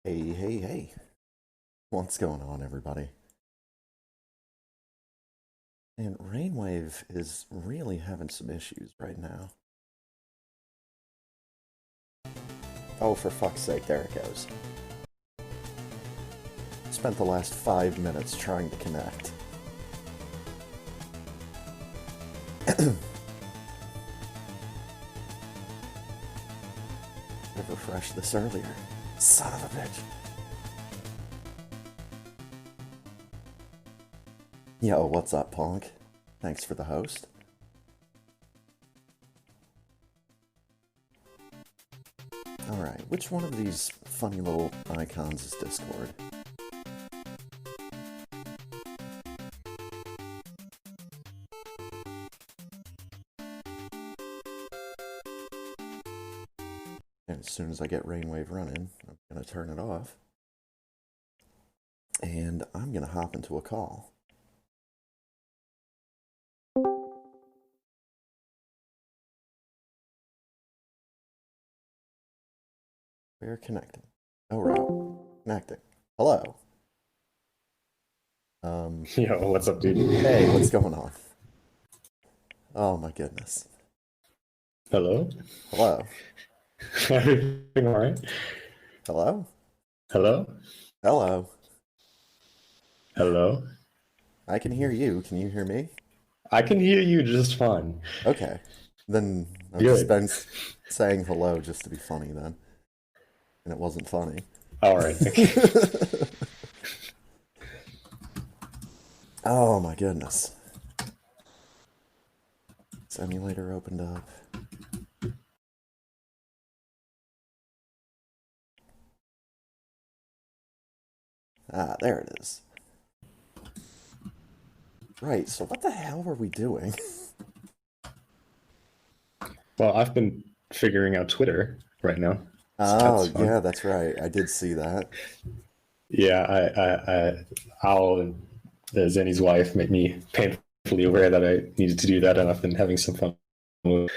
Hey, hey, hey. What's going on, everybody? And Rainwave is really having some issues right now. Oh, for fuck's sake, there it goes. Spent the last 5 minutes trying to connect. I've refreshed this earlier. Son of a bitch. Yo, what's up, Ponk? Thanks for the host. Alright, which one of these funny little icons is Discord? And as soon as I get Rainwave running, I'm going to turn it off. And I'm going to hop into a call. We're connecting. Oh, right. Connecting. Hello. Yo, what's up, dude? Hey, what's going on? Oh my goodness. Hello? Hello. Everything all right? Hello? Hello? Hello. Hello? I can hear you. Can you hear me? I can hear you just fine. Okay. Then I've just Good. been saying hello just to be funny then. And it wasn't funny. All right. Okay. Oh my goodness. This emulator opened up. Ah, there it is. Right, so what the hell were we doing? Well, I've been figuring out Twitter right now, so that's Oh, fun. yeah, that's right. I did see that. Yeah, Al and Zenny's wife made me painfully aware that I needed to do that, and I've been having some fun with,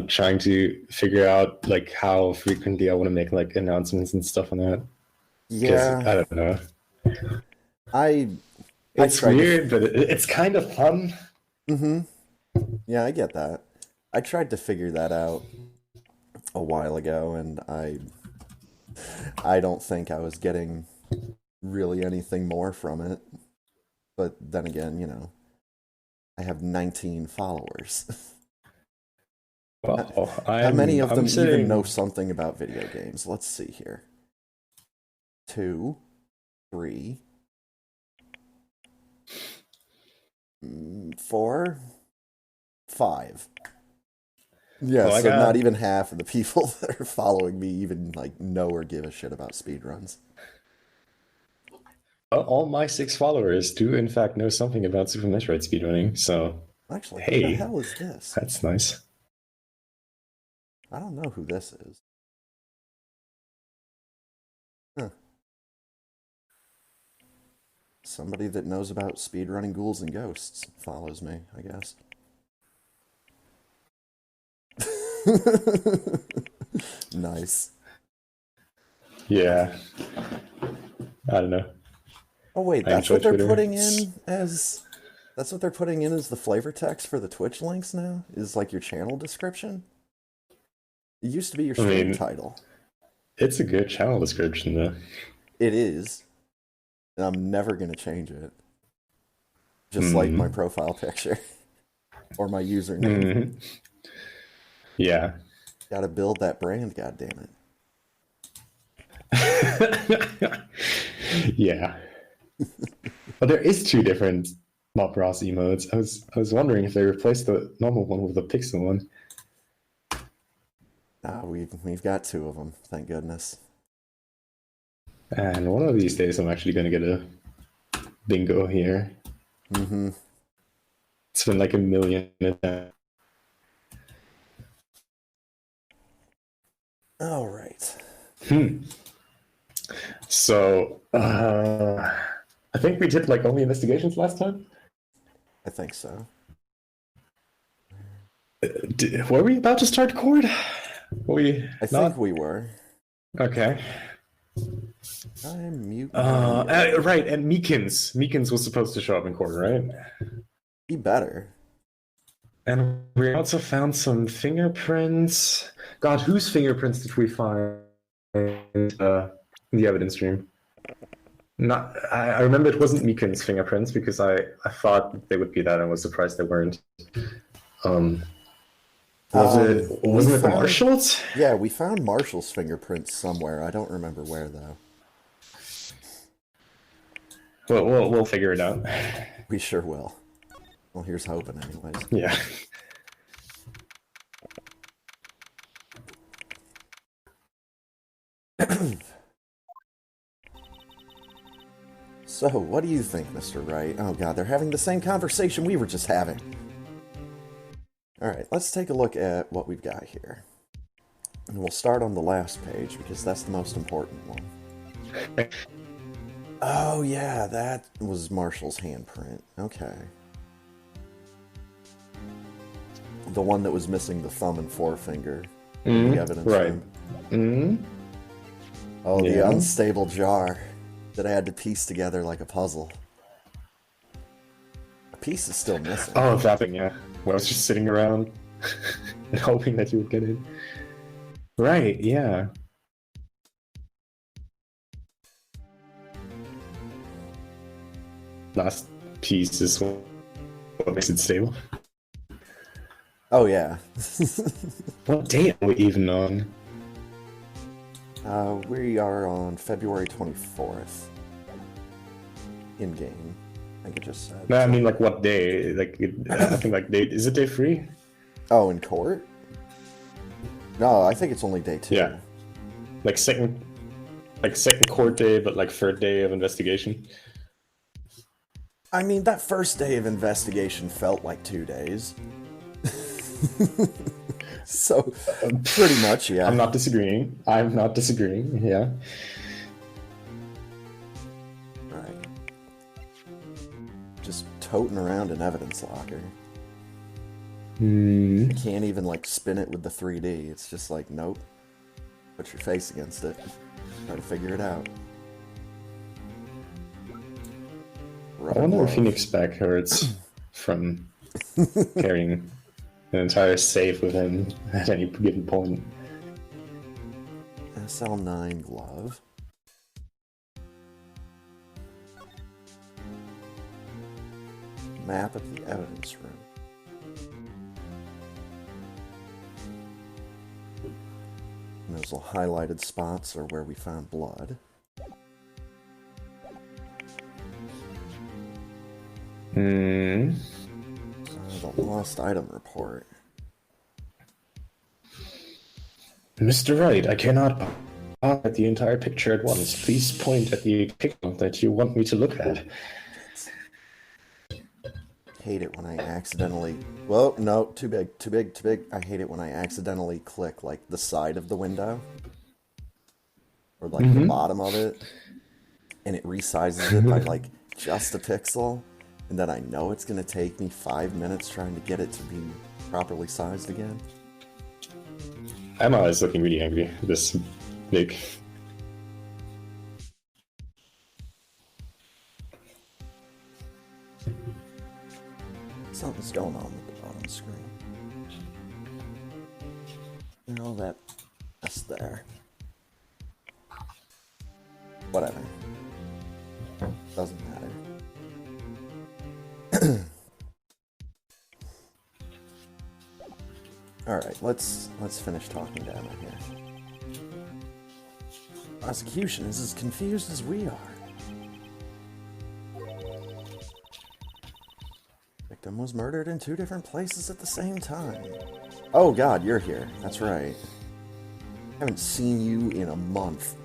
trying to figure out like how frequently I want to make like announcements and stuff on that. Because Yeah, I don't know, I I it's tried to. weird, but it's kind of fun. Mm-hmm. Yeah, I get that. I tried to figure that out a while ago, and I don't think I was getting really anything more from it. But then again, I have 19 followers. Well, How many I'm of I'm them even know sitting. something about video games? Let's see here. Two, three, four, five. Yeah, Well, I so not got even half of the people that are following me even like know or give a shit about speedruns. all my 6 followers do in fact know something about Super Metroid speedrunning. So Actually, who the hey, hell is this? that's nice. I don't know who this is. Huh. Somebody that knows about speedrunning ghouls and ghosts follows me, I guess. Nice. Yeah, I don't know. Oh wait, I that's enjoy what they're Twitter. putting in as that's what they're putting in as the flavor text for the Twitch links now? Is like your channel description? It used to be your I stream mean, title. it's a good channel description though. It is, and I'm never gonna change it. Just like my Hmm. profile picture or my username. Hmm. Yeah. Gotta build that brand, goddammit. Yeah. But there is two different Bob Ross emotes. I was wondering if they replaced the normal one with the pixel one. Ah, we've got two of them, thank goodness. And one of these days, I'm actually going to get a bingo here. Mm-hmm. It's been like a million attempts. All right. So, I think we did like only investigations last time. I think so. Were we about to start Cord? Were we I think not? we were. Okay. I'm mutant radio. Right, and Meekins was supposed to show up in court, right? He better. And we also found some fingerprints. God, whose fingerprints did we find in the evidence stream? Not, I remember it wasn't Meekin's fingerprints because I thought they would be that and was surprised they weren't. Um, We wasn't it the found, Marshalls? yeah, we found Marshall's fingerprints somewhere. I don't remember where though. We'll figure it out. We sure will. Well, here's hoping, anyways. Yeah. So, what do you think, Mr. Wright? Oh god, they're having the same conversation we were just having. Alright, let's take a look at what we've got here. And we'll start on the last page, because that's the most important one. Oh yeah, that was Marshall's handprint. Okay. The one that was missing the thumb and forefinger. The evidence right. room. Oh, the unstable jar that I had to piece together like a puzzle. A piece is still missing. Oh, that thing, yeah. Where I was just sitting around and hoping that you would get it. Right, yeah. Last piece is what makes it stable. Oh yeah. What date are we even on? We are on February 24th. In game. I think it just said. No, I mean, like, what day? Like, I think, like, date. Is it day 3? Oh, in court? No, I think it's only day 2. Yeah. Like, second court day, but, like, third day of investigation. I mean, that first day of investigation felt like 2 days. So, pretty much, yeah. I'm not disagreeing. Yeah. Right. Just toting around an evidence locker. You can't even, like, spin it with the 3D. It's just like, nope. Put your face against it. Try to figure it out. I wonder if Phoenix back hurts from carrying an entire safe with him at any given point. SL9 glove. Map of the evidence room. And those little highlighted spots are where we found blood. The lost item report. Mr. Wright, I cannot at the entire picture at once. Please point at the picture that you want me to look at. Hate it when I accidentally... Well, no, too big, too big, too big. I hate it when I accidentally click, like, the side of the window. Or, like, the bottom of it. And it resizes it by, like, just a pixel. And then I know it's going to take me 5 minutes trying to get it to be properly sized again. Emma is looking really angry. This big. Something's going on with the bottom screen. You know, that's there. Whatever. Doesn't matter. Alright, let's finish talking down in here. Prosecution is as confused as we are. Victim was murdered in 2 different places at the same time. Oh god, you're here. That's right. Haven't seen you in a month.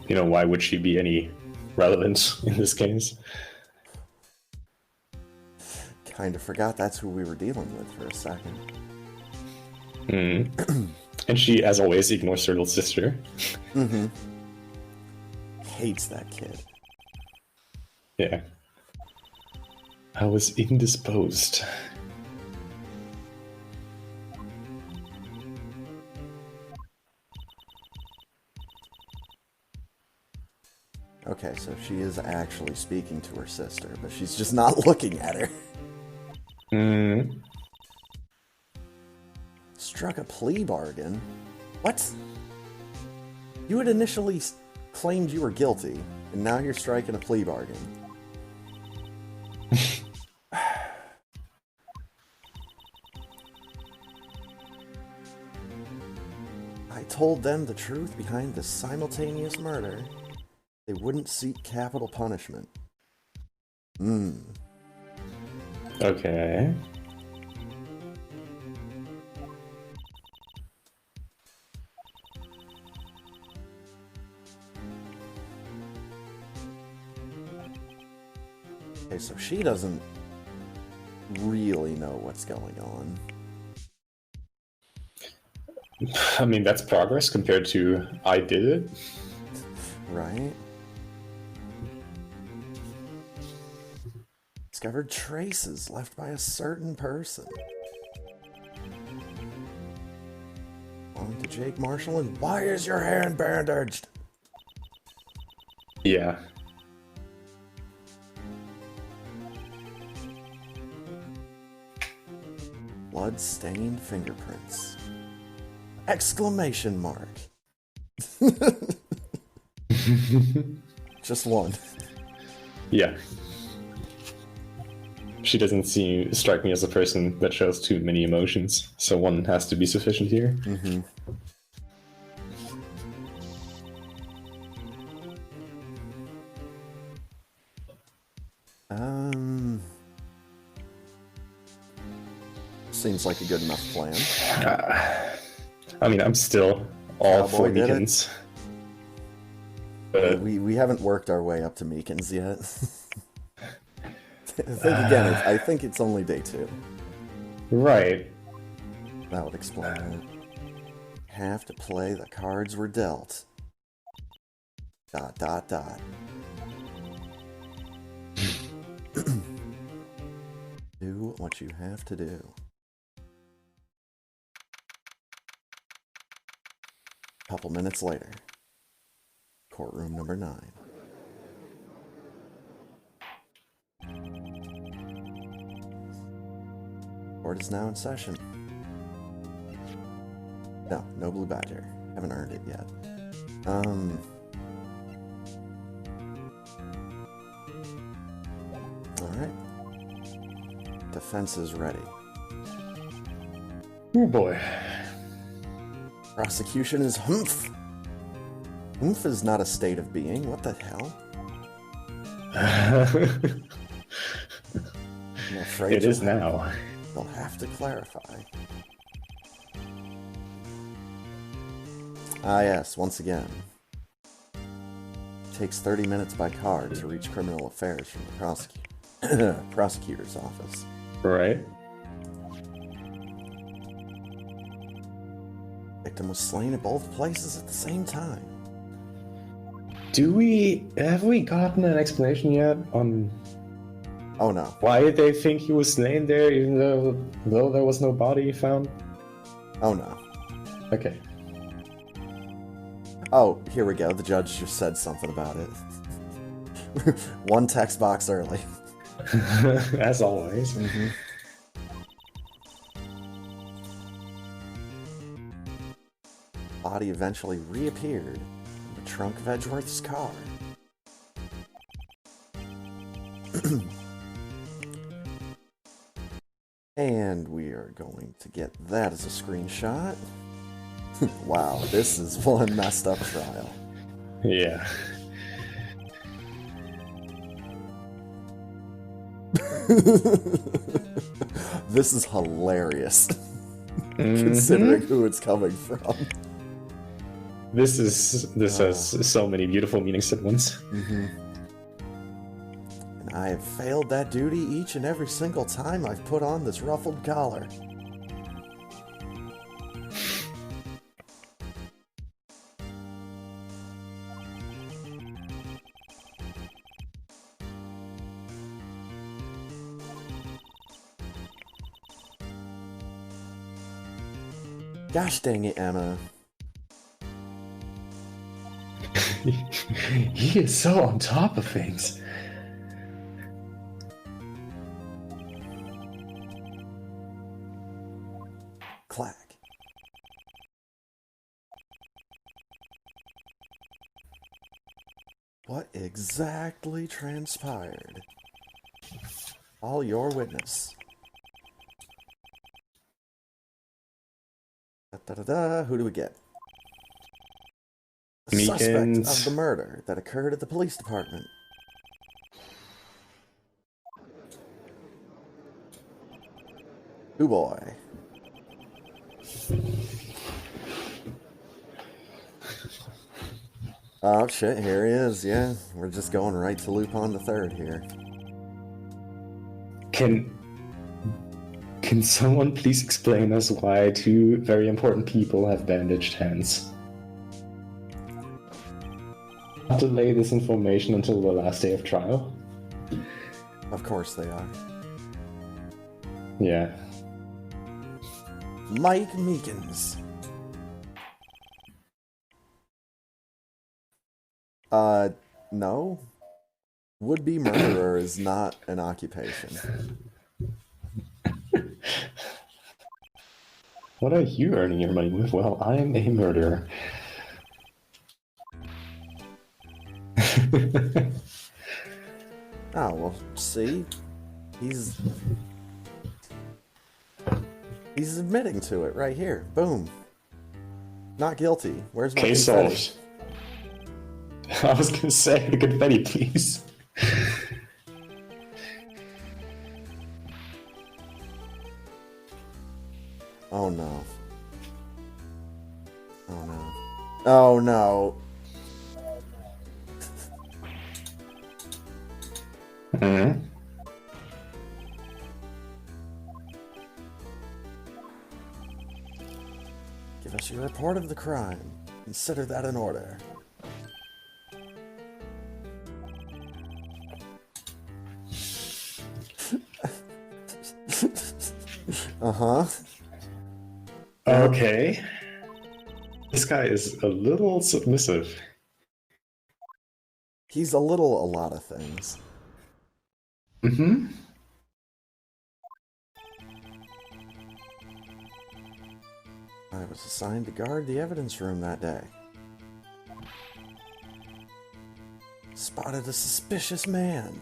You know, why would she be any relevance in this case? Kinda forgot that's who we were dealing with for a second. And she, as always, ignores her little sister. Hates that kid. Yeah. I was indisposed. Okay, so she is actually speaking to her sister, but she's just not looking at her. Mm, Struck a plea bargain? What? You had initially claimed you were guilty, and now you're striking a plea bargain. I told them the truth behind this simultaneous murder. They wouldn't seek capital punishment. okay. Okay, so she doesn't really know what's going on. I mean, that's progress compared to I did it. Right? Discovered traces left by a certain person. Belonging to Jake Marshall, and why is your hand bandaged? Yeah. Blood-stained fingerprints. Exclamation mark. Just one. Yeah. She doesn't strike me as a person that shows too many emotions, so one has to be sufficient here. Mm-hmm. Seems like a good enough plan. I mean, I'm still all Cowboy for did it. Meekins. But We haven't worked our way up to Meekins yet. I think it's only day 2. right. That would explain it. Have to play the cards we're dealt. ... Do what you have to do. Couple minutes later. Courtroom number 9. Court is now in session. No blue badger. Haven't earned it yet. Alright. Defense is ready. Oh boy. Prosecution is humph. Humph is not a state of being. What the hell? I'm afraid It is now. They'll have to clarify. Ah yes, once again. It takes 30 minutes by car to reach criminal affairs from the prosecutor's office. Right. Victim was slain at both places at the same time. Have we gotten an explanation yet on Oh no. why they think he was slain there, even though there was no body found? Oh no. Okay. Oh, here we go. The judge just said something about it. One text box early. As always. Mm-hmm. Body eventually reappeared in the trunk of Edgeworth's car. And we are going to get that as a screenshot. Wow, this is one messed up trial. Yeah. This is hilarious. Considering who it's coming from. This has so many beautiful meanings at once. And I have failed that duty each and every single time I've put on this ruffled collar. Gosh dang it, Emma. He is so on top of things. Clack. What exactly transpired? All your witness. Da-da-da-da. Who do we get? The suspect of the Meekins. murder that occurred at the police department. Ooh boy. Oh shit, here he is, yeah. We're just going right to Lupin the Third here. Can can someone please explain us why two very important people have bandaged hands? Not delay this information until the last day of trial. Of course they are. Yeah. Mike Meekins. No. Would-be murderer is not an occupation. What are you earning your money with? Well, I'm a murderer. Oh, well, see? He's admitting to it right here. Boom. Not guilty. Where's my Case confetti? solved. I was gonna say the confetti, please. Oh no. Oh no. Oh no. Mm-hmm. Give us your report of the crime. Consider that an order. Uh-huh. Okay. This guy is a little submissive. He's a lot of things. Mm-hmm. I was assigned to guard the evidence room that day. Spotted a suspicious man.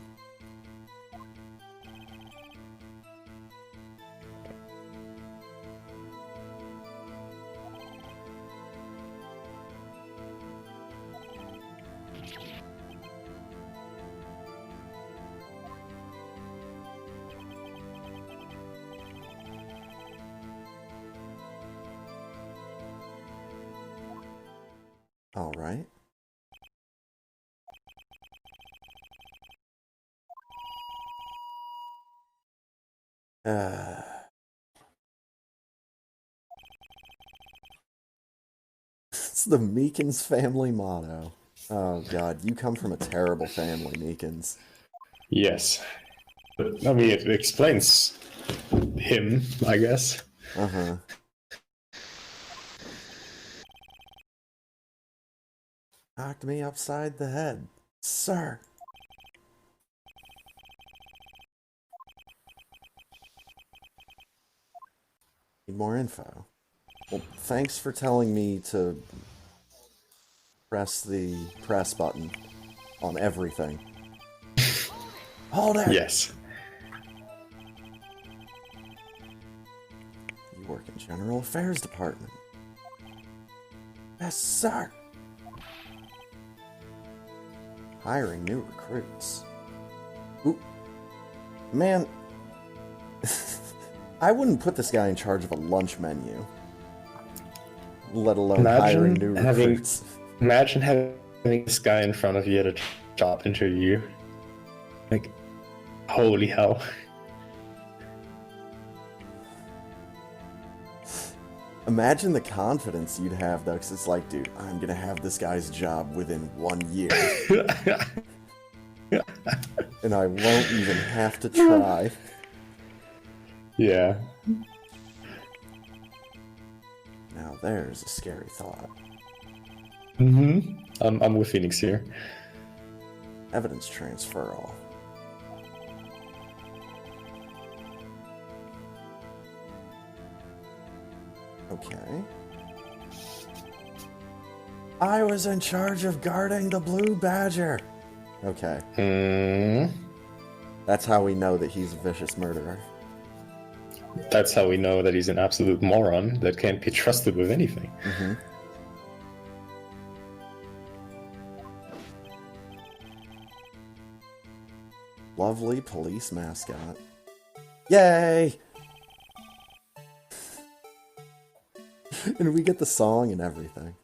All right. It's the Meekins family motto. Oh god, you come from a terrible family, Meekins. Yes. But, I mean, it explains him, I guess. Uh-huh. Knocked me upside the head. Sir. Need more info. Well, thanks for telling me to press the press button on everything. Hold it! Yes. You work in General Affairs Department. Yes, sir. Hiring new recruits. Ooh. Man, I wouldn't put this guy in charge of a lunch menu. Let alone hiring new recruits. Imagine having this guy in front of you at a job interview. Like, holy hell. Imagine the confidence you'd have, though, because it's like, dude, I'm going to have this guy's job within 1 year. And I won't even have to try. Yeah. Now there's a scary thought. Mm-hmm. I'm with Phoenix here. Evidence transferal. Okay. I was in charge of guarding the Blue Badger. Okay. That's how we know that he's a vicious murderer. That's how we know that he's an absolute moron that can't be trusted with anything. Mm-hmm. Lovely police mascot. Yay! And we get the song and everything.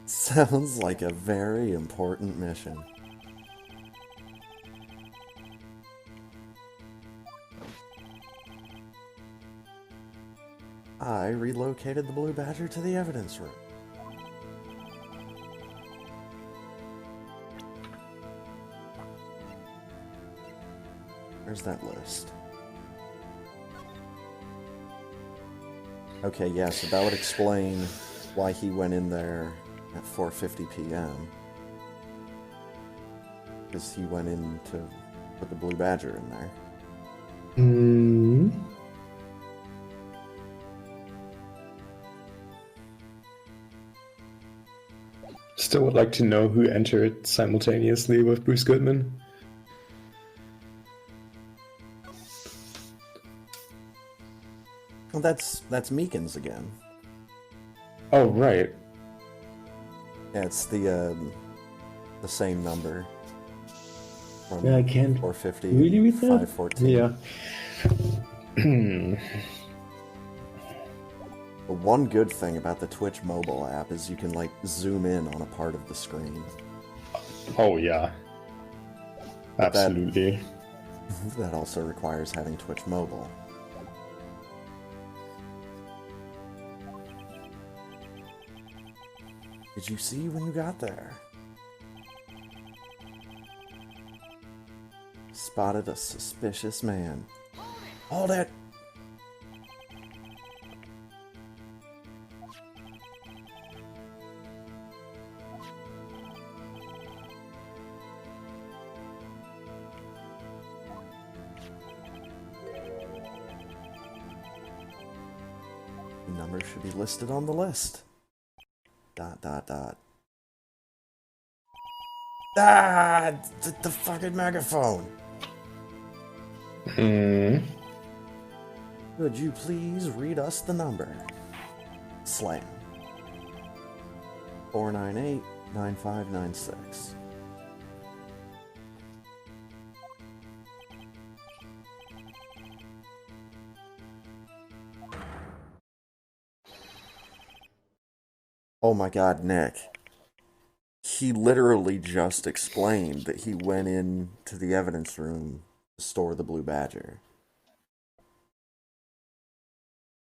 Sounds like a very important mission. I relocated the Blue Badger to the evidence room. Where's that list? Okay, yeah, so that would explain why he went in there at 4:50 p.m. Because he went in to put the Blue Badger in there. Still would like to know who entered simultaneously with Bruce Goodman. Well, that's Meekins again. Oh, right. Yeah, it's the same number. From Yeah, I can't 450 really read that? 514. Yeah. The one good thing about the Twitch mobile app is you can, like, zoom in on a part of the screen. Oh, yeah. But Absolutely. That also requires having Twitch mobile. Did you see when you got there? Spotted a suspicious man. Hold it! The number should be listed on the list. ... Ah! The fucking megaphone! Could you please read us the number? Slam. 498-9596. Oh my god, Nick. He literally just explained that he went in to the evidence room to store the Blue Badger.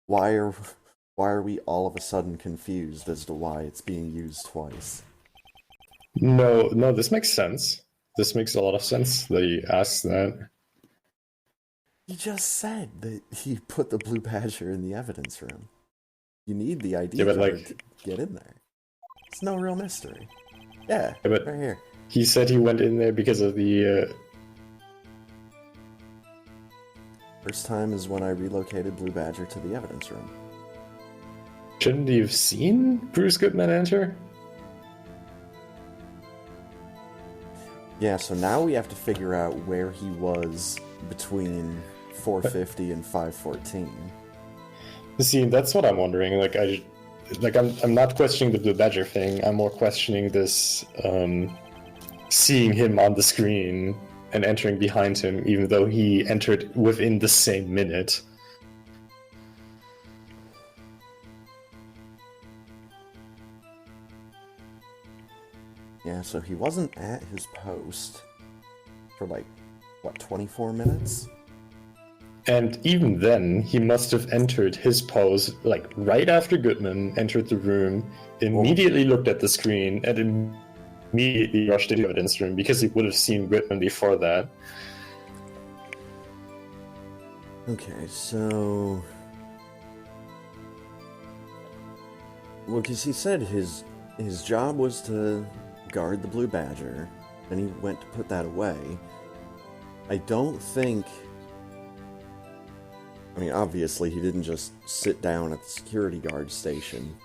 Why are we all of a sudden confused as to why it's being used twice? No, this makes sense. This makes a lot of sense that he asked that. He just said that he put the Blue Badger in the evidence room. You need the ID Yeah, but card to get in there. It's no real mystery. Yeah, but right here. he said he went in there because of the... First time is when I relocated Blue Badger to the evidence room. Shouldn't he have seen Bruce Goodman enter? Yeah, so now we have to figure out where he was between 450 and 514. See, that's what I'm wondering. I'm not questioning the Blue Badger thing. I'm more questioning this seeing him on the screen and entering behind him, even though he entered within the same minute. Yeah, so he wasn't at his post for 24 minutes? And even then, he must have entered his pose like right after Goodman entered the room, Well, immediately looked at the screen, and immediately rushed to the evidence room because he would have seen Goodman before that. okay, so... Well, because he said his job was to guard the Blue Badger, and he went to put that away. I don't think... I mean, obviously, he didn't just sit down at the security guard station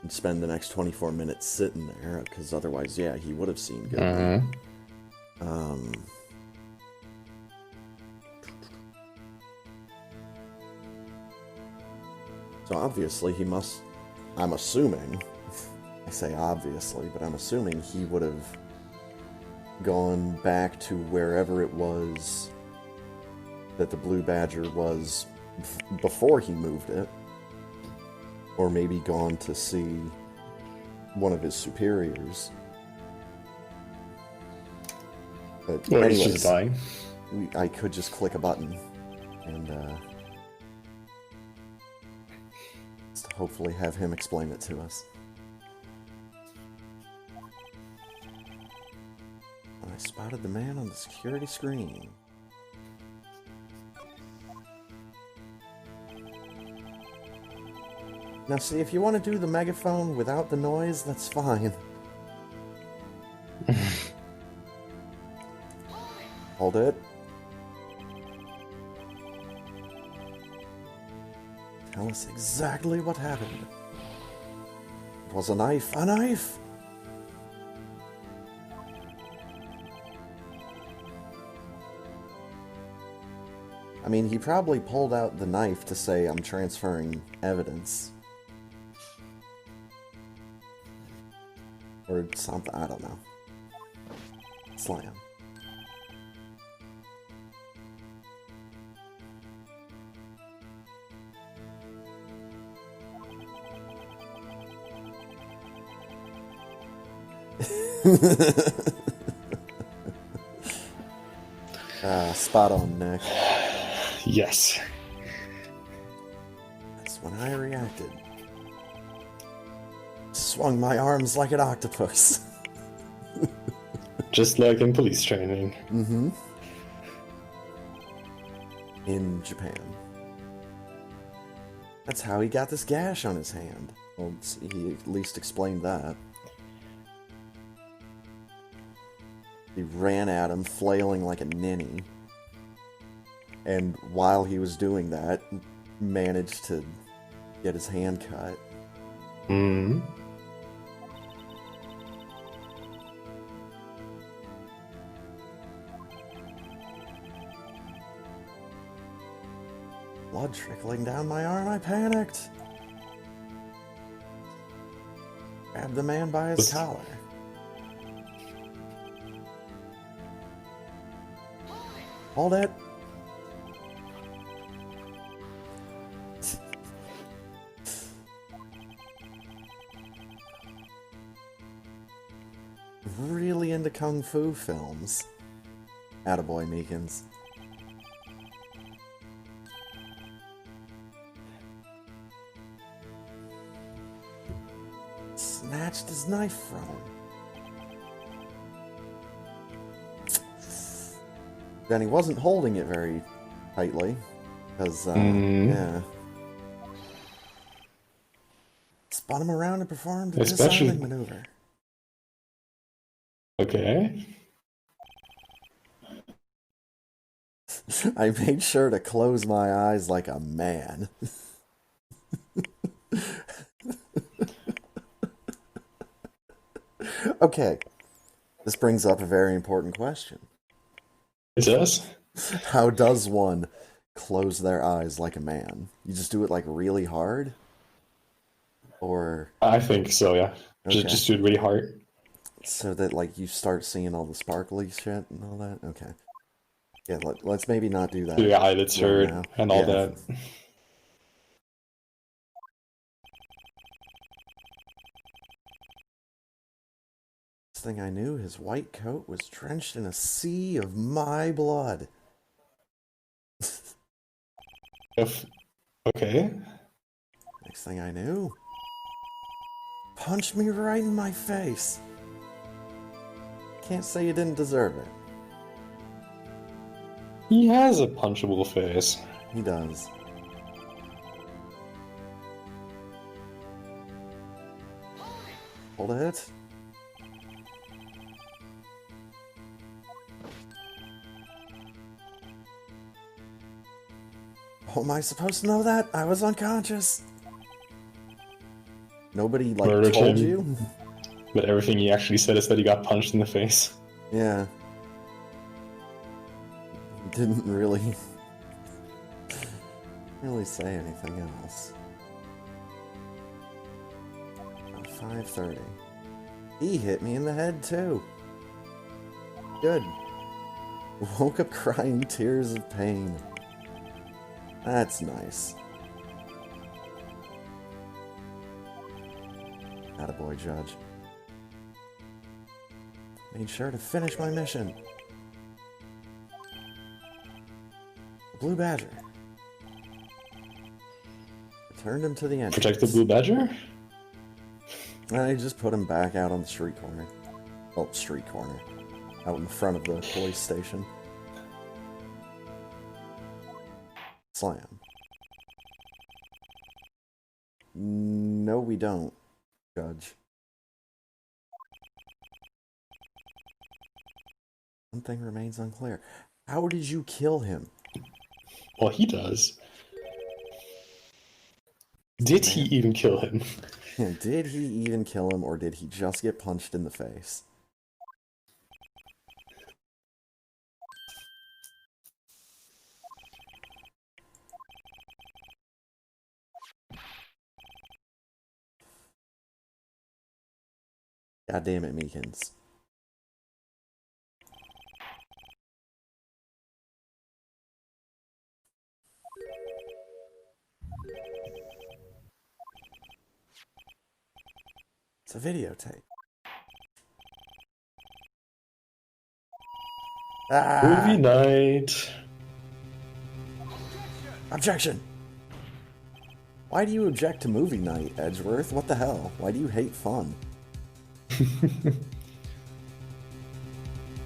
and spend the next 24 minutes sitting there, because otherwise, yeah, he would have seen Goodman. Um, so obviously, he must... I'm assuming... I say obviously, but I'm assuming he would have gone back to wherever it was that the Blue Badger was before he moved it. Or maybe gone to see one of his superiors. But Or he's anyways, just dying. I could just click a button and hopefully have him explain it to us. I spotted the man on the security screen. Now see, if you want to do the megaphone without the noise, that's fine. Hold it. Tell us exactly what happened. It was a knife. A knife! I mean, he probably pulled out the knife to say, I'm transferring evidence. Or something, I don't know. Slam. Spot on, Nick. Yes. That's when I reacted. Swung my arms like an octopus. Just like in police training. Mm-hmm. In Japan. That's how he got this gash on his hand. Well, he at least explained that. He ran at him, flailing like a ninny. And while he was doing that, managed to get his hand cut. Hmm. Blood trickling down my arm, I panicked. Grabbed the man by his collar. Hold it. Really into kung fu films. Attaboy, Meekins. Snatched his knife from him. Then he wasn't holding it very tightly. Because, yeah. Spun him around and performed a disarming maneuver. Okay. I made sure to close my eyes like a man. Okay. This brings up a very important question. It does? How does one close their eyes like a man? You just do it like really hard? Or... I think so, yeah. Okay. Just do it really hard. So that like you start seeing all the sparkly shit and all that? Okay. Yeah, let's maybe not do that. Your eyelids hurt now. and all that. Next thing I knew, his white coat was drenched in a sea of my blood. If, okay. Next thing I knew, punched me right in my face. Can't say you didn't deserve it. He has a punchable face. He does. Hold it. Oh, am I supposed to know that? I was unconscious. Nobody, like, Murdered told him, you? but everything he actually said is that he got punched in the face. Yeah. Didn't really say anything else. 5:30. He hit me in the head too. Good. Woke up crying tears of pain. That's nice. Attaboy, Judge. Made sure to finish my mission. The Blue Badger. Returned him to the entrance. Protect the Blue Badger? I just put him back out on the street corner. Oh, street corner. Out in front of the police station. Slam. No, we don't, Judge. One thing remains unclear. How did you kill him? Well, he does. Did he even kill him? Did he even kill him, or did he just get punched in the face? God damn it, Meekins. It's a videotape. Movie night. Objection! Why do you object to movie night, Edgeworth? What the hell? Why do you hate fun?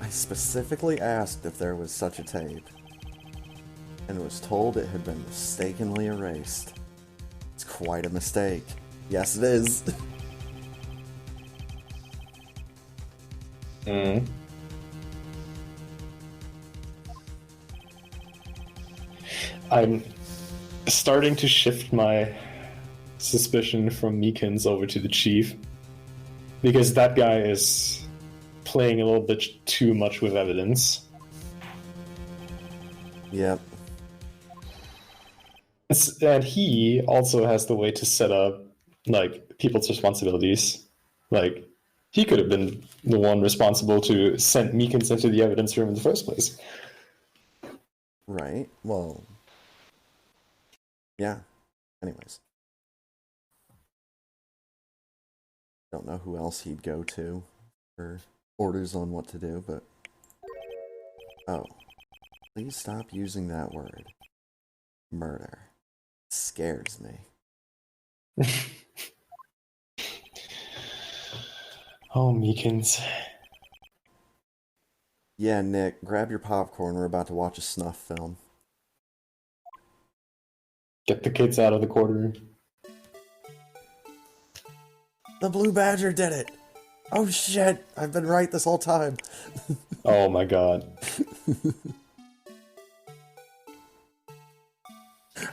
I specifically asked if there was such a tape, and was told it had been mistakenly erased. It's quite a mistake. Yes, it is. Mm. I'm starting to shift my suspicion from Meekins over to the Chief, because that guy is playing a little bit too much with evidence. Yep. And he also has the way to set up, like, people's responsibilities. Like, he could have been the one responsible to send Meekins into the evidence room in the first place. Right. Well, yeah. Anyways. Don't know who else he'd go to for orders on what to do, but... Oh. Please stop using that word. Murder. It scares me. Oh, Meekins. Yeah, Nick, grab your popcorn. We're about to watch a snuff film. Get the kids out of the courtroom. The Blue Badger did it! Oh shit! I've been right this whole time. Oh my god.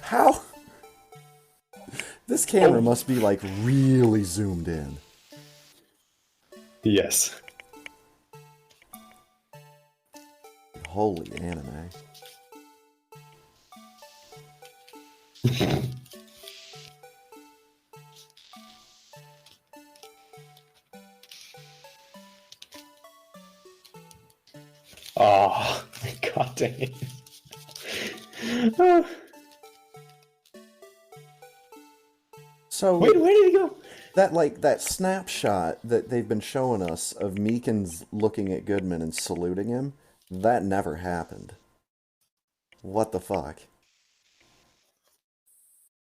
How? This camera must be like really zoomed in. Yes. Holy anime. Oh, god dang it. So Wait, where did he go? that snapshot that they've been showing us of Meekins looking at Goodman and saluting him, that never happened. What the fuck?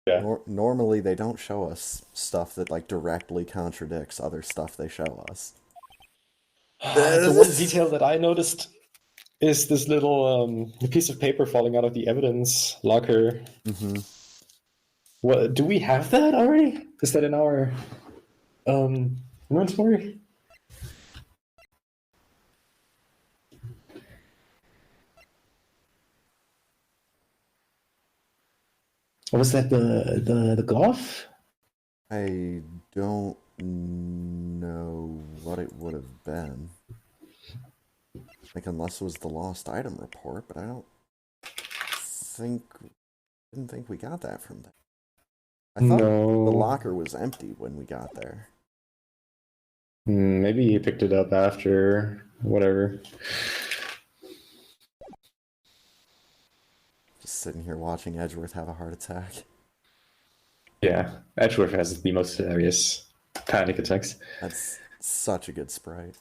Yeah. Normally they don't show us stuff that like directly contradicts other stuff they show us. The one detail that I noticed is this little piece of paper falling out of the evidence locker. Mm-hmm. What do we have that already? Is that in our inventory? Or was that the glove? I don't know what it would have been. Like, unless it was the lost item report, but I don't think, didn't think we got that from there. I thought the No. locker was empty when we got there. Maybe he picked it up after whatever. Just sitting here watching Edgeworth have a heart attack. Yeah, Edgeworth has the most serious panic attacks. That's such a good sprite.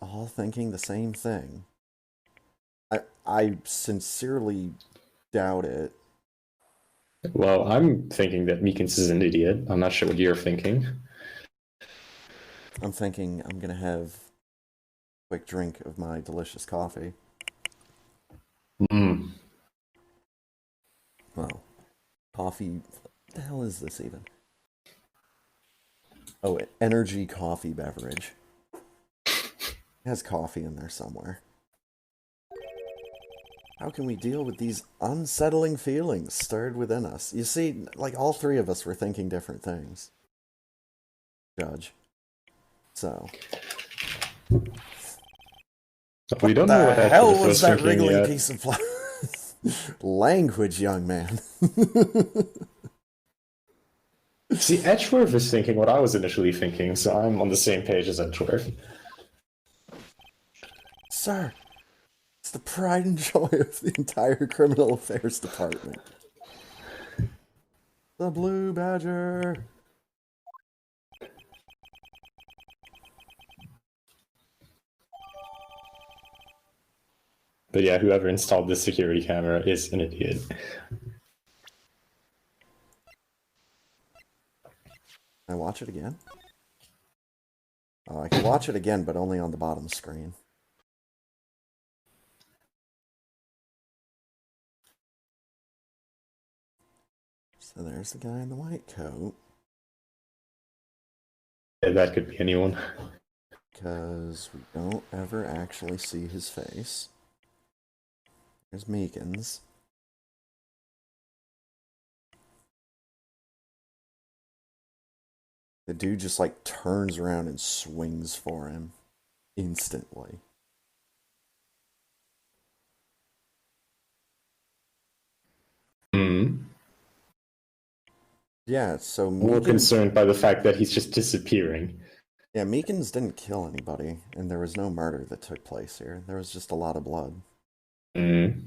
All thinking the same thing. I sincerely doubt it. Well, I'm thinking that Meekins is an idiot. I'm not sure what you're thinking. I'm thinking I'm gonna have a quick drink of my delicious coffee. Mm. Well, coffee. What the hell is this even? Oh, energy coffee beverage. It has coffee in there somewhere. How can we deal with these unsettling feelings stirred within us? You see, like all three of us were thinking different things. Judge. So. We What don't know the what hell Edgeworth was was that thinking wriggling yet. piece of language, young man? See, Edgeworth is thinking what I was initially thinking, so I'm on the same page as Edgeworth. Sir, it's the pride and joy of the entire criminal affairs department. The Blue Badger. But yeah, whoever installed this security camera is an idiot. Can I watch it again? Oh, I can watch it again, but only on the bottom screen. So there's the guy in the white coat. Yeah, that could be anyone. Because we don't ever actually see his face. There's Meekins. The dude just like turns around and swings for him instantly. Mm. Yeah, so More Meekins. concerned by the fact that he's just disappearing. Yeah, Meekins didn't kill anybody, and there was no murder that took place here. There was just a lot of blood. Mm.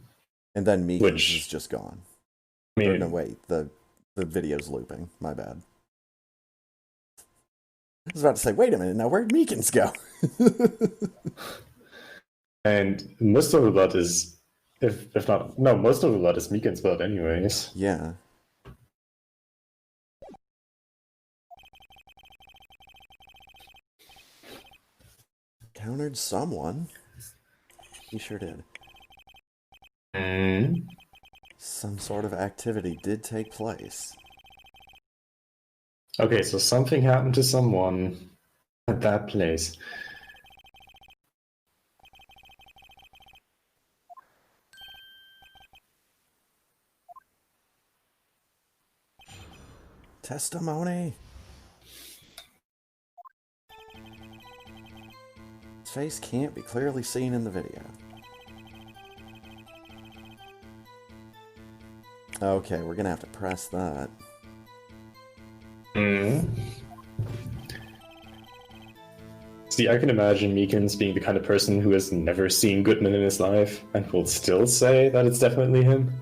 And then Meekins is Which, just gone. I Or no, mean, wait, the video's looping. My bad. I was about to say, wait a minute, now where'd Meekins go? and most of the blood is, if not, no, most of the blood is Meekin's blood, anyways. Yeah. Countered someone. He sure did. Mm. Some sort of activity did take place. Okay, so something happened to someone at that place. Testimony. His face can't be clearly seen in the video. Okay, we're gonna have to press that. Mm. See, I can imagine Meekins being the kind of person who has never seen Goodman in his life and will still say that it's definitely him.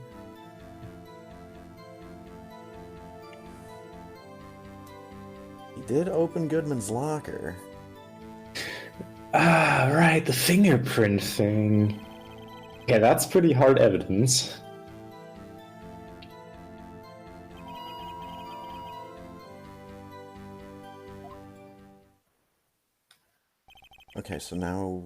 He did open Goodman's locker. Ah, right, the fingerprint thing. Yeah, that's pretty hard evidence. Okay, so now...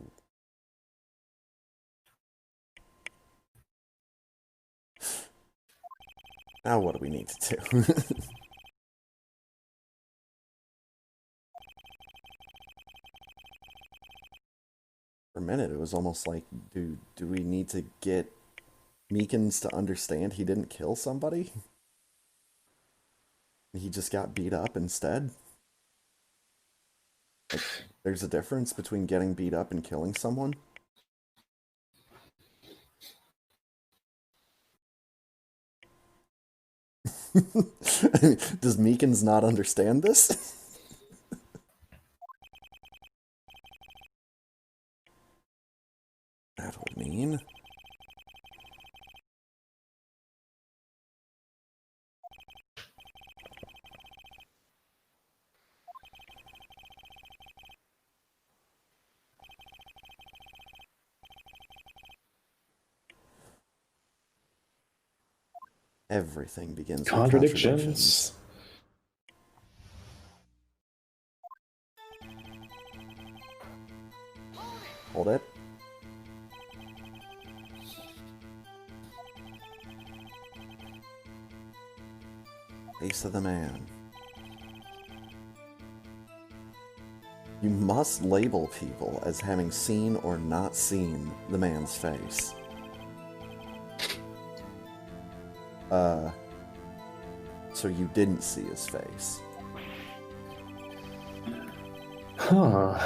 Now what do we need to do? For a minute, it was almost like, do we need to get Meekins to understand he didn't kill somebody? He just got beat up instead? Like, there's a difference between getting beat up and killing someone? Does Meekins not understand this? That'll mean... Everything begins with contradictions. Contradictions. Hold it. Face of the man. You must label people as having seen or not seen the man's face. So you didn't see his face. Huh.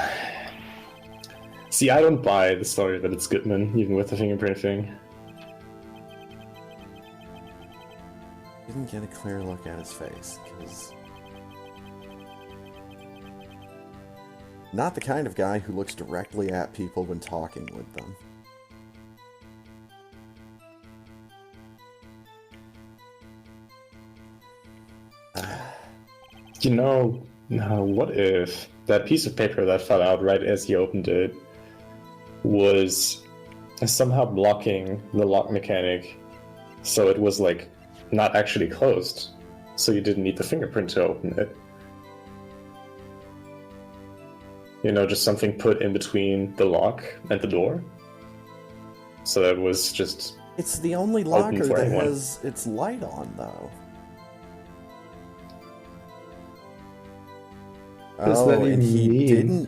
See, I don't buy the story that it's Goodman, even with the fingerprint thing. Didn't get a clear look at his face, because... Not the kind of guy who looks directly at people when talking with them. You know, now what if that piece of paper that fell out right as he opened it was somehow blocking the lock mechanic, so it was like not actually closed, so you didn't need the fingerprint to open it? You know, just something put in between the lock and the door, so that it was just... It's the only locker that has its light on, though. Oh, and he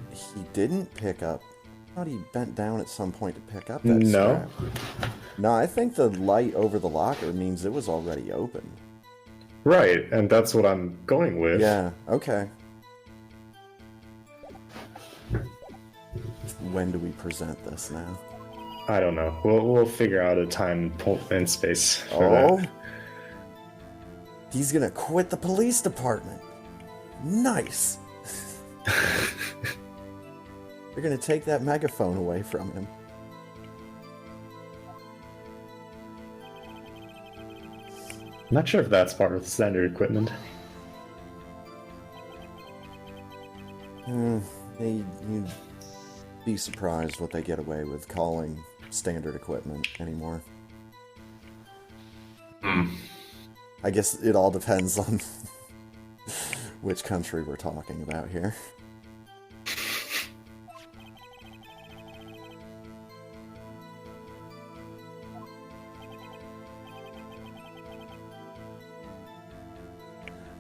didn't pick up... I thought he bent down at some point to pick up that strap. No, I think the light over the locker means it was already open. Right, and that's what I'm going with. Yeah, okay. When do we present this now? I don't know. We'll figure out a time and space for that. He's gonna quit the police department. Nice. They're gonna take that megaphone away from him. I'm not sure if that's part of the standard equipment. You'd be surprised what they get away with calling standard equipment anymore. I guess it all depends on which country we're talking about here.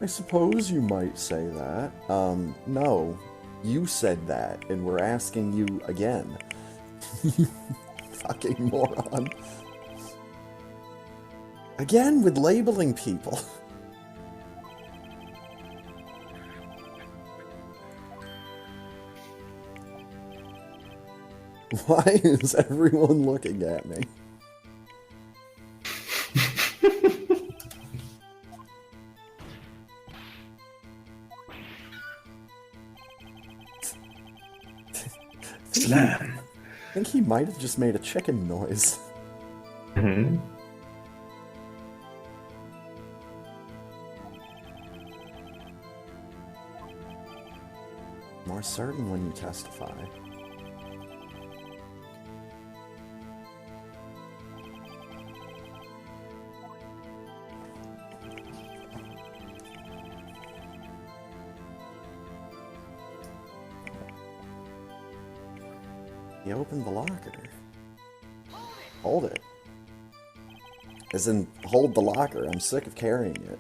I suppose you might say that. No. You said that, and we're asking you again. You fucking moron. Again with labeling people. Why is everyone looking at me? Slam. I think he might have just made a chicken noise. Mm-hmm. More certain when you testify. He opened the locker. Hold it. As in, hold the locker. I'm sick of carrying it.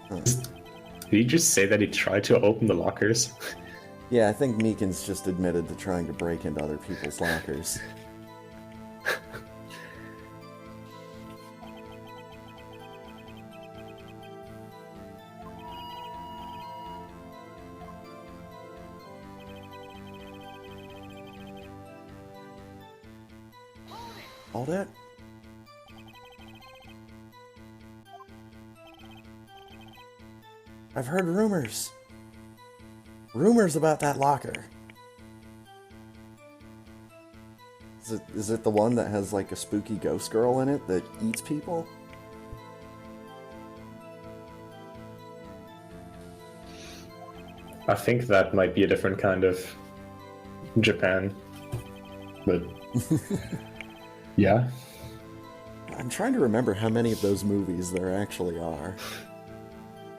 Huh. Did he just say that he tried to open the lockers? Yeah, I think Meekins just admitted to trying to break into other people's lockers. All that? I've heard rumors. Rumors about that locker. Is it the one that has like a spooky ghost girl in it that eats people? I think that might be a different kind of Japan. But yeah. I'm trying to remember how many of those movies there actually are.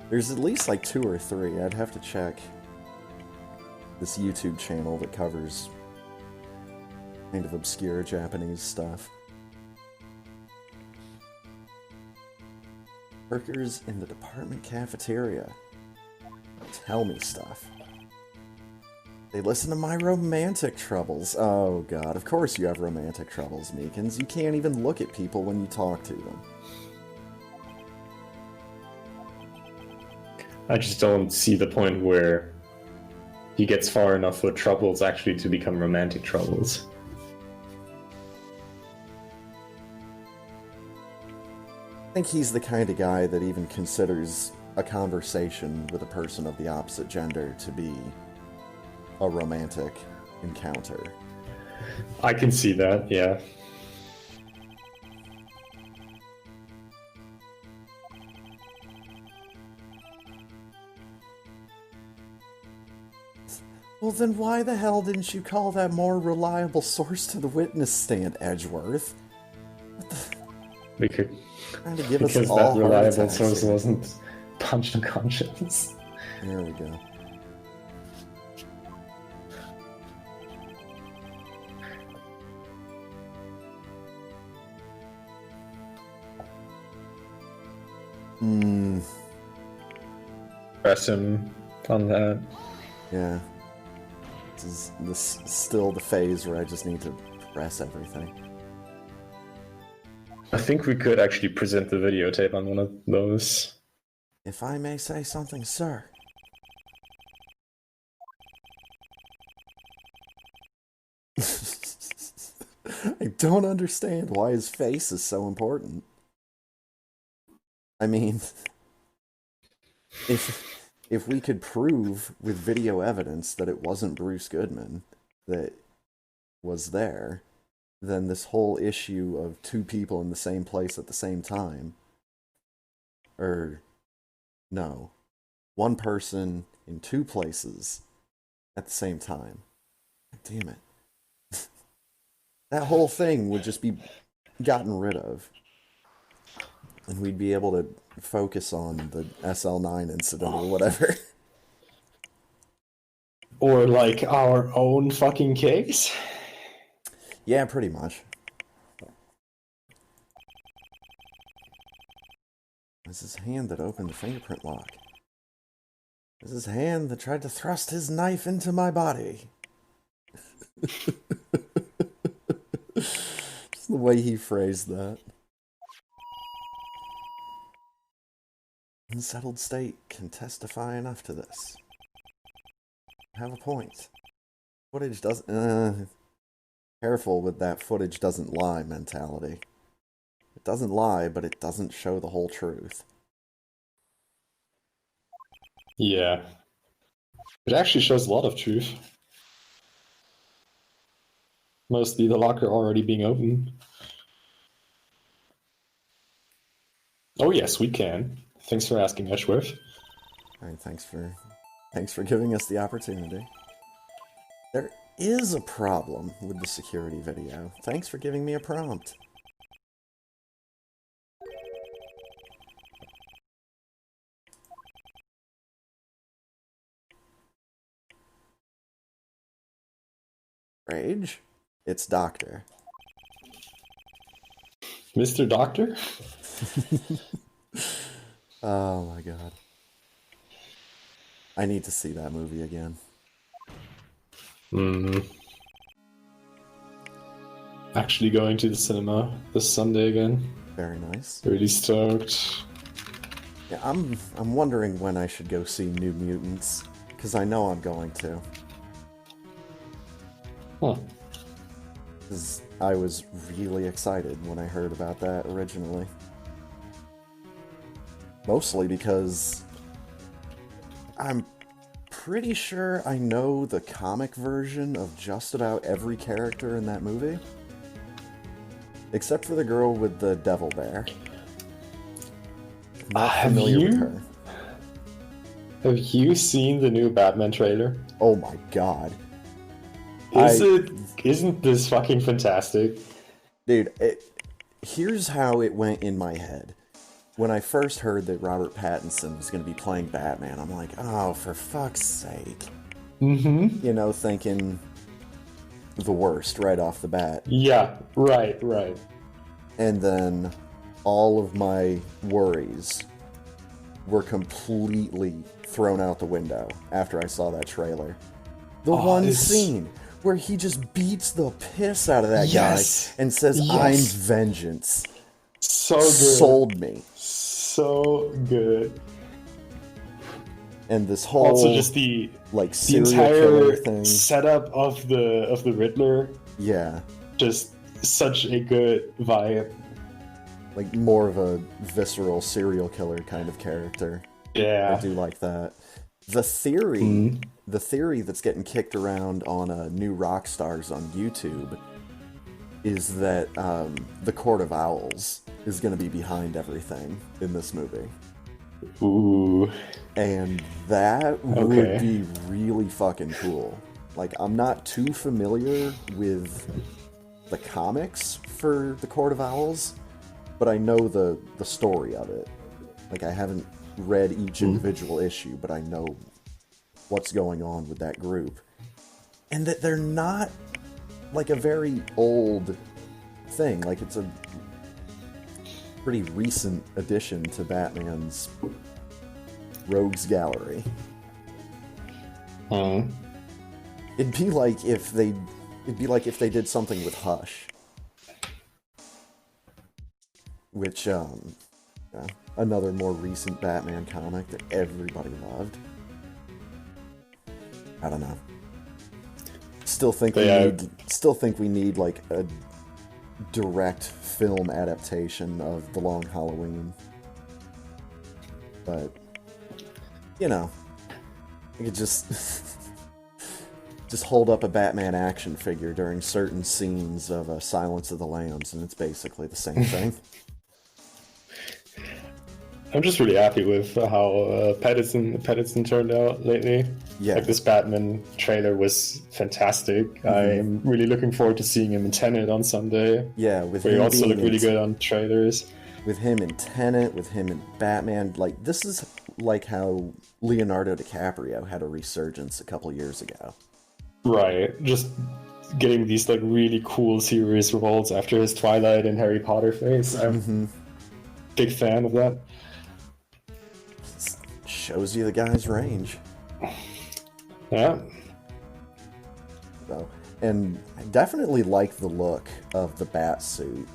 There's at least like 2 or 3. I'd have to check this YouTube channel that covers kind of obscure Japanese stuff. Workers in the department cafeteria. Tell me stuff. They listen to my romantic troubles. Oh god, of course you have romantic troubles, Meekins. You can't even look at people when you talk to them. I just don't see the point where he gets far enough for troubles actually to become romantic troubles. I think he's the kind of guy that even considers a conversation with a person of the opposite gender to be a romantic encounter. I can see that, yeah. Well, then why the hell didn't you call that more reliable source to the witness stand, Edgeworth? Because, Trying to give us because all that heart reliable attacks source here. wasn't Punch Unconscious. There we go. Press him on that. Yeah. This is still the phase where I just need to press everything. I think we could actually present the videotape on one of those. If I may say something, sir. I don't understand why his face is so important. I mean, if we could prove with video evidence that it wasn't Bruce Goodman that was there, then this whole issue of 2 people in the same place at the same time, or no, 1 person in 2 places at the same time. Damn it. That whole thing would just be gotten rid of. And we'd be able to focus on the SL9 incident or whatever. Or like our own fucking case? Yeah, pretty much. It's his hand that opened the fingerprint lock. It's his hand that tried to thrust his knife into my body. Just the way he phrased that. Unsettled state can testify enough to this. Have a point. Footage doesn't... careful with that footage doesn't lie mentality. It doesn't lie, but it doesn't show the whole truth. Yeah. It actually shows a lot of truth. Mostly the locker already being open. Oh yes, we can. Thanks for asking, Edgeworth. Alright, thanks for giving us the opportunity. There is a problem with the security video. Thanks for giving me a prompt. Rage? It's Doctor. Mr. Doctor? Oh my god. I need to see that movie again. Actually going to the cinema this Sunday again. Very nice. Really stoked. Yeah, I'm wondering when I should go see New Mutants, because I know I'm going to. Huh. Because I was really excited when I heard about that originally. Mostly because I'm pretty sure I know the comic version of just about every character in that movie. Except for the girl with the devil bear. Not familiar with her. Have you seen the new Batman trailer? Oh my god. Isn't this fucking fantastic? Dude, here's how it went in my head. When I first heard that Robert Pattinson was going to be playing Batman, I'm like, oh, for fuck's sake. Mm-hmm. You know, thinking the worst right off the bat. Yeah, right. And then all of my worries were completely thrown out the window after I saw that trailer. The one scene where he just beats the piss out of that guy and says, I'm vengeance. So good. Sold me. So good. And this whole also just the serial entire killer thing. Setup of the Riddler. Yeah. Just such a good vibe. Like more of a visceral serial killer kind of character. Yeah. I do like that. The theory that's getting kicked around on New Rockstars on YouTube is that the Court of Owls is going to be behind everything in this movie. Ooh. And that would be really fucking cool. Like, I'm not too familiar with the comics for the Court of Owls, but I know the story of it. Like, I haven't read each individual issue, but I know what's going on with that group. And that they're not, like, a very old thing. Like, it's a pretty recent addition to Batman's Rogues Gallery. It'd be like if they did something with Hush. Which, another more recent Batman comic that everybody loved. I don't know. Still think we need like a direct film adaptation of The Long Halloween. But you know, you could just hold up a Batman action figure during certain scenes of Silence of the Lambs, and it's basically the same thing. I'm just really happy with how Pattinson turned out lately. Yeah. Like, this Batman trailer was fantastic. I'm really looking forward to seeing him in Tenet on Sunday. Yeah, with where him he also being looked really good on trailers. With him in Tenet, with him in Batman, like, this is like how Leonardo DiCaprio had a resurgence a couple years ago. Right, just getting these like really cool serious roles after his Twilight and Harry Potter phase. I'm a big fan of that. Shows you the guy's range. Yeah. So, and I definitely like the look of the bat suit.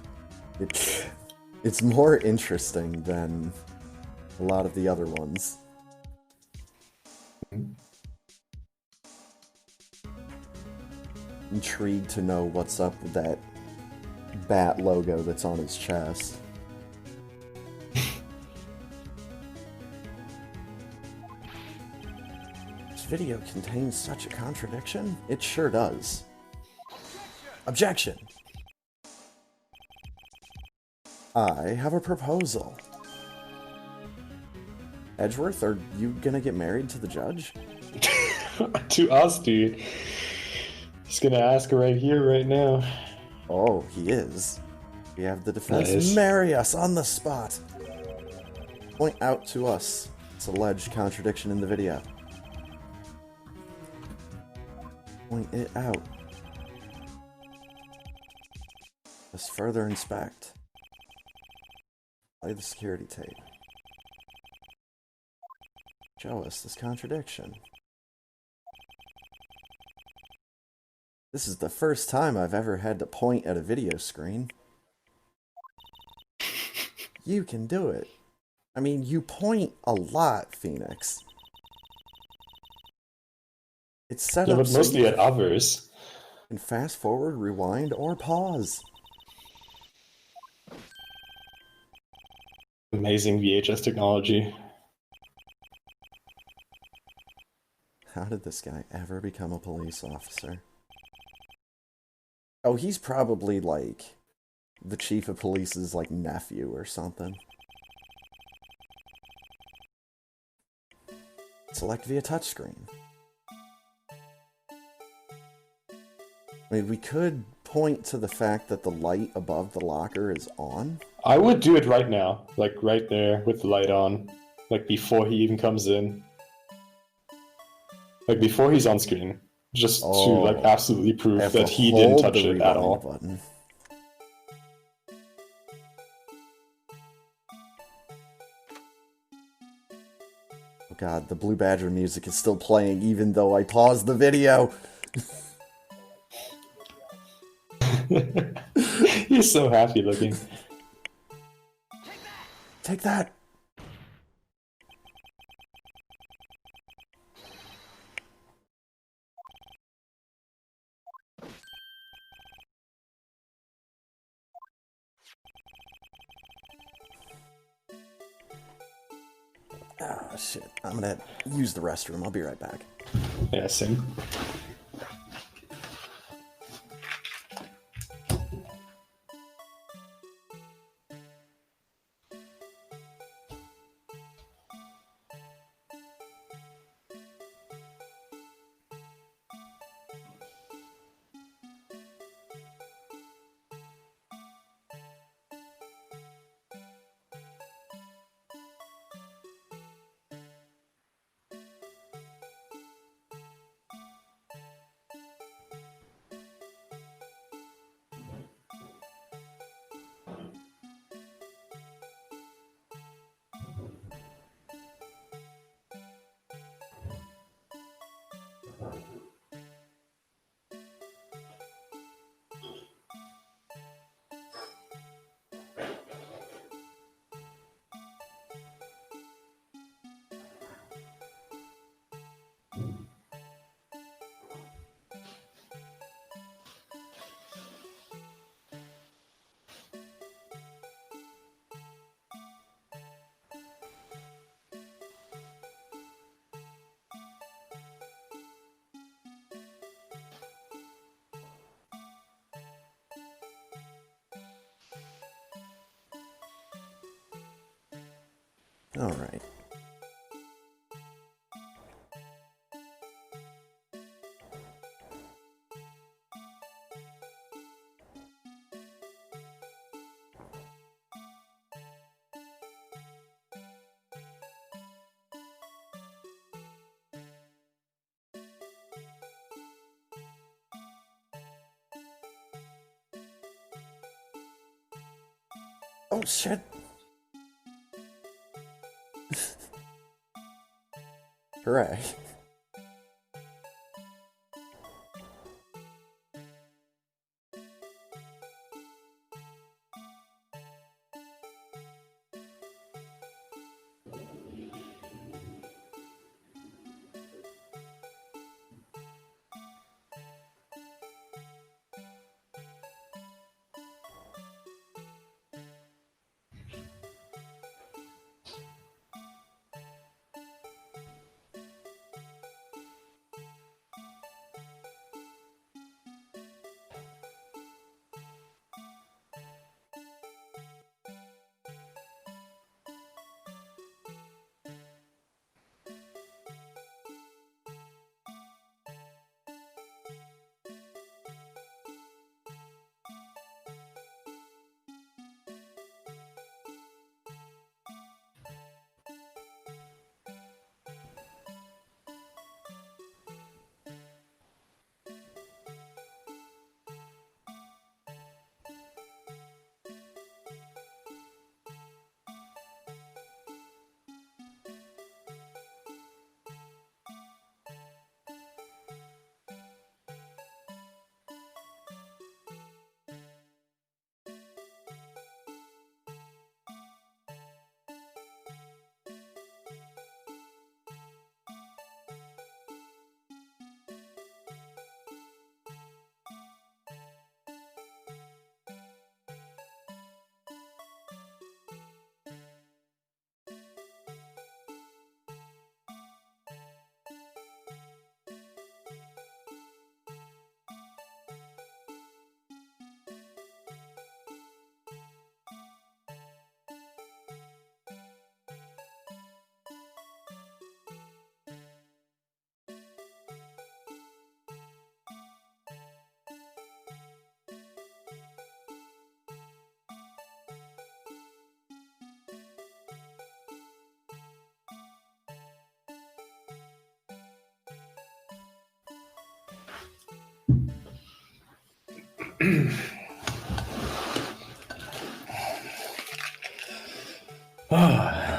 It's more interesting than a lot of the other ones. Intrigued to know what's up with that bat logo that's on his chest. This video contains such a contradiction? It sure does. Objection! I have a proposal. Edgeworth, are you gonna get married to the judge? To us, dude. Just gonna ask right here, right now. Oh, he is. We have the defense Nice. marry us on the spot. Point out to us this alleged contradiction in the video. Point it out. Let's further inspect. Play the security tape. Show us this contradiction. This is the first time I've ever had to point at a video screen. You can do it. I mean, you point a lot, Phoenix. It's set Yeah, up but so mostly you at others. can fast forward, rewind, or pause. Amazing VHS technology. How did this guy ever become a police officer? Oh, he's probably like the chief of police's like nephew or something. Select via touchscreen. I mean, we could point to the fact that the light above the locker is on. I would do it right now, like right there with the light on, like before he even comes in, like before he's on screen, just to like Oh, absolutely I prove have to that he didn't hold the touch it at rewind all. button. Oh god, the Blue Badger music is still playing even though I paused the video. He's so happy looking. Take that! Oh shit, I'm gonna use the restroom. I'll be right back. Yeah, same. Alright. Oh shit! Hooray.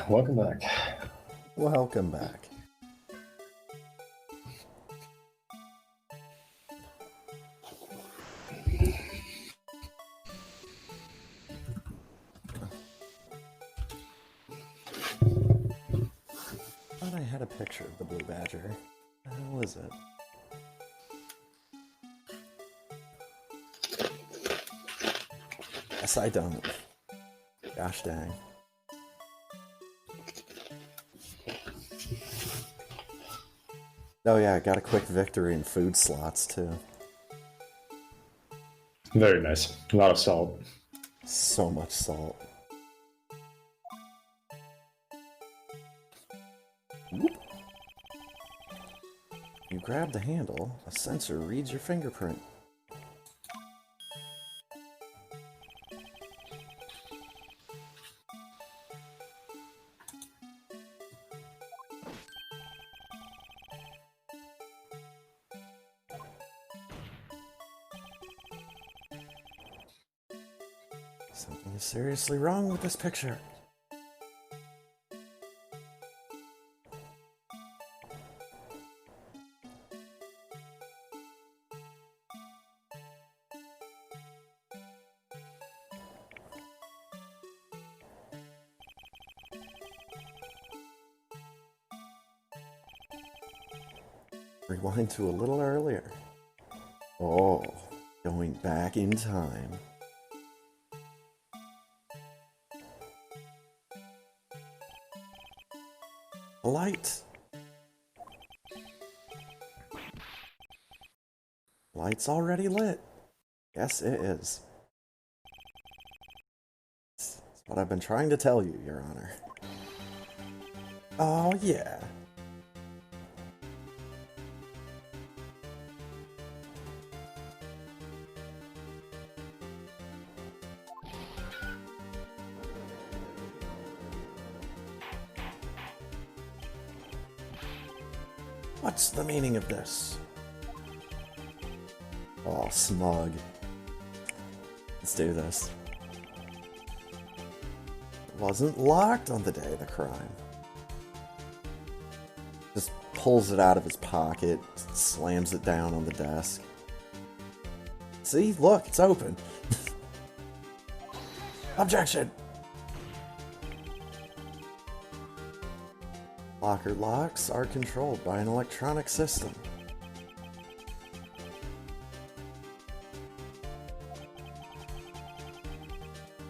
Welcome back. Welcome back. I thought I had a picture of the blue badger. What the hell is it? Yes, I don't. Gosh dang. Oh yeah, I got a quick victory in food slots too. Very nice. A lot of salt. So much salt. Whoop. You grab the handle, a sensor reads your fingerprint. Something is seriously wrong with this picture. Rewind to a little earlier. Oh, going back in time. A light. Light's already lit. Yes, it is. It's what I've been trying to tell you, Your Honor. Oh, yeah. What's the meaning of this? Oh, smug. Let's do this. It wasn't locked on the day of the crime. Just pulls it out of his pocket, slams it down on the desk. See? Look, it's open. Objection! Locker locks are controlled by an electronic system.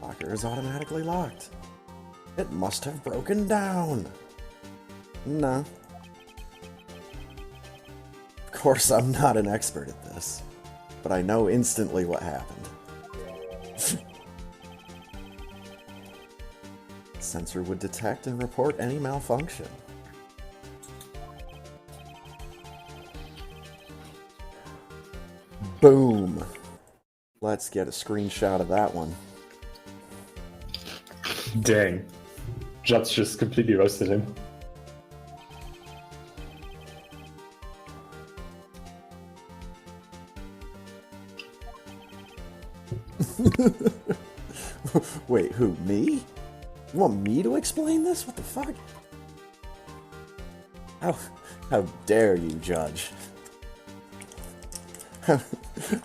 Locker is automatically locked. It must have broken down. No. Of course, I'm not an expert at this, but I know instantly what happened. Sensor would detect and report any malfunction. Boom. Let's get a screenshot of that one. Dang. Judge just completely roasted him. Wait, who, me? You want me to explain this? What the fuck? How dare you, Judge?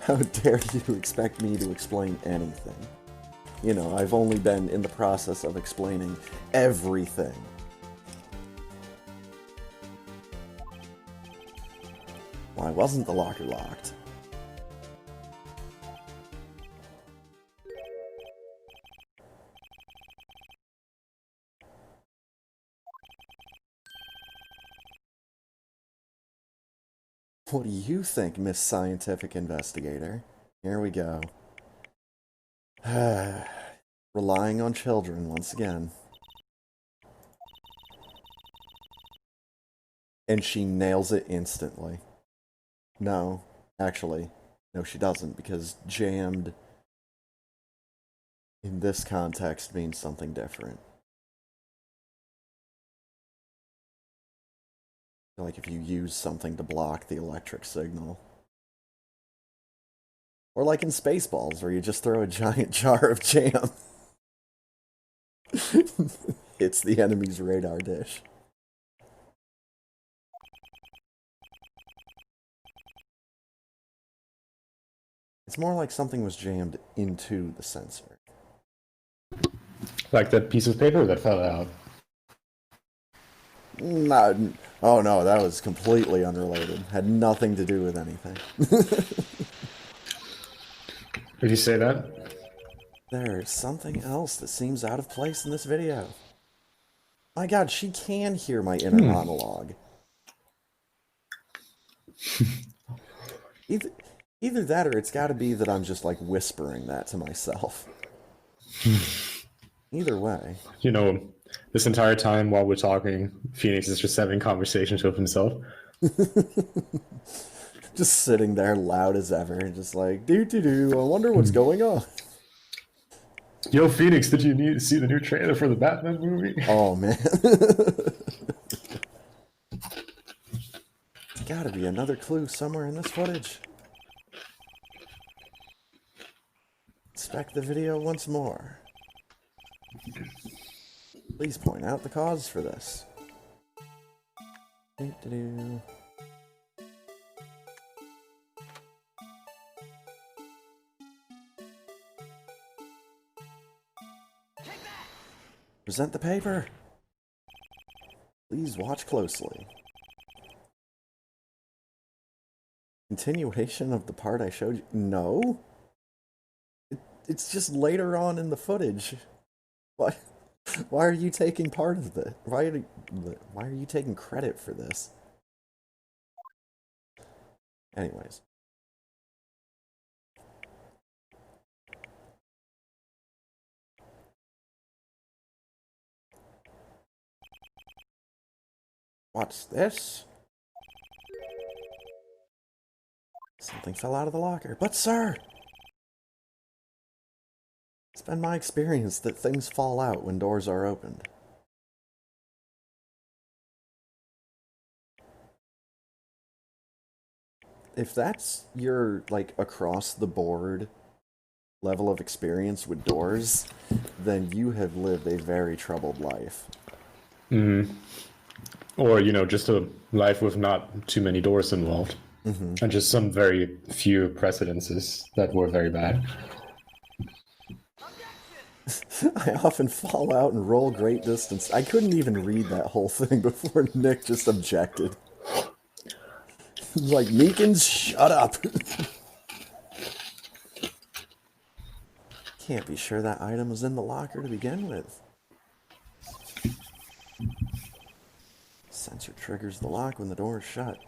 How dare you expect me to explain anything? You know, I've only been in the process of explaining everything. Why wasn't the locker locked? What do you think, Miss Scientific Investigator? Here we go. Relying on children once again. And she nails it instantly. No, actually, no, she doesn't, because jammed in this context means something different. Like if you use something to block the electric signal. Or like in Spaceballs, where you just throw a giant jar of jam. Hits the enemy's radar dish. It's more like something was jammed into the sensor. Like that piece of paper that fell out. Not, oh no, that was completely unrelated. Had nothing to do with anything. Did you say that? There's something else that seems out of place in this video. My god, she can hear my inner monologue. Either, either that or it's gotta be that I'm just like whispering that to myself. Either way. You know, this entire time while we're talking, Phoenix is just having conversations with himself. Just sitting there loud as ever, just like, doo-doo-doo, I wonder what's going on. Yo, Phoenix, did you see the new trailer for the Batman movie? Oh, man. There's gotta be another clue somewhere in this footage. Inspect the video once more. Please point out the cause for this. Doo-doo-doo. Present the paper. Please watch closely. Continuation of the part I showed you. No? It's just later on in the footage. Why? Why are you taking part of this? Why are you taking credit for this? Anyways. What's this? Something fell out of the locker. But sir! It's been my experience that things fall out when doors are opened. If that's your, like, across-the-board level of experience with doors, then you have lived a very troubled life. Or, you know, just a life with not too many doors involved. And just some very few precedences that were very bad. I often fall out and roll great distance. I couldn't even read that whole thing before Nick just objected. Like, Meekins, shut up! Can't be sure that item was in the locker to begin with. Sensor triggers the lock when the door is shut.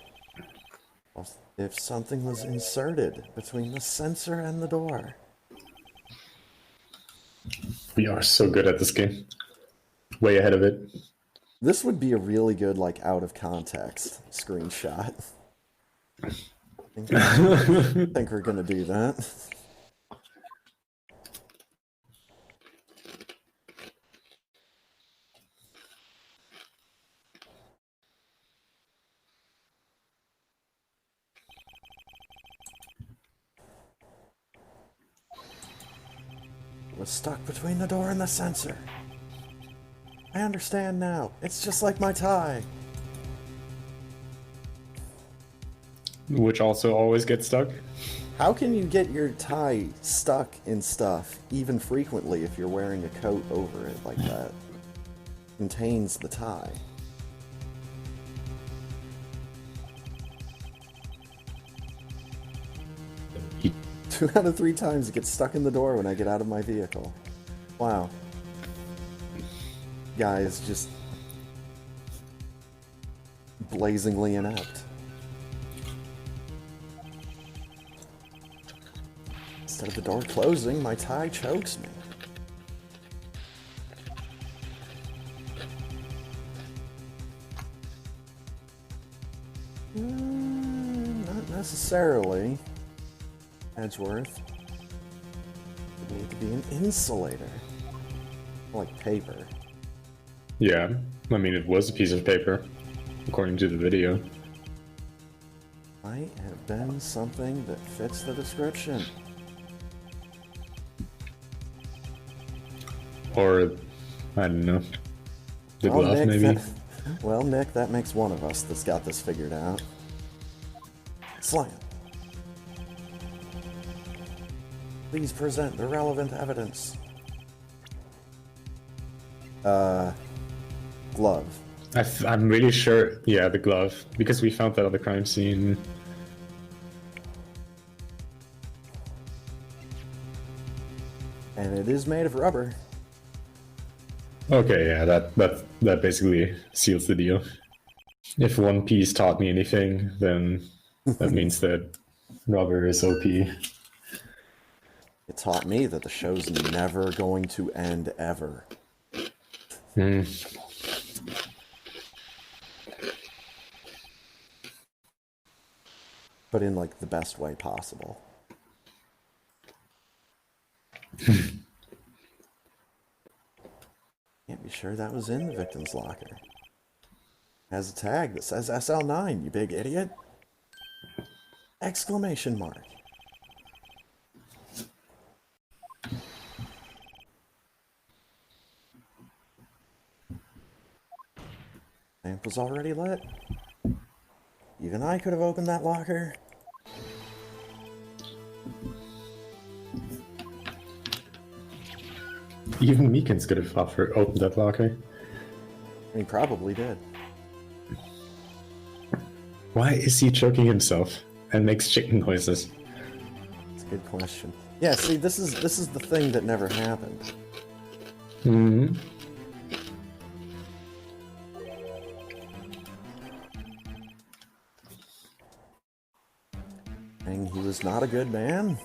Well, if something was inserted between the sensor and the door. We are so good at this game. Way ahead of it. This would be a really good, like, out of context screenshot. I think we're gonna do that. Was stuck between the door and the sensor. I understand now. It's just like my tie. Which also always gets stuck. How can you get your tie stuck in stuff, even frequently, if you're wearing a coat over it like that? Contains the tie. Two out of 3 times it gets stuck in the door when I get out of my vehicle. Wow. Guy is just blazingly inept. Instead of the door closing, my tie chokes me. Not necessarily. Edgeworth. It would need to be an insulator. Like paper. Yeah, I mean, it was a piece of paper, according to the video. Might have been something that fits the description. Or, I don't know, the Well, glove Nick, maybe? that makes one of us that's got this figured out. Slam. Please present the relevant evidence. Glove. I'm really sure, yeah, the glove, because we found that on the crime scene. And it is made of rubber. Okay, yeah, that basically seals the deal. If One Piece taught me anything, then that means that rubber is OP. It taught me that the show's never going to end ever. Mm. But in like the best way possible. Can't be sure that was in the victim's locker. Has a tag that says SL9, you big idiot. Exclamation mark. Lamp was already lit. Even I could have opened that locker. Even Meekins could have opened that locker. And he probably did. Why is he choking himself and makes chicken noises? It's a good question. Yeah, see, this is the thing that never happened. Hmm. And he was not a good man.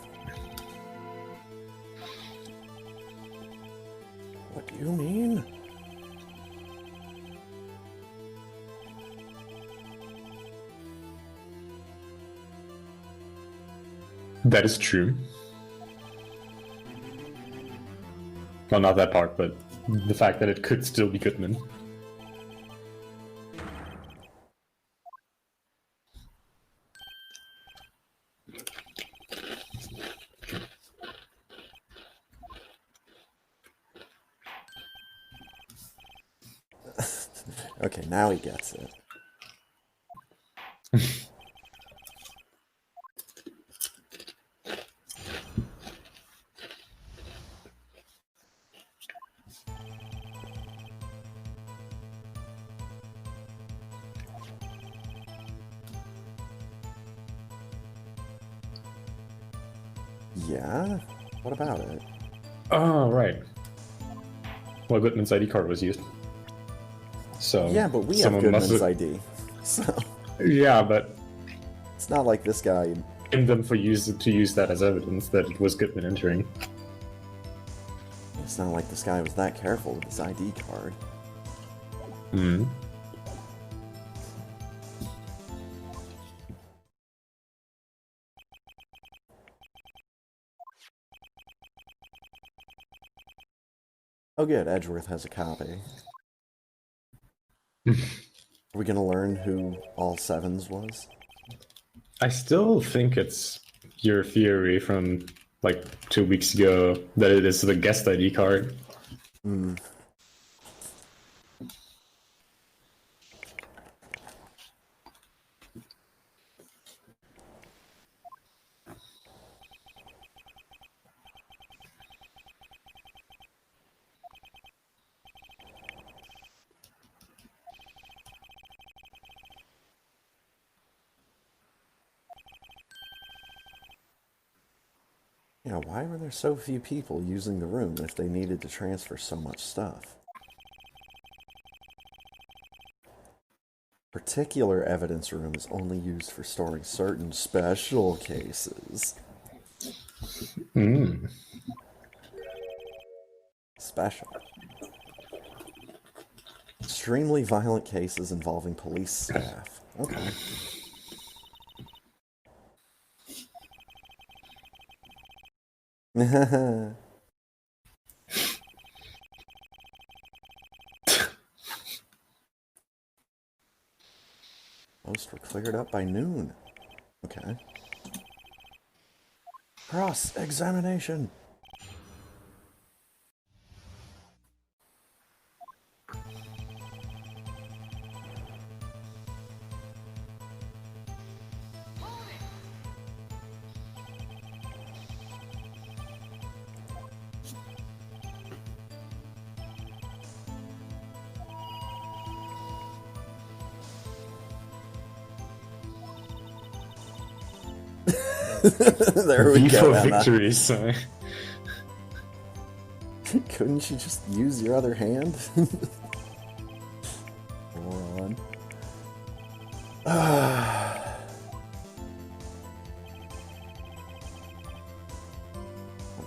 What do you mean? That is true. Well, not that part, but the fact that it could still be Goodman. Okay, now he gets it. Yeah? What about it? Oh, right. Well, Goodman's ID card was used. So Yeah, but we have someone must Goodman's have. ID. So Yeah, but it's not like this guy. in them to use that as evidence that it was Goodman entering. It's not like this guy was that careful with his ID card. Hmm. Oh good, Edgeworth has a copy. Are we gonna learn who all sevens was? I still think it's your theory from like 2 weeks ago that it is the guest ID card. Hmm. Yeah, why were there so few people using the room if they needed to transfer so much stuff? Particular evidence room is only used for storing certain special cases. Mm. Special. Extremely violent cases involving police staff. Okay. Most were cleared up by noon. Okay. Cross-examination. There we V go, for Emma. victory, so... Couldn't you just use your other hand? Moron. I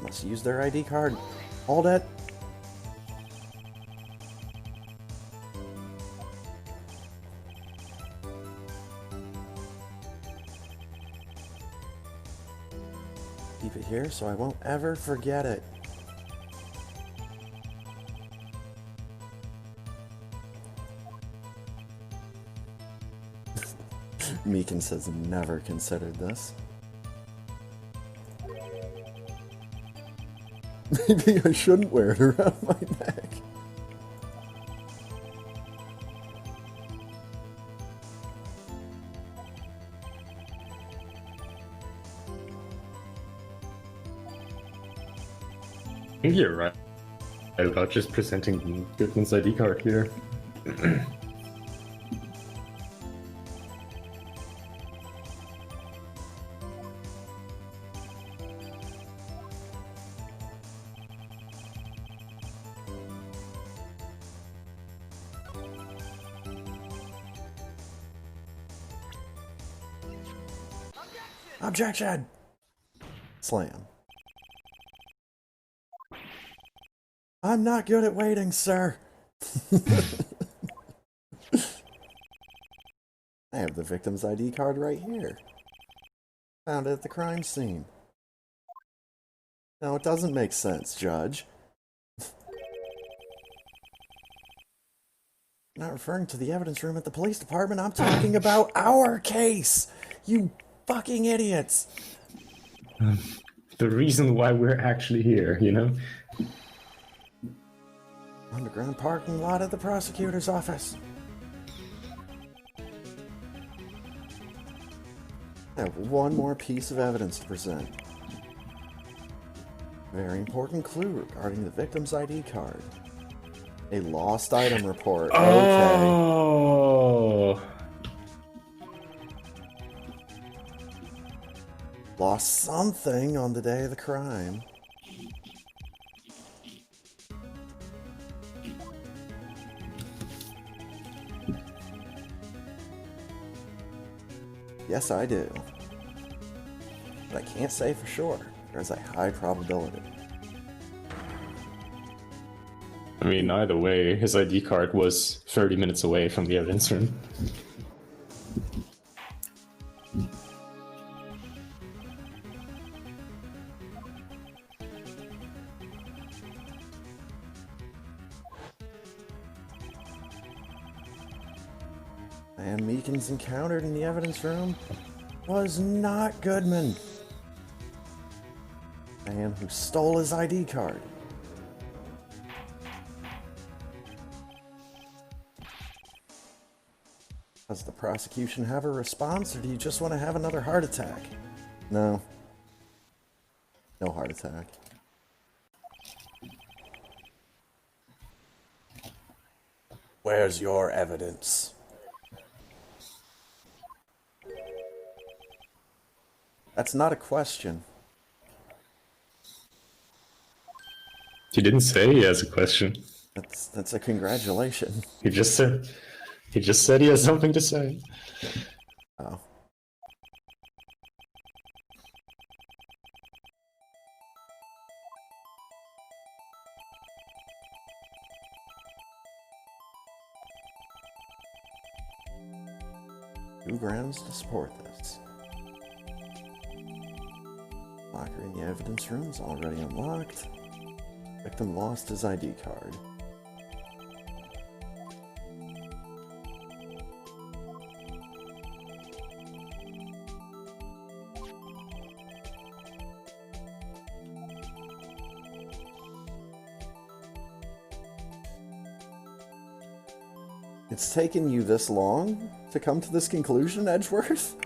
must use their ID card. Hold it. Keep it here so I won't ever forget it. Meekins has never considered this. Maybe I shouldn't wear it around my neck. I think you're right about just presenting Goodman's ID card here. Objection! Slam. I'm not good at waiting, sir. I have the victim's ID card right here. Found it at the crime scene. No, it doesn't make sense, Judge. I'm not referring to the evidence room at the police department. I'm talking about our case. You fucking idiots. The reason why we're actually here, you know? Underground parking lot at the prosecutor's office. I have one more piece of evidence to present. Very important clue regarding the victim's ID card. A lost item report. Okay. Oh! Lost something on the day of the crime. Yes, I do. But I can't say for sure. There's a high probability. I mean, either way, his ID card was 30 minutes away from the evidence room. Man Meekins encountered in the evidence room was not Goodman. Man who stole his ID card. Does the prosecution have a response, or do you just want to have another heart attack? No. No heart attack. Where's your evidence? That's not a question. He didn't say he has a question. That's a congratulation. He just said he has something to say. Oh. Two grounds to support this. Locker in the evidence room is already unlocked. Victim lost his ID card. It's taken you this long to come to this conclusion, Edgeworth?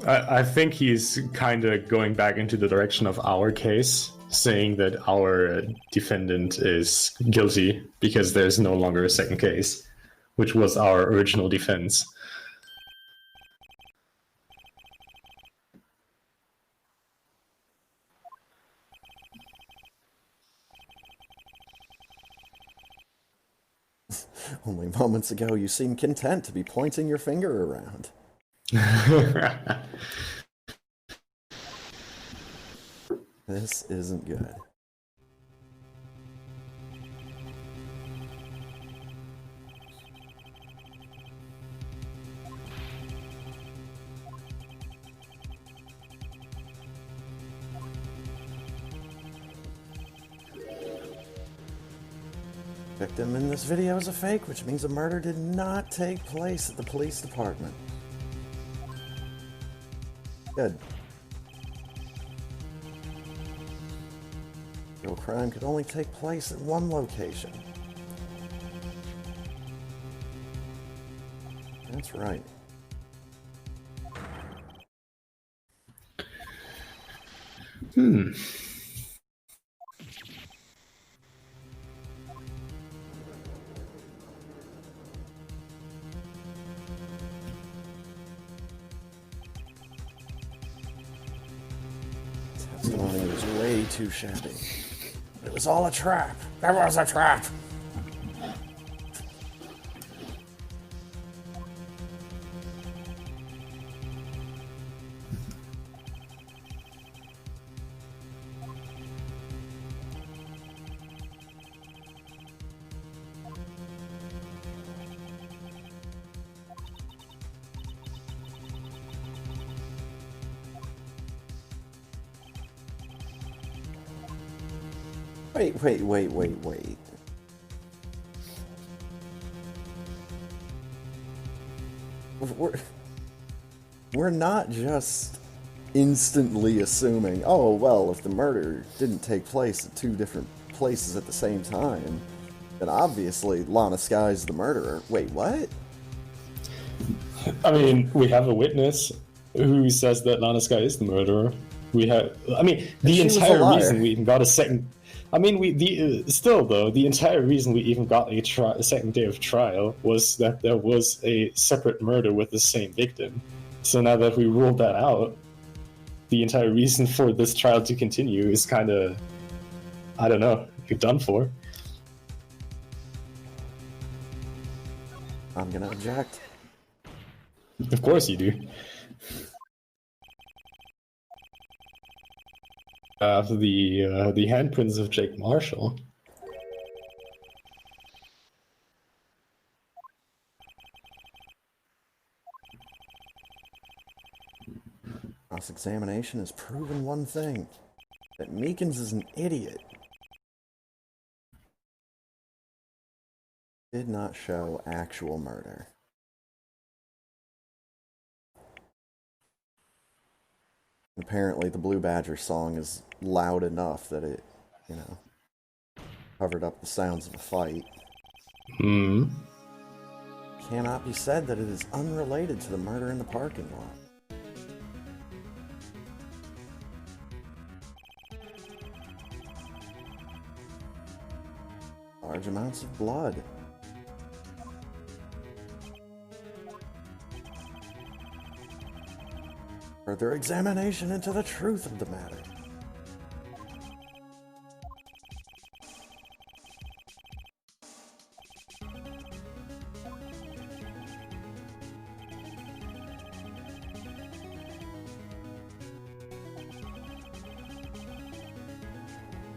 I think he's kind of going back into the direction of our case, saying that our defendant is guilty because there's no longer a second case, which was our original defense. moments ago, you seem content to be pointing your finger around. This isn't good. Victim in this video is a fake, which means a murder did not take place at the police department. Good. Real crime could only take place at one location. That's right. Testimony was way too shabby. It was all a trap. That was a trap. Wait. We're not just instantly assuming, oh, well, if the murder didn't take place at two different places at the same time, then obviously Lana Sky's the murderer. Wait, what? I mean, we have a witness who says that Lana Sky is the murderer. The entire reason we even got a second... still though, the entire reason we even got a second day of trial was that there was a separate murder with the same victim. So now that we ruled that out, the entire reason for this trial to continue is kind of, I don't know, done for. I'm gonna object. Of course you do. The handprints of Jake Marshall. Cross-examination has proven one thing, that Meekins is an idiot. Did not show actual murder. Apparently the Blue Badger song is loud enough that it, covered up the sounds of a fight. Cannot be said that it is unrelated to the murder in the parking lot. Large amounts of blood. Further examination into the truth of the matter.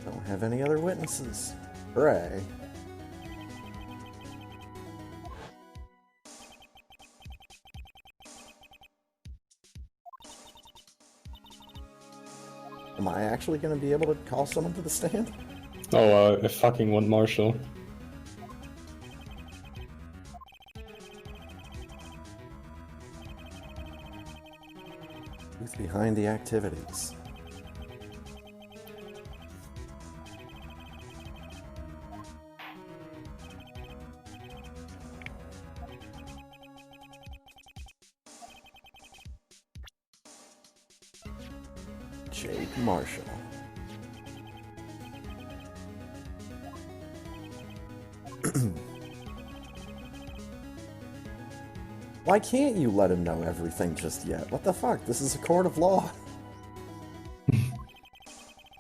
Don't have any other witnesses. Hooray. Am I actually going to be able to call someone to the stand? Oh, I fucking want Marshall. Who's behind the activities? Jake Marshall. Why can't you let him know everything just yet? What the fuck? This is a court of law.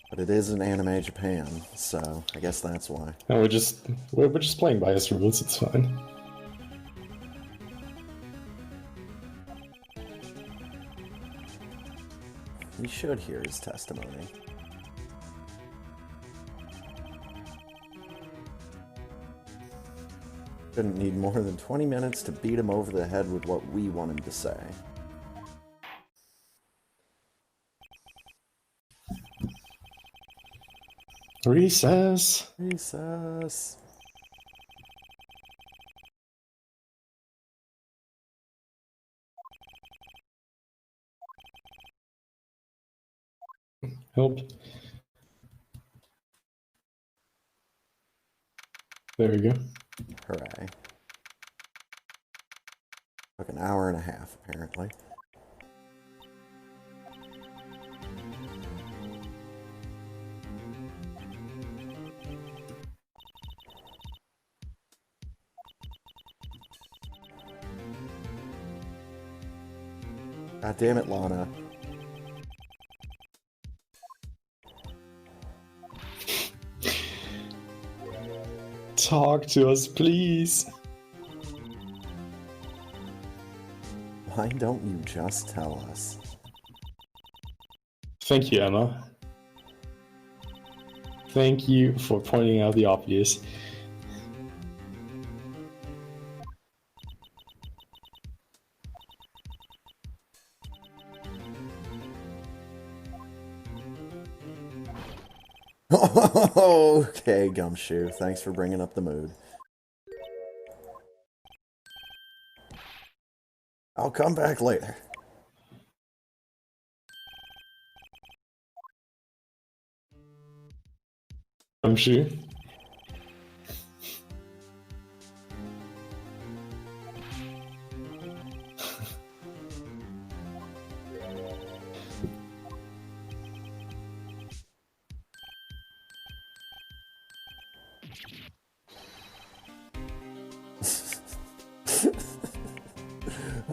But it is in anime Japan, so I guess that's why. No, we're just playing by his rules. It's fine. he should hear his testimony. Shouldn't need more than 20 minutes to beat him over the head with what we want him to say. Recess. Recess. Help. There we go. Hooray. Took an hour and a half, apparently. God damn it, Lana. Talk to us, please. Why don't you just tell us? Thank you, Emma. Thank you for pointing out the obvious. Okay, Gumshoe. Thanks for bringing up the mood. I'll come back later. I'm sure.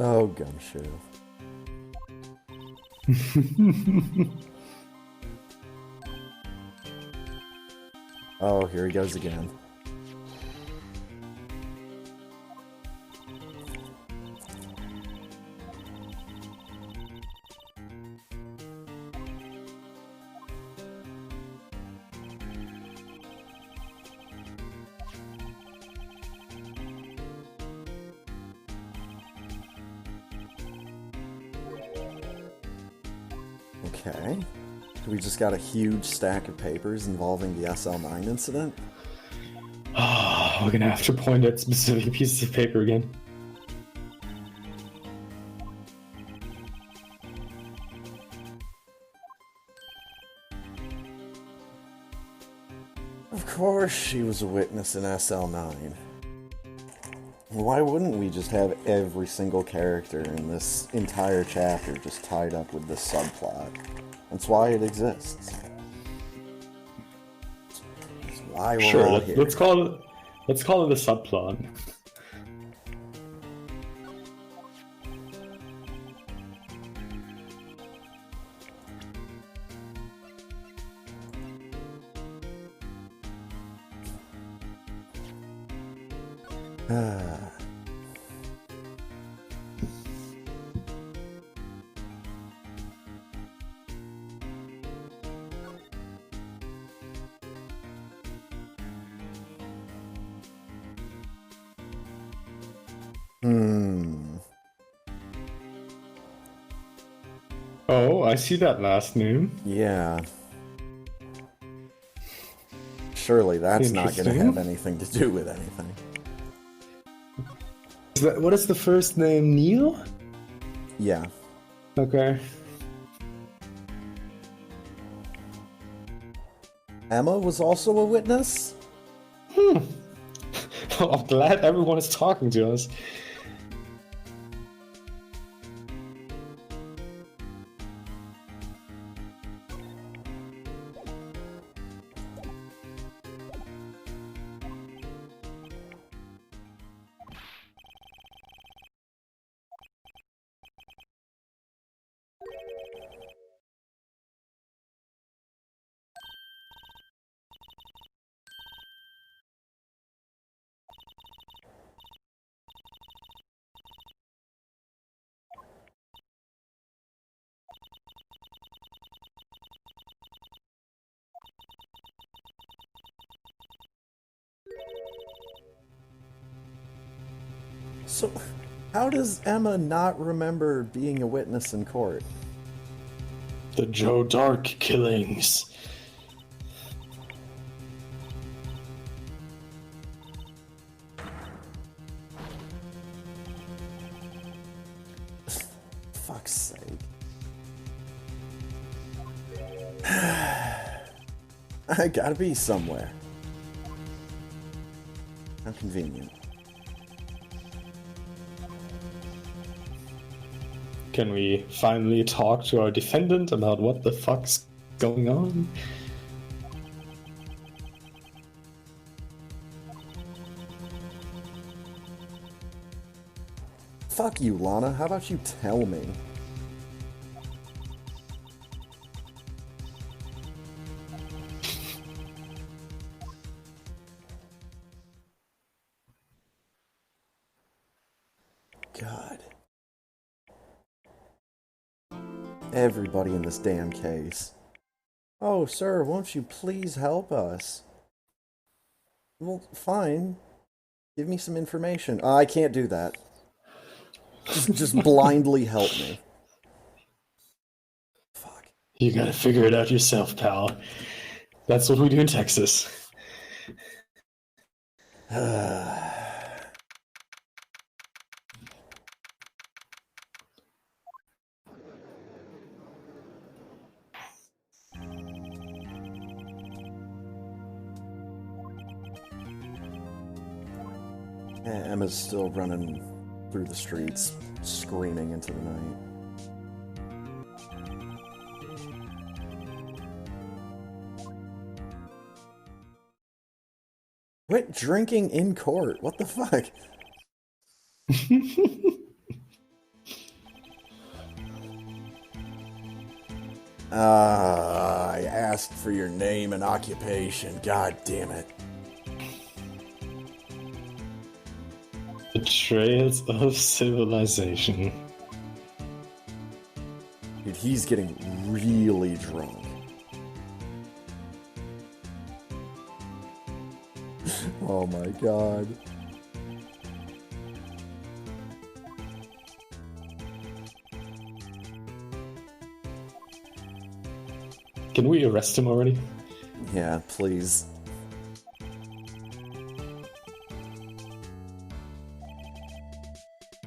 Oh, Gumshoe. Oh, here he goes again. Okay. We just got a huge stack of papers involving the SL9 incident. Oh, we're gonna have to point at specific pieces of paper again. Of course she was a witness in SL9. Why wouldn't we just have every single character in this entire chapter just tied up with this subplot? That's why it exists. That's why we're all here. Let's call it a subplot. Oh, I see that last name. Yeah. Surely that's not going to have anything to do with anything. What is the first name? Neil? Yeah. Okay. Emma was also a witness? I'm glad everyone is talking to us. So, how does Emma not remember being a witness in court? The Joe Dark killings. Fuck's sake. I gotta be somewhere. How convenient. Can we finally talk to our defendant about what the fuck's going on? Fuck you, Lana. How about you tell me? God. Everybody in this damn case. Oh, sir, won't you please help us? Well, fine. Give me some information. I can't do that. Just blindly help me. Fuck. You gotta figure it out yourself, pal. That's what we do in Texas. Emma's still running through the streets, screaming into the night. Quit drinking in court. What the fuck? I asked for your name and occupation. God damn it. Betrayals of civilization. Dude, he's getting really drunk. Oh my god. Can we arrest him already? Yeah, please.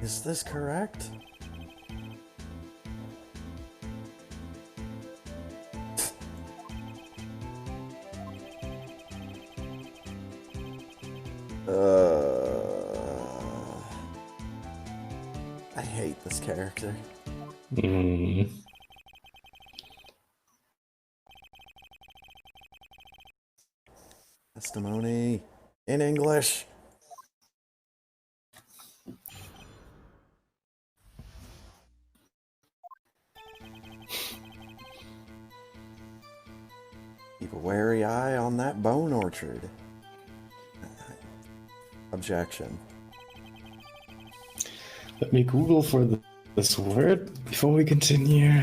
Is this correct? I hate this character. Testimony in English. Keep a wary eye on that bone orchard. Objection. Let me Google for this word before we continue.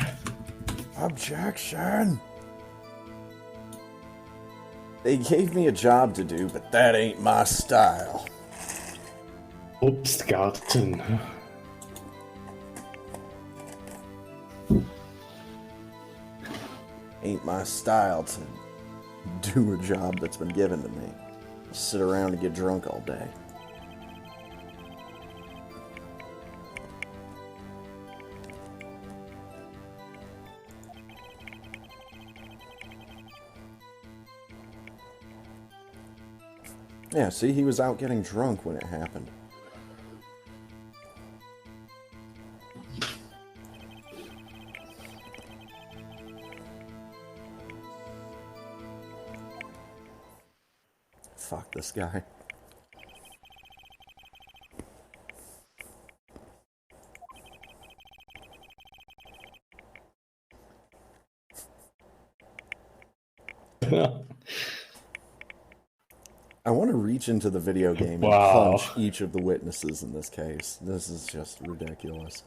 Objection! They gave me a job to do, but that ain't my style. Obstgarten. Ain't my style to do a job that's been given to me. Sit around and get drunk all day. Yeah, see, he was out getting drunk when it happened. Fuck this guy. I want to reach into the video game and punch each of the witnesses in this case. This is just ridiculous.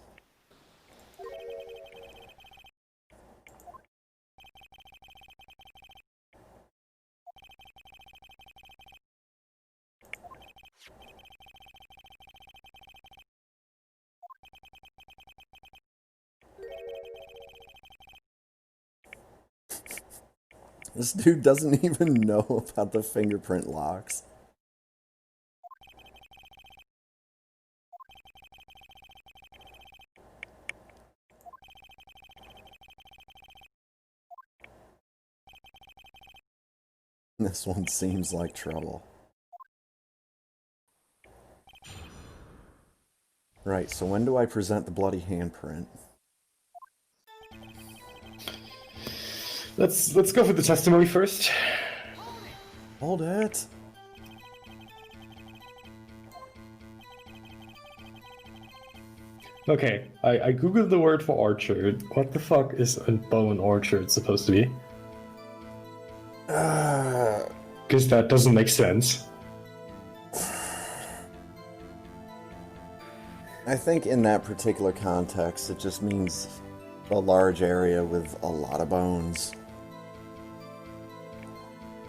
This dude doesn't even know about the fingerprint locks. This one seems like trouble. Right, so when do I present the bloody handprint? Let's go for the testimony first. Hold it. Okay, I googled the word for orchard. What the fuck is a bone orchard supposed to be? Because that doesn't make sense. I think in that particular context, it just means a large area with a lot of bones.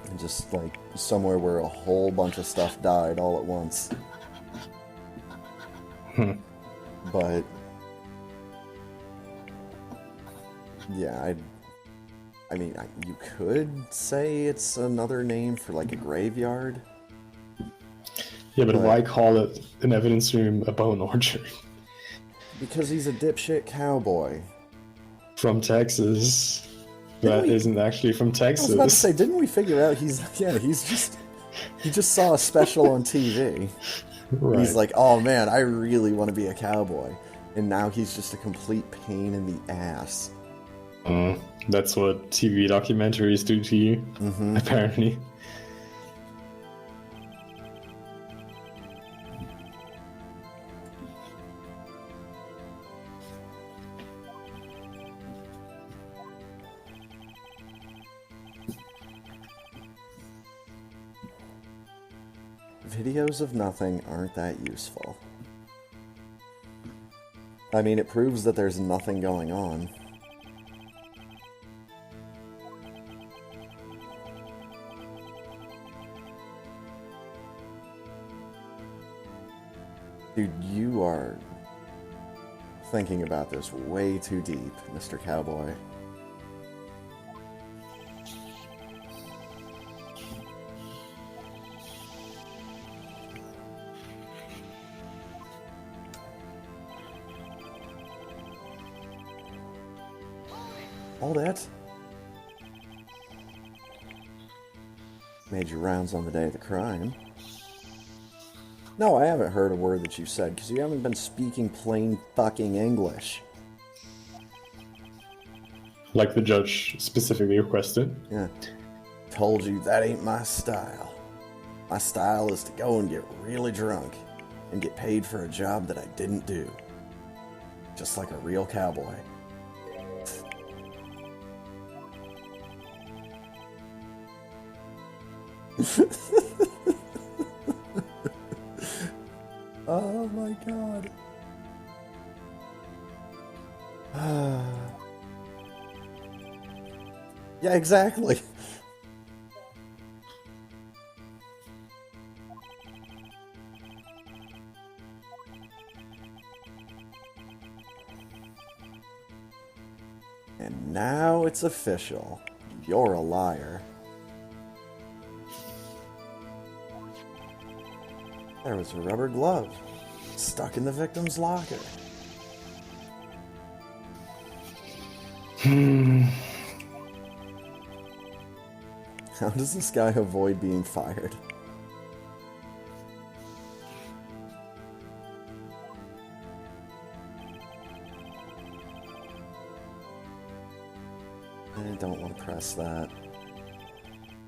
And just like somewhere where a whole bunch of stuff died all at once. But yeah, I mean, you could say it's another name for like a graveyard. Yeah, but why call it an evidence room a bone orchard? Because he's a dipshit cowboy. From Texas. That isn't actually from Texas. I was about to say, didn't we figure out he just saw a special on TV. Right. He's like, oh man, I really want to be a cowboy. And now he's just a complete pain in the ass. That's what TV documentaries do to you, apparently. Videos of nothing aren't that useful. I mean, it proves that there's nothing going on. Dude, you are thinking about this way too deep, Mr. Cowboy. All that? Made your rounds on the day of the crime. No, I haven't heard a word that you said, because you haven't been speaking plain fucking English. Like the judge specifically requested. Yeah. Told you that ain't my style. My style is to go and get really drunk and get paid for a job that I didn't do. Just like a real cowboy. Oh my god. Yeah, exactly. And now it's official. You're a liar. There was a rubber glove stuck in the victim's locker. How does this guy avoid being fired? I don't want to press that.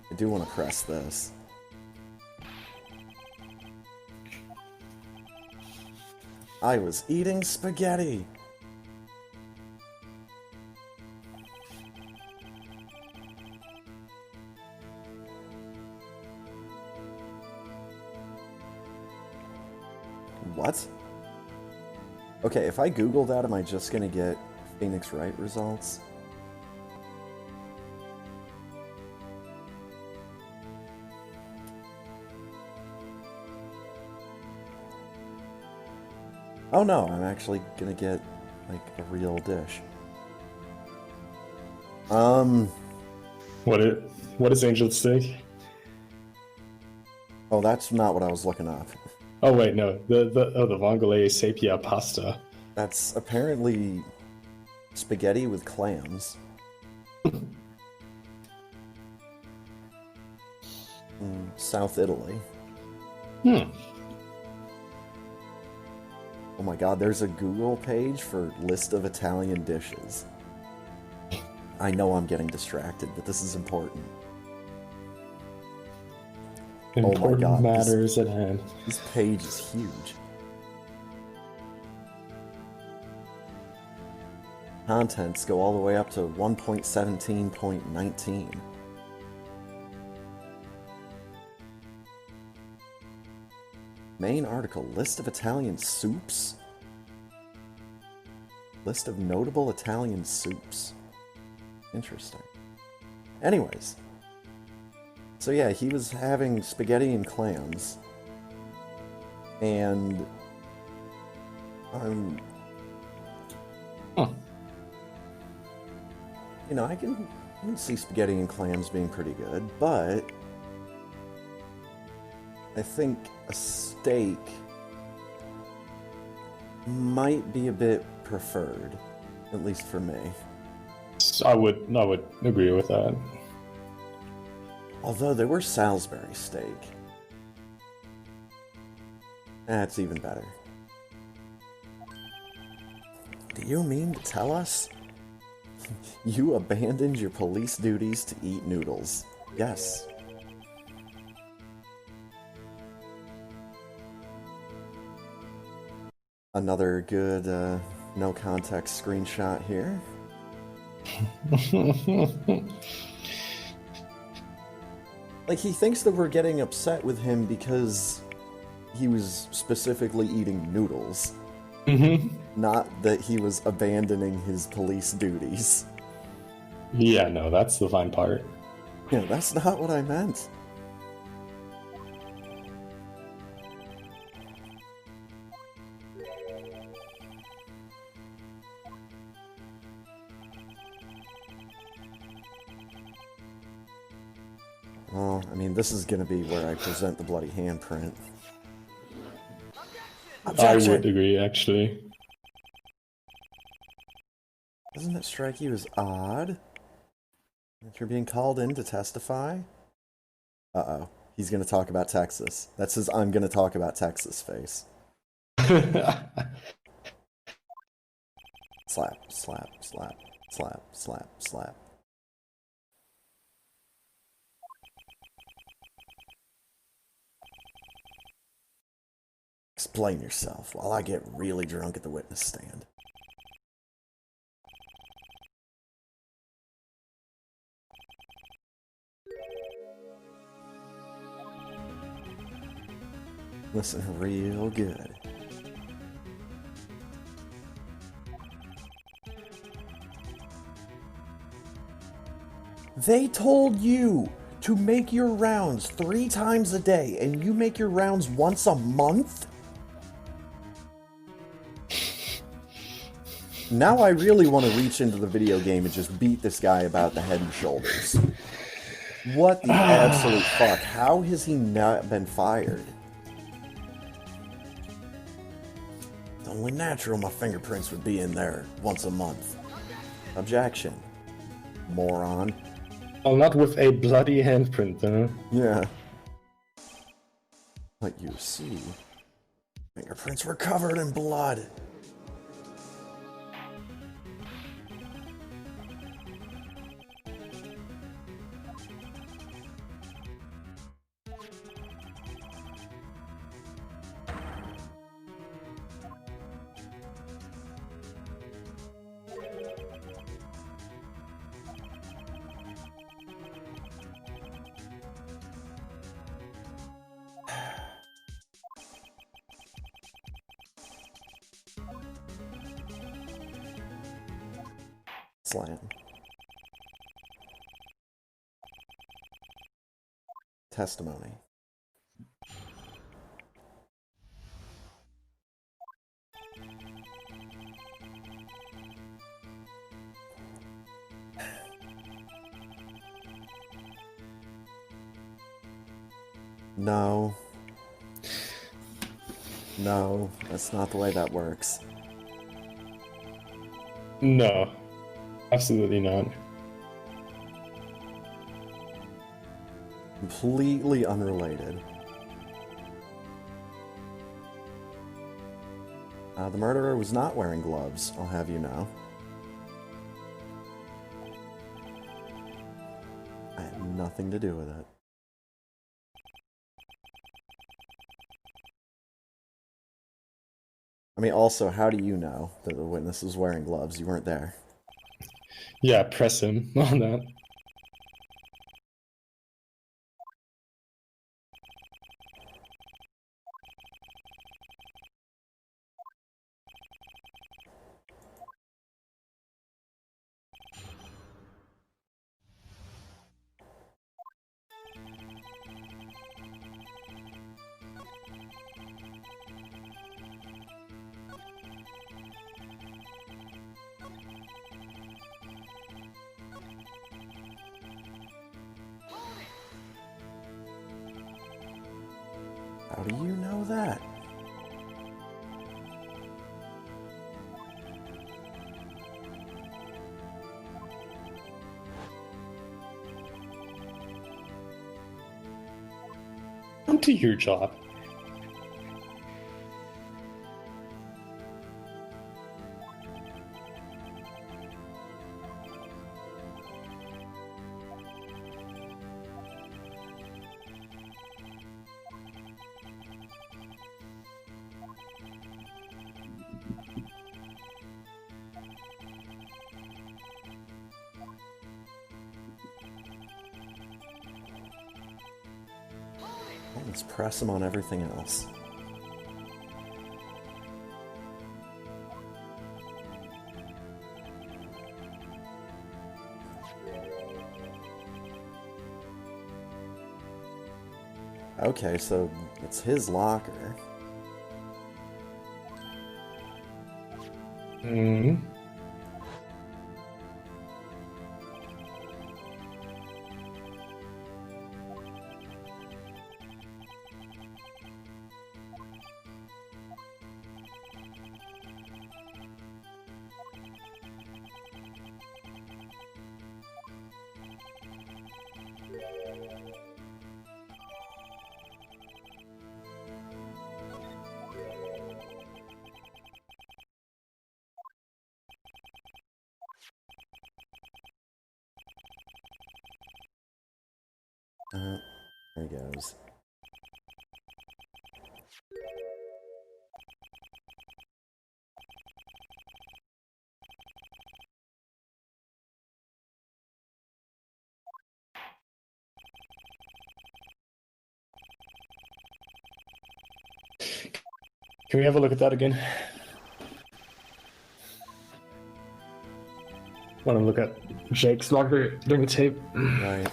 I do want to press this. I was eating spaghetti. What? Okay, if I Google that, am I just gonna get Phoenix Wright results? Oh no, I'm actually gonna get, like, a real dish. What it? What is angel steak? Oh, that's not what I was looking up. Oh wait, no. The vongole sepia pasta. That's apparently spaghetti with clams. In South Italy. Hmm. Oh my god, there's a Google page for list of Italian dishes. I know I'm getting distracted, but this is important. Oh my Important god, matters at hand. this page is huge. Contents go all the way up to 1.17.19. Main article, list of Italian soups? List of notable Italian soups. Interesting. Anyways. So yeah, he was having spaghetti and clams. And... Huh. You know, I can see spaghetti and clams being pretty good, but... I think a steak might be a bit preferred, at least for me. I would agree with that. Although there were Salisbury steak. That's even better. Do you mean to tell us you abandoned your police duties to eat noodles? Yes. Another good no context screenshot here. Like, he thinks that we're getting upset with him because he was specifically eating noodles. Not that he was abandoning his police duties. Yeah, no, that's the fine part. Yeah, that's not what I meant. Well, I mean, this is gonna be where I present the bloody handprint. Objection! I would agree, actually. Doesn't it strike you as odd that you're being called in to testify? Uh-oh. He's gonna talk about Texas. That's his I'm gonna talk about Texas face. Slap, slap, slap, slap, slap, slap. Explain yourself while I get really drunk at the witness stand. Listen real good. They told you to make your rounds 3 times a day, and you make your rounds once a month? Now I really want to reach into the video game and just beat this guy about the head and shoulders. What the absolute fuck? How has he not been fired? It's only natural my fingerprints would be in there once a month. Objection. Moron. Well, not with a bloody handprint, though. Yeah. But you see, fingerprints were covered in blood. Slam. Testimony. No, no, that's not the way that works. No, absolutely not. Completely unrelated. The murderer was not wearing gloves, I'll have you know. I had nothing to do with it. I mean, also, how do you know that the witness was wearing gloves? You weren't there. Yeah, press him on that. How do you know that? On to your job. Let's press him on everything else. Okay, so it's his locker. Hmm. There he goes. Can we have a look at that again? Want to look at Jake's locker during the tape? Right.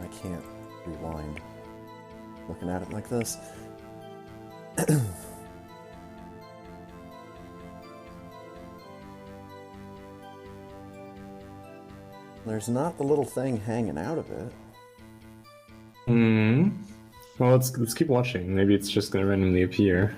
I can't rewind looking at it like this. There's not the little thing hanging out of it. Hmm. Well, let's keep watching. Maybe it's just gonna randomly appear.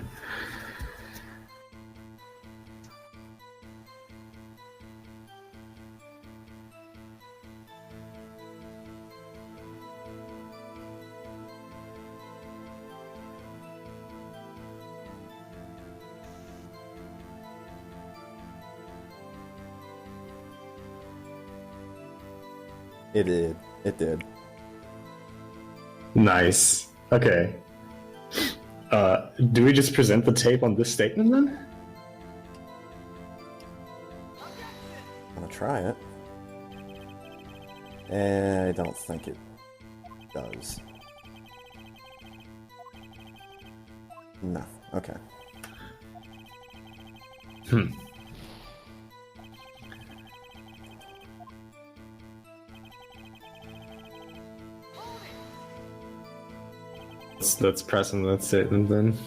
It did. It did. Nice. Okay. Do we just present the tape on this statement then? I'm gonna try it. And I don't think it does. No. Okay. Hmm. Let's press on that statement then.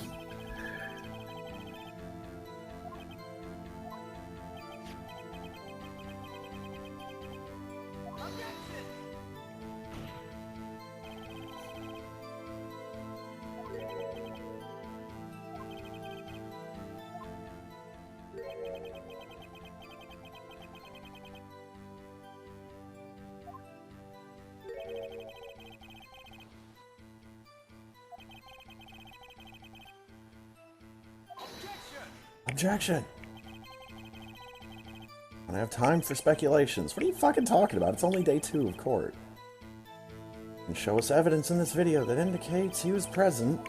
Objection! I don't have time for speculations. What are you fucking talking about? It's only day 2 of court. And show us evidence in this video that indicates he was present.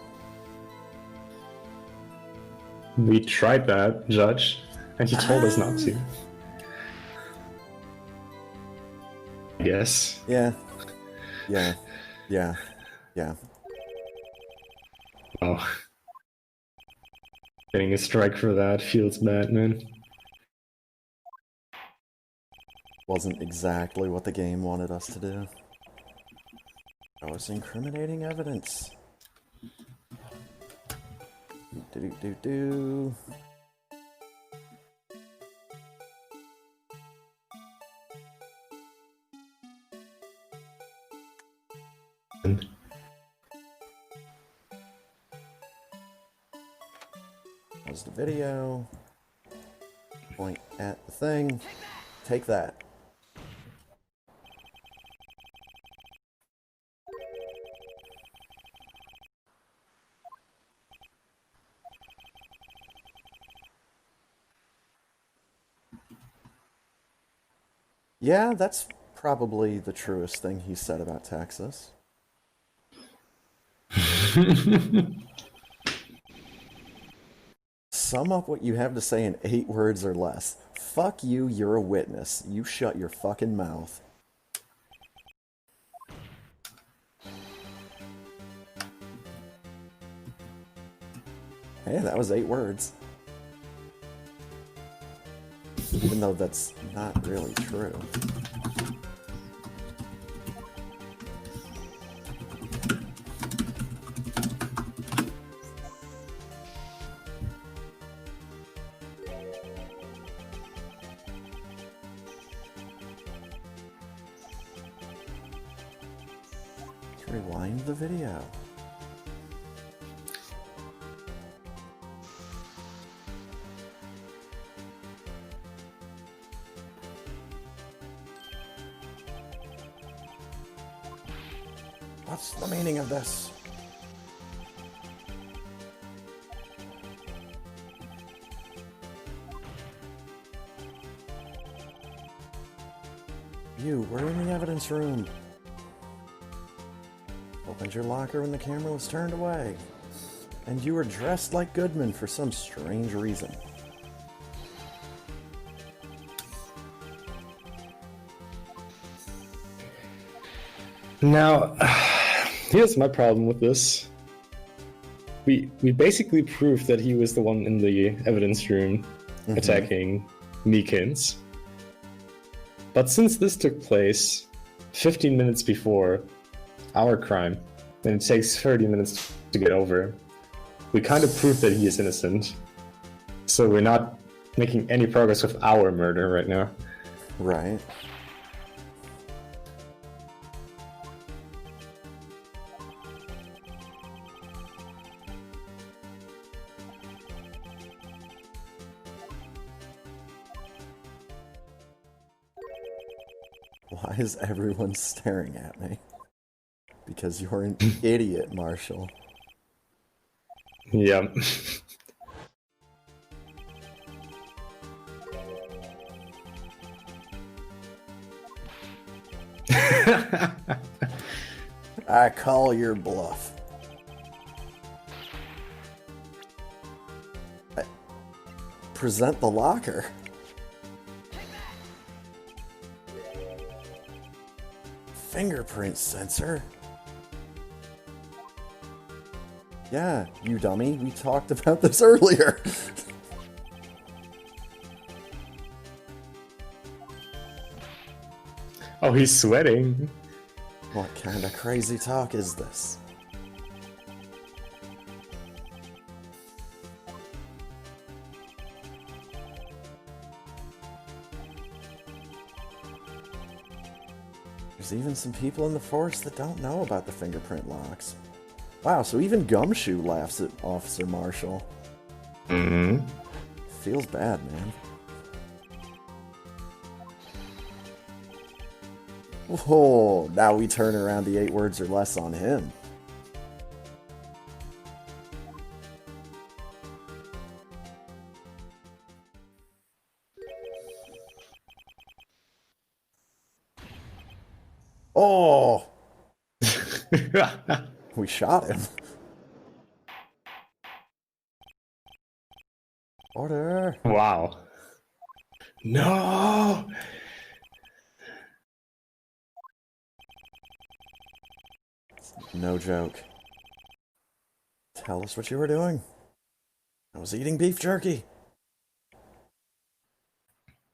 We tried that, Judge, and he told us not to. Yes. Yeah. Oh. Getting a strike for that feels bad, man. Wasn't exactly what the game wanted us to do. That was incriminating evidence. Do. Pause the video. Point at the thing. Take that. Yeah, that's probably the truest thing he said about Texas. Sum up what you have to say in 8 words or less. Fuck you, you're a witness. You shut your fucking mouth. Hey, that was 8 words. Even though that's not really true. Let's rewind the video. What's the meaning of this? You were in the evidence room. Opened your locker when the camera was turned away. And you were dressed like Goodman for some strange reason. Now, here's my problem with this. We basically proved that he was the one in the evidence room attacking Meekins. But since this took place 15 minutes before our crime, and it takes 30 minutes to get over, we kind of proved that he is innocent. So we're not making any progress with our murder right now. Right. Why is everyone staring at me? Because you're an idiot, Marshall. Yeah. I call your bluff. Present the locker. Fingerprint sensor? Yeah, you dummy. We talked about this earlier. Oh, he's sweating. What kind of crazy talk is this? There's even some people in the force that don't know about the fingerprint locks. Wow, so even Gumshoe laughs at Officer Marshall. Mm-hmm. Feels bad, man. Oh, now we turn around the 8 words or less on him. Oh, we shot him. Order. Wow. No. No joke. Tell us what you were doing. I was eating beef jerky.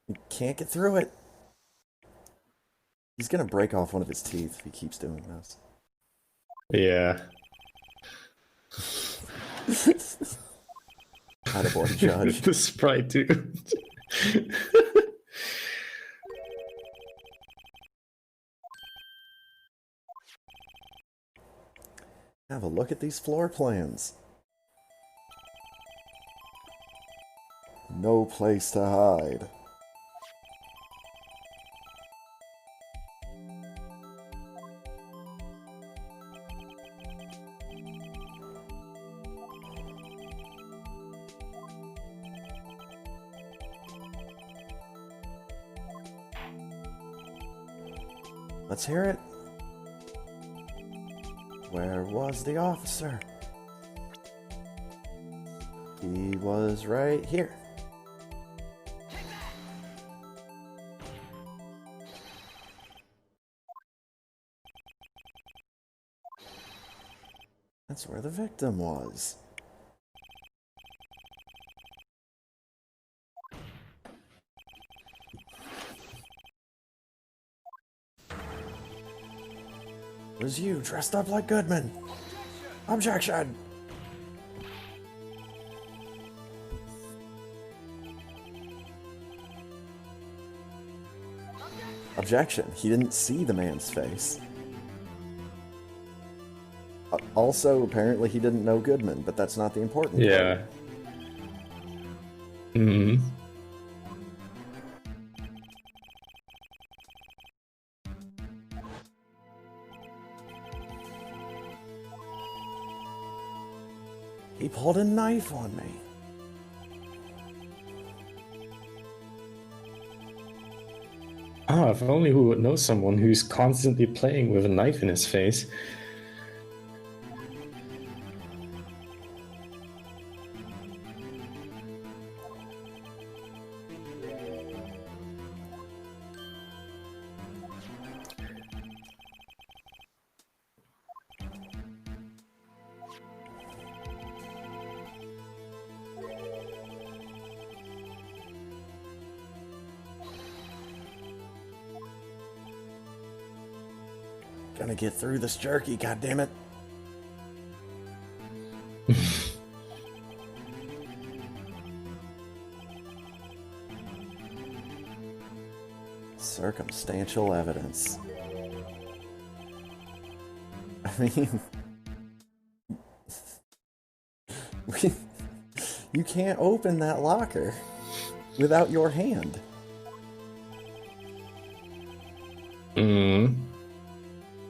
You can't get through it. He's gonna break off one of his teeth if he keeps doing this. Yeah. Attaboy, Judge. The sprite, dude. Have a look at these floor plans. No place to hide. Let's hear it. Where was the officer? He was right here. That's where the victim was. It was you, dressed up like Goodman. Objection! Objection. He didn't see the man's face. Also, apparently he didn't know Goodman, but that's not the important Yeah. part. Hmm. He pulled a knife on me. Oh, if only we would know someone who's constantly playing with a knife in his face. Gonna get through this jerky, goddammit. Circumstantial evidence. I mean, you can't open that locker without your hand. Hmm.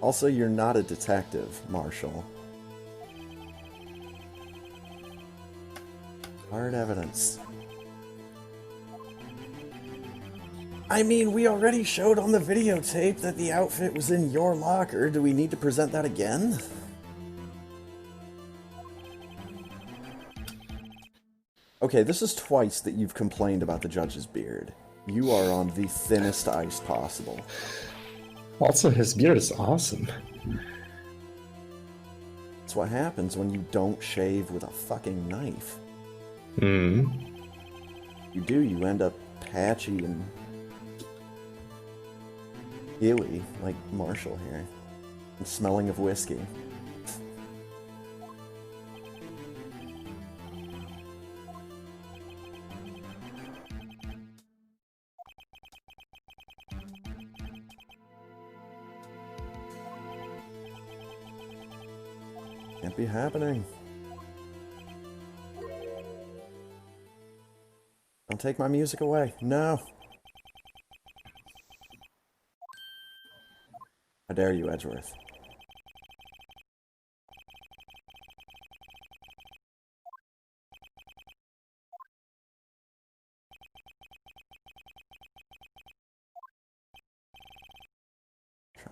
Also, you're not a detective, Marshall. Hard evidence. I mean, we already showed on the videotape that the outfit was in your locker. Do we need to present that again? Okay, this is twice that you've complained about the judge's beard. You are on the thinnest ice possible. Also, his beard is awesome. That's what happens when you don't shave with a fucking knife. Hmm. You do, you end up patchy and ewy, like Marshall here. And smelling of whiskey. Can't be happening. Don't take my music away. No. How dare you, Edgeworth?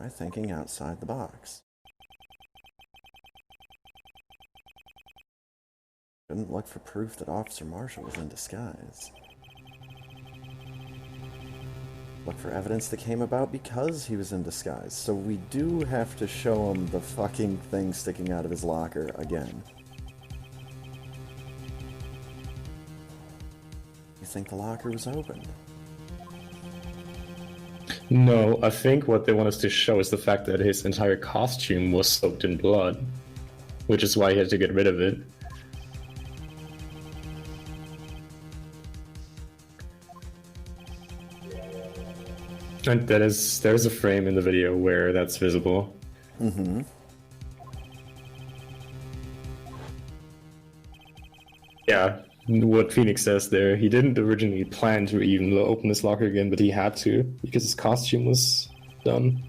Try thinking outside the box. Couldn't look for proof that Officer Marshall was in disguise. Look for evidence that came about because he was in disguise. So we do have to show him the fucking thing sticking out of his locker again. You think the locker was opened? No, I think what they want us to show is the fact that his entire costume was soaked in blood, which is why he had to get rid of it. And there's a frame in the video where that's visible. Mm-hmm. Yeah, what Phoenix says there, he didn't originally plan to even open his locker again, but he had to because his costume was done.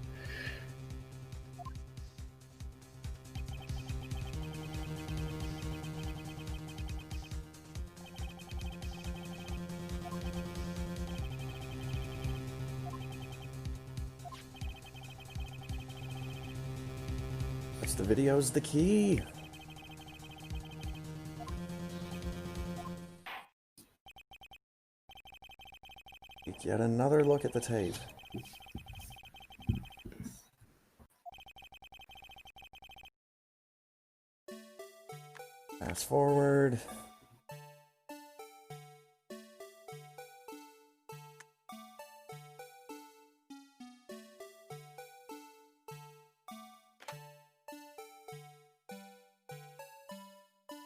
The video's the key. Take yet another look at the tape. Fast forward.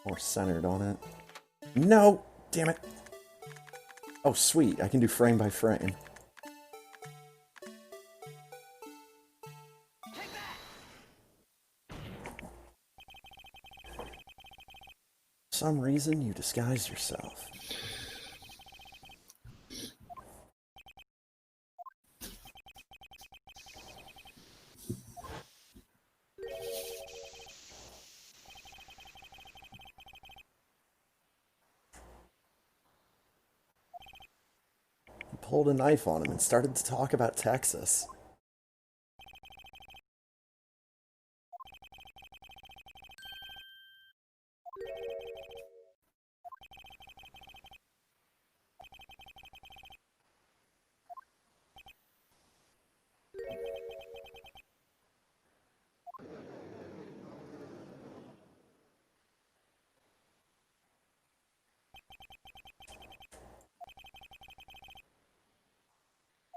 More centered on it. No! Damn it! Oh, sweet. I can do frame by frame. For some reason, you disguised yourself. Pulled a knife on him and started to talk about Texas.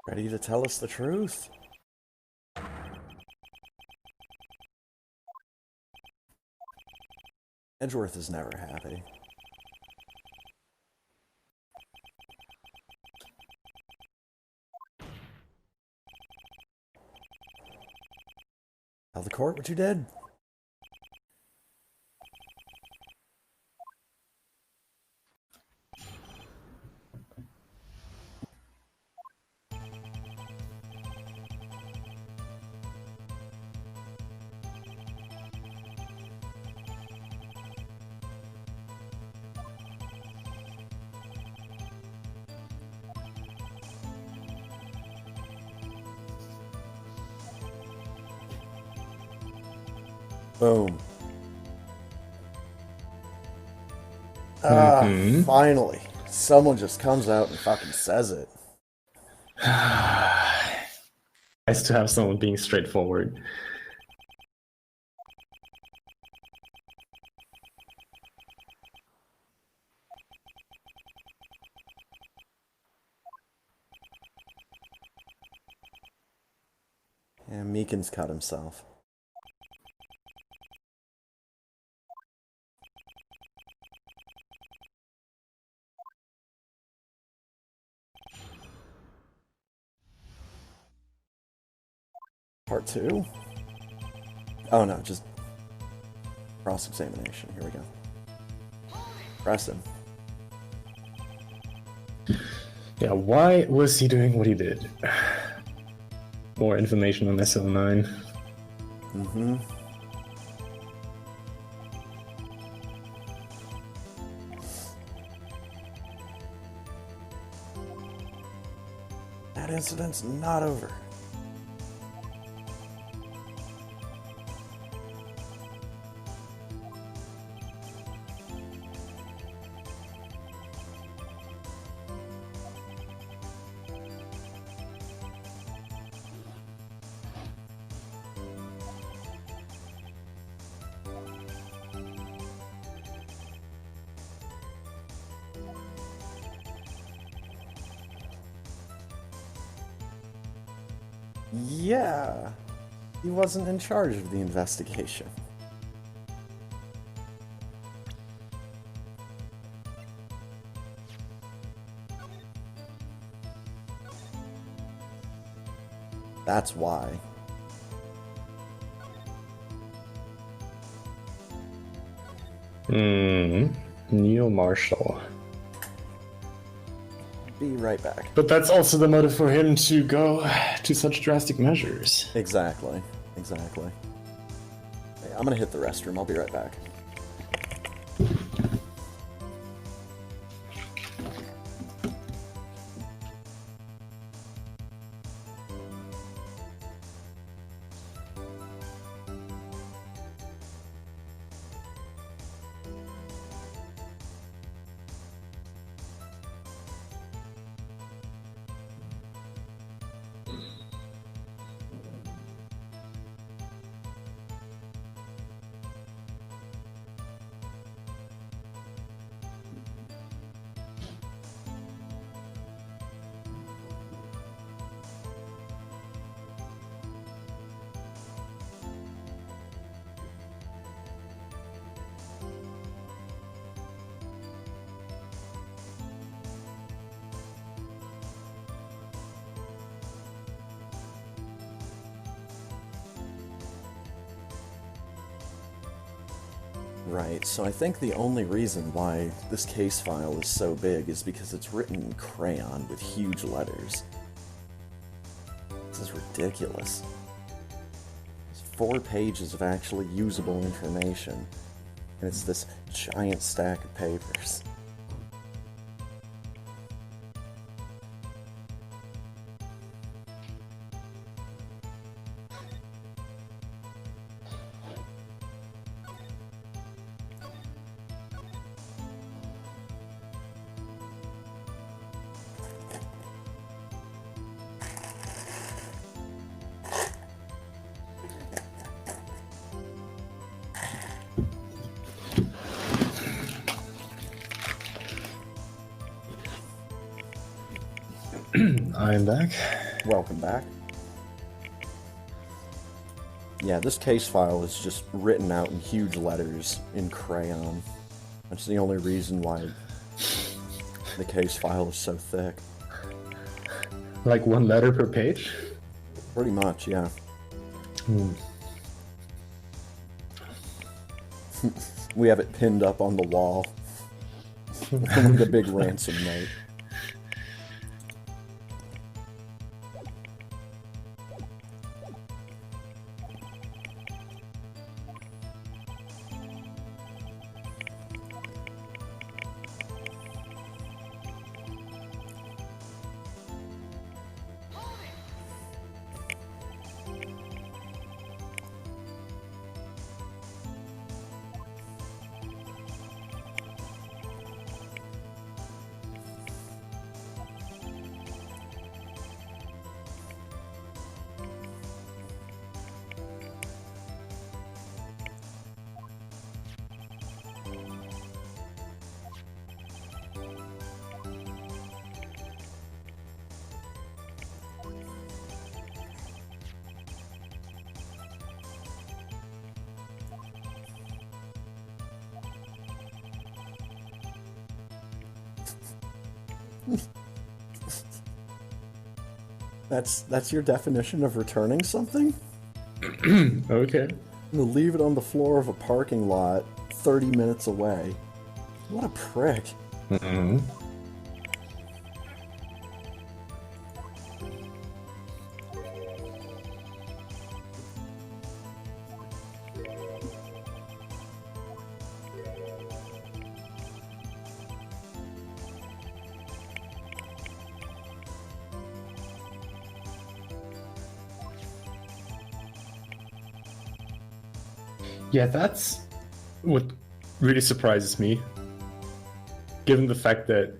Ready to tell us the truth? Edgeworth is never happy. Tell the court what you did. Boom. Finally. Someone just comes out and fucking says it. Nice to have someone being straightforward. Yeah, Meekin's cut himself. Part 2? Oh no, just cross-examination. Here we go. Press him. Yeah, why was he doing what he did? More information on SL9. Mm-hmm. That incident's not over. Yeah, he wasn't in charge of the investigation. That's why. Neil Marshall. Be right back. But that's also the motive for him to go to such drastic measures. Exactly. Exactly. Hey, I'm gonna hit the restroom. I'll be right back. Right, so I think the only reason why this case file is so big is because it's written in crayon with huge letters. This is ridiculous. It's 4 pages of actually usable information, and it's this giant stack of papers. I'm back. Welcome back. Yeah, this case file is just written out in huge letters in crayon. That's the only reason why the case file is so thick. Like 1 letter per page? Pretty much, yeah. We have it pinned up on the wall. With a big ransom note. That's your definition of returning something? Okay. You leave it on the floor of a parking lot 30 minutes away. What a prick. Yeah, that's what really surprises me. Given the fact that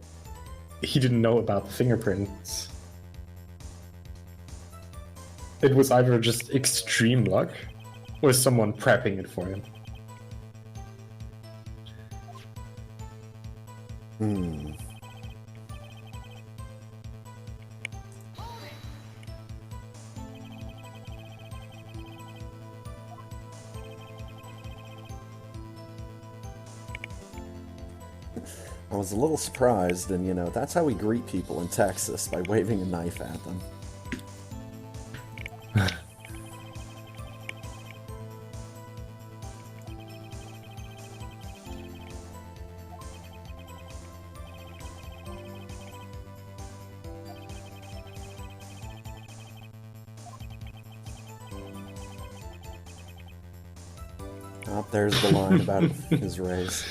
he didn't know about the fingerprints. It was either just extreme luck or someone prepping it for him. I was a little surprised, and that's how we greet people in Texas, by waving a knife at them. Oh, there's the line about his race.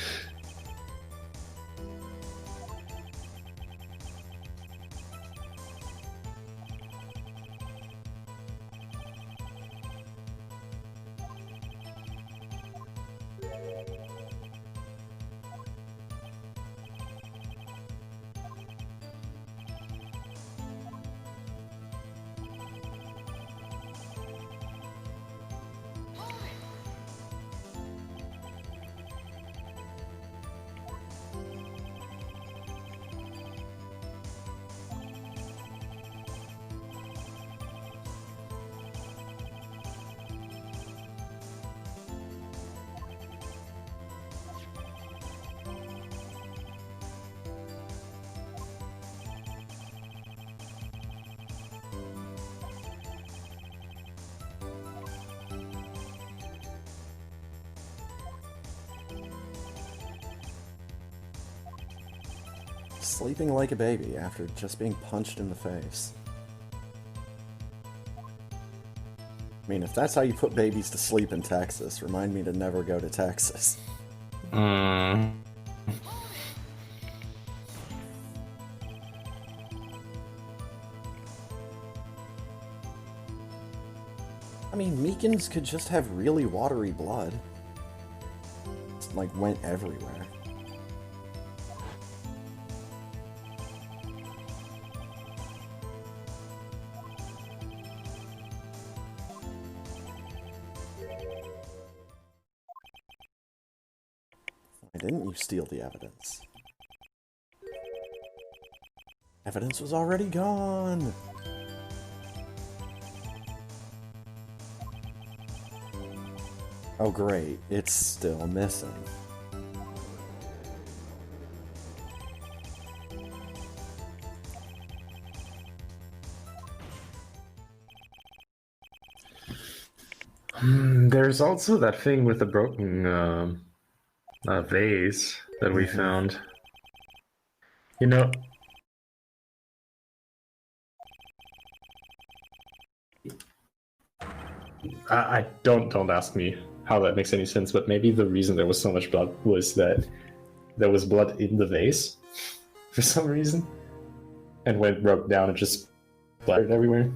Sleeping like a baby after just being punched in the face. I mean, if that's how you put babies to sleep in Texas, remind me to never go to Texas. Mm. I mean, Meekins could just have really watery blood. It's like went everywhere. Why didn't you steal the evidence? Evidence was already gone! Oh great, it's still missing. There's also that thing with the broken vase that we found. You know, I don't ask me how that makes any sense, but maybe the reason there was so much blood was that there was blood in the vase for some reason, and when it broke down, it just splattered everywhere.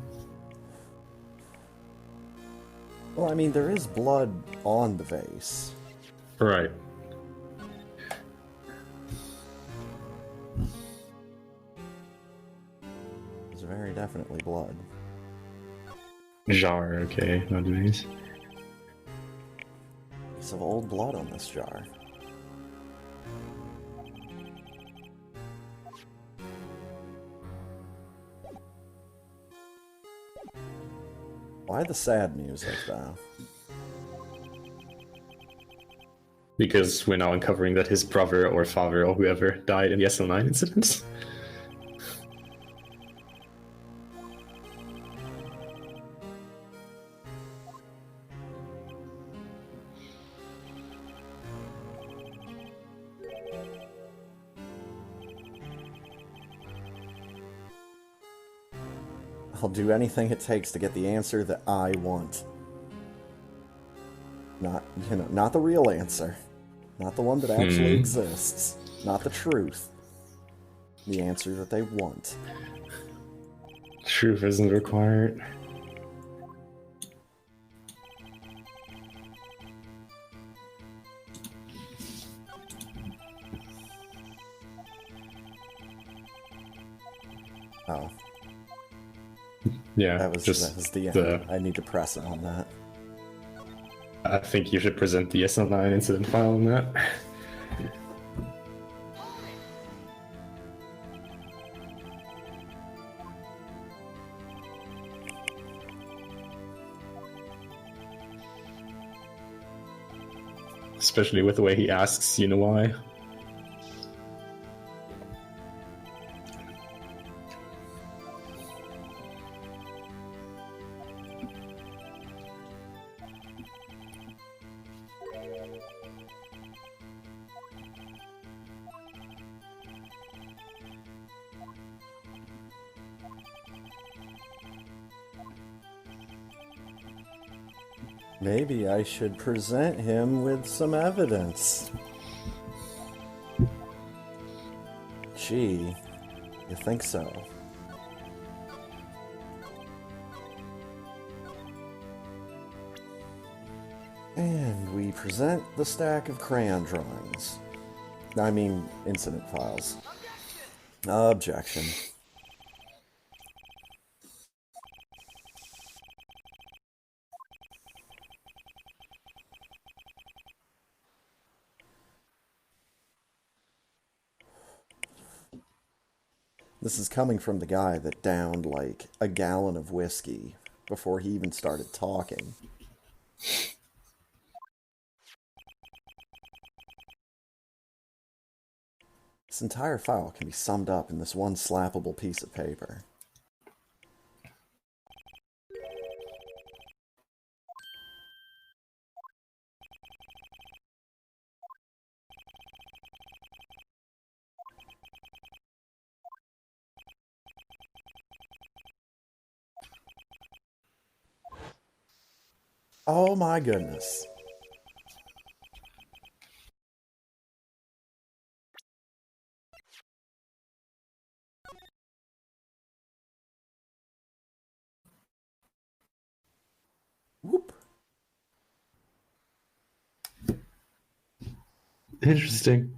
Well, I mean, there is blood on the vase. Right. There's very definitely blood. Jar, okay, not vase. Piece of old blood on this jar. Why the sad music, though? Because we're now uncovering that his brother or father or whoever died in the SL9 incident. I'll do anything it takes to get the answer that I want. Not, not the real answer. Not the one that actually exists. Not the truth. The answer that they want. Truth isn't required. Oh. Yeah, That was the end. I need to press it on that. I think you should present the SL9 incident file on that. Especially with the way he asks, you know why? Maybe I should present him with some evidence. Gee, you think so? And we present the stack of crayon drawings. I mean, incident files. Objection. This is coming from the guy that downed like a gallon of whiskey before he even started talking. This entire file can be summed up in this one slappable piece of paper. Oh my goodness. Whoop. Interesting.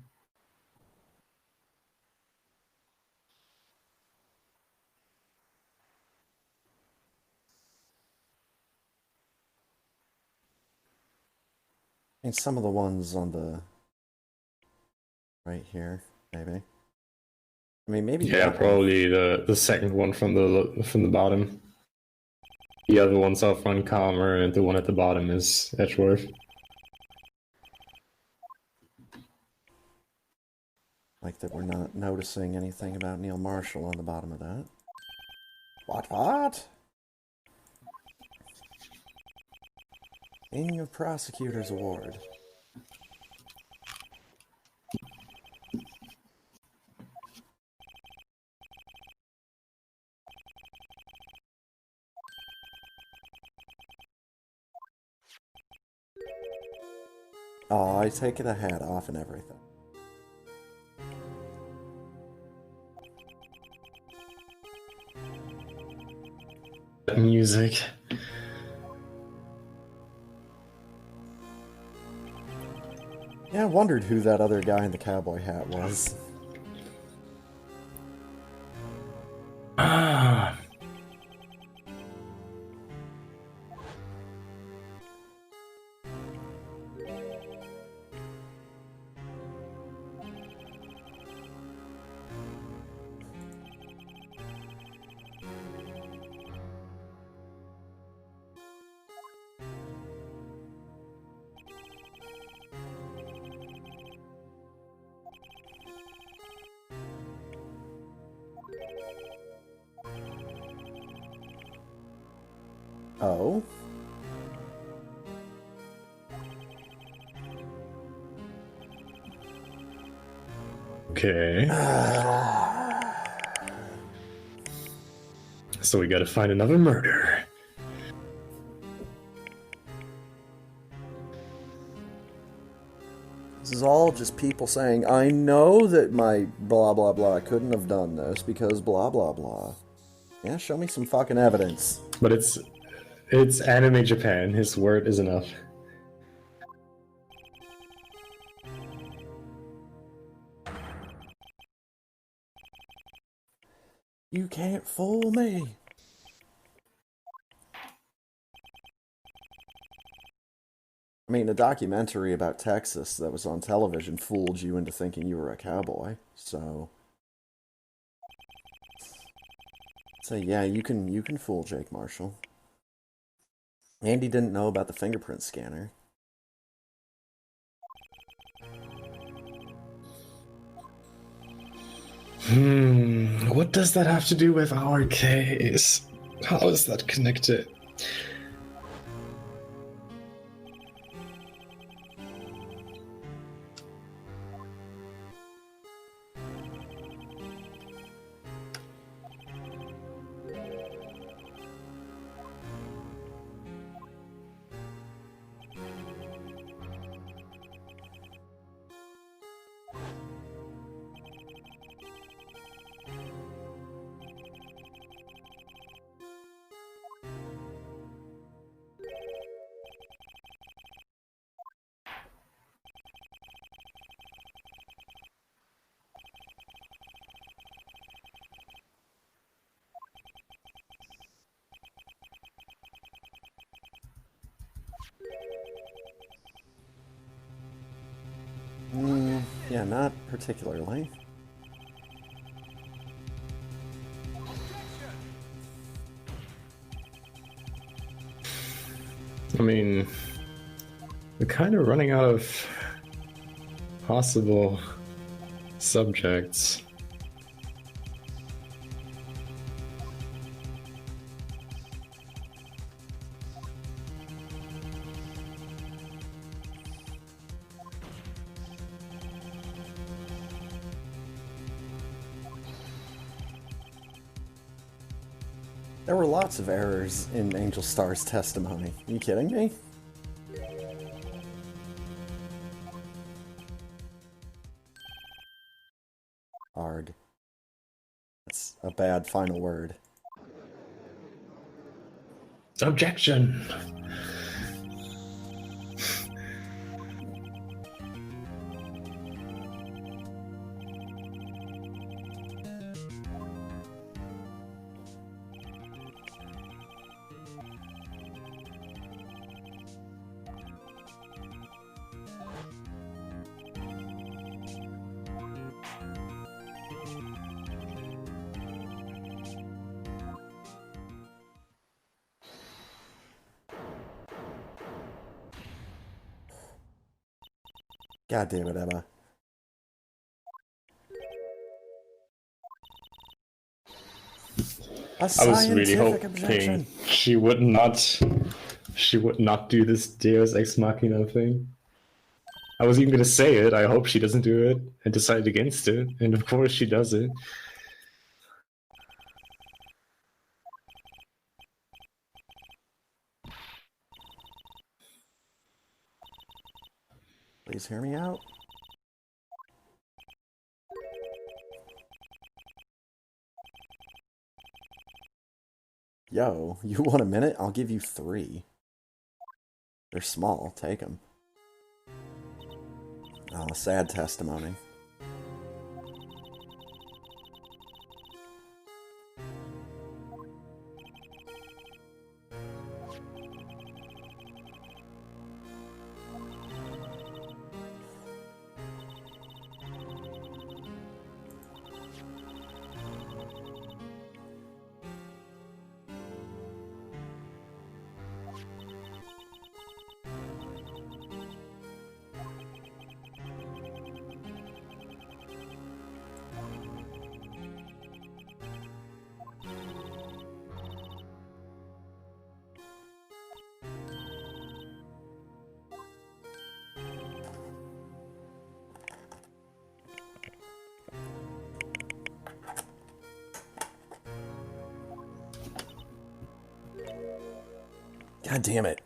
And some of the ones on the right here, maybe. I mean, maybe Yeah, that one. probably the second one from the bottom. The other one's off on Calmer, and the one at the bottom is Edgeworth. Like that we're not noticing anything about Neil Marshall on the bottom of that. What? King of Prosecutors Award. Oh, I take the hat off and everything. Music. Yeah, I wondered who that other guy in the cowboy hat was. Ah. Oh? Okay. So we gotta find another murder. This is all just people saying, I know that my blah blah blah couldn't have done this because blah blah blah. Yeah, show me some fucking evidence. But it's anime Japan. His word is enough. You can't fool me. I mean, a documentary about Texas that was on television fooled you into thinking you were a cowboy. So yeah, you can fool Jake Marshall. Andy didn't know about the fingerprint scanner. What does that have to do with our case? How is that connected? Yeah, not particularly. I mean, we're kind of running out of possible subjects. There were lots of errors in Angel Star's testimony. Are you kidding me? Arg. That's a bad final word. Objection! God damn it, Emma. A I was really scientific hoping objection. she would not do this Deus Ex Machina thing. I was even gonna say it. I hope she doesn't do it, and decided against it. And of course, she does it. Please hear me out. Yo, you want a minute? I'll give you 3. They're small. Take them. Oh, sad testimony. God damn it.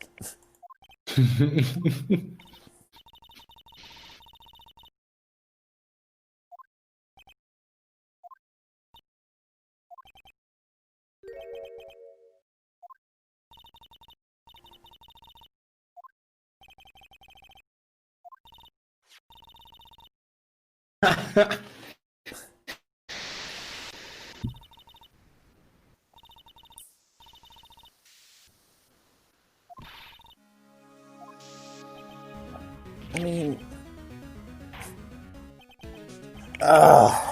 I mean... Ugh.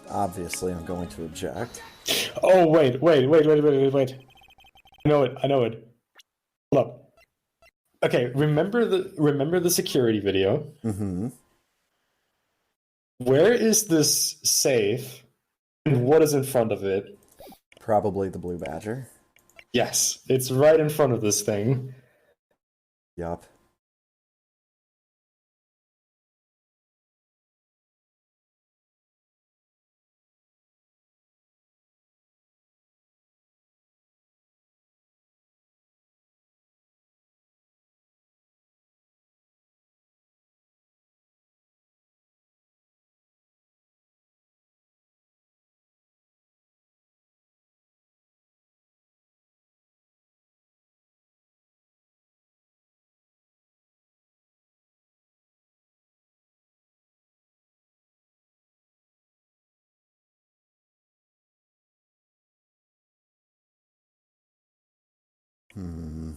Obviously, I'm going to object. Oh, wait. I know it. Hold up. Okay, remember the security video? Mm-hmm. Where is this safe, and what is in front of it? Probably the Blue Badger. Yes, it's right in front of this thing. Yup. Hmm.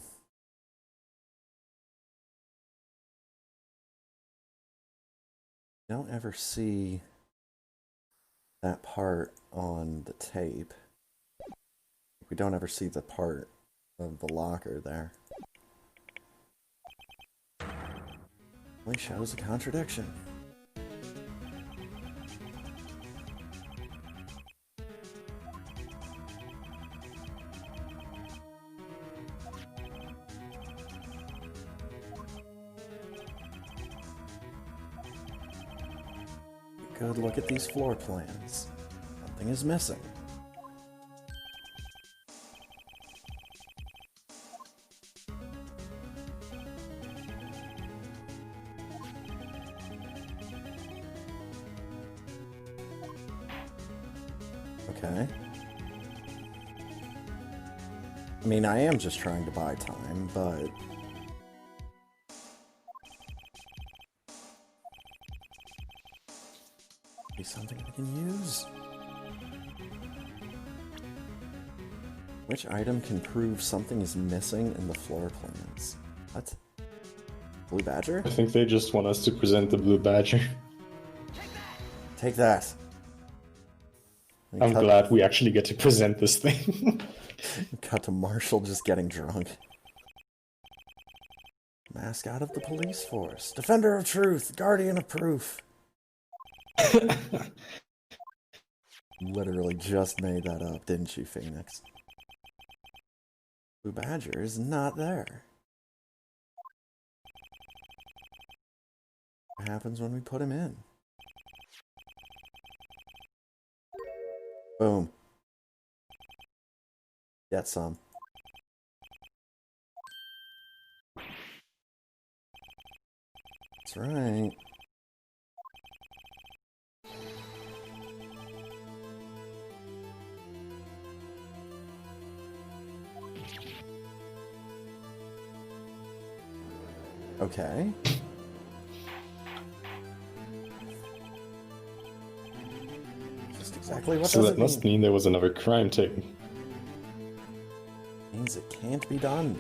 Don't ever see that part on the tape. We don't ever see the part of the locker there. Only shows a contradiction. Good look at these floor plans. Something is missing. Okay. I mean, I am just trying to buy time, but... Be something I can use. Which item can prove something is missing in the floor plans? What? Blue Badger? I think they just want us to present the blue badger. Take that. I'm glad we actually get to present this thing. Cut to Marshall just getting drunk. Mascot of the police force. Defender of truth. Guardian of proof. Literally just made that up, didn't you, Phoenix? Blue Badger is not there. What happens when we put him in? Boom. Get some. That's right. Okay. Just exactly what So does that it must mean? mean there was another crime taken. Means it can't be done.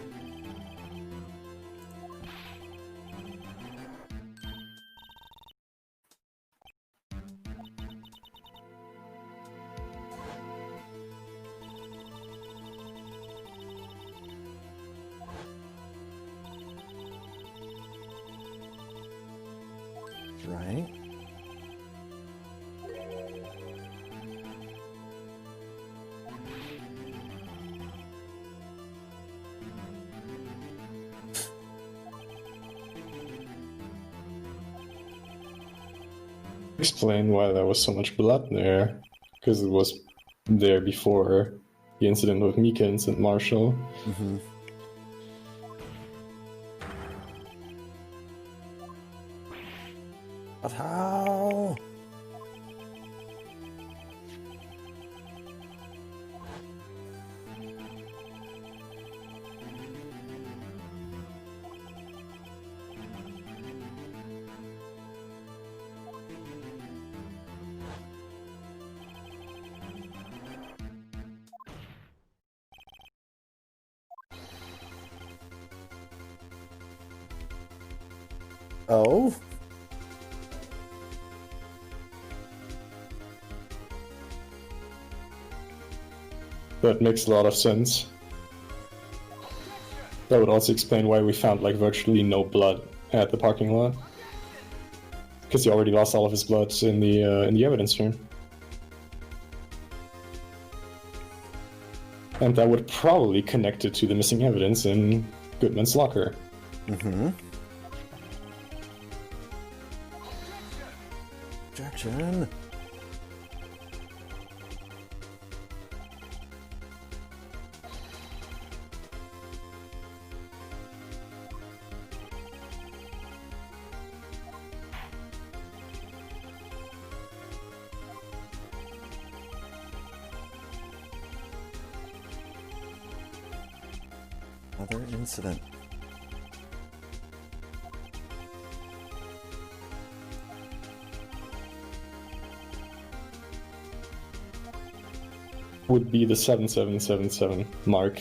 Right? Explain why there was so much blood there. Because it was there before the incident with Mika and St. Marshall. Mm-hmm. But how? Oh? That makes a lot of sense. That would also explain why we found like virtually no blood at the parking lot. Because he already lost all of his blood in the evidence room. And that would probably connect it to the missing evidence in Goodman's locker. Mm-hmm. Objection. Another incident. Would be the 7777 mark.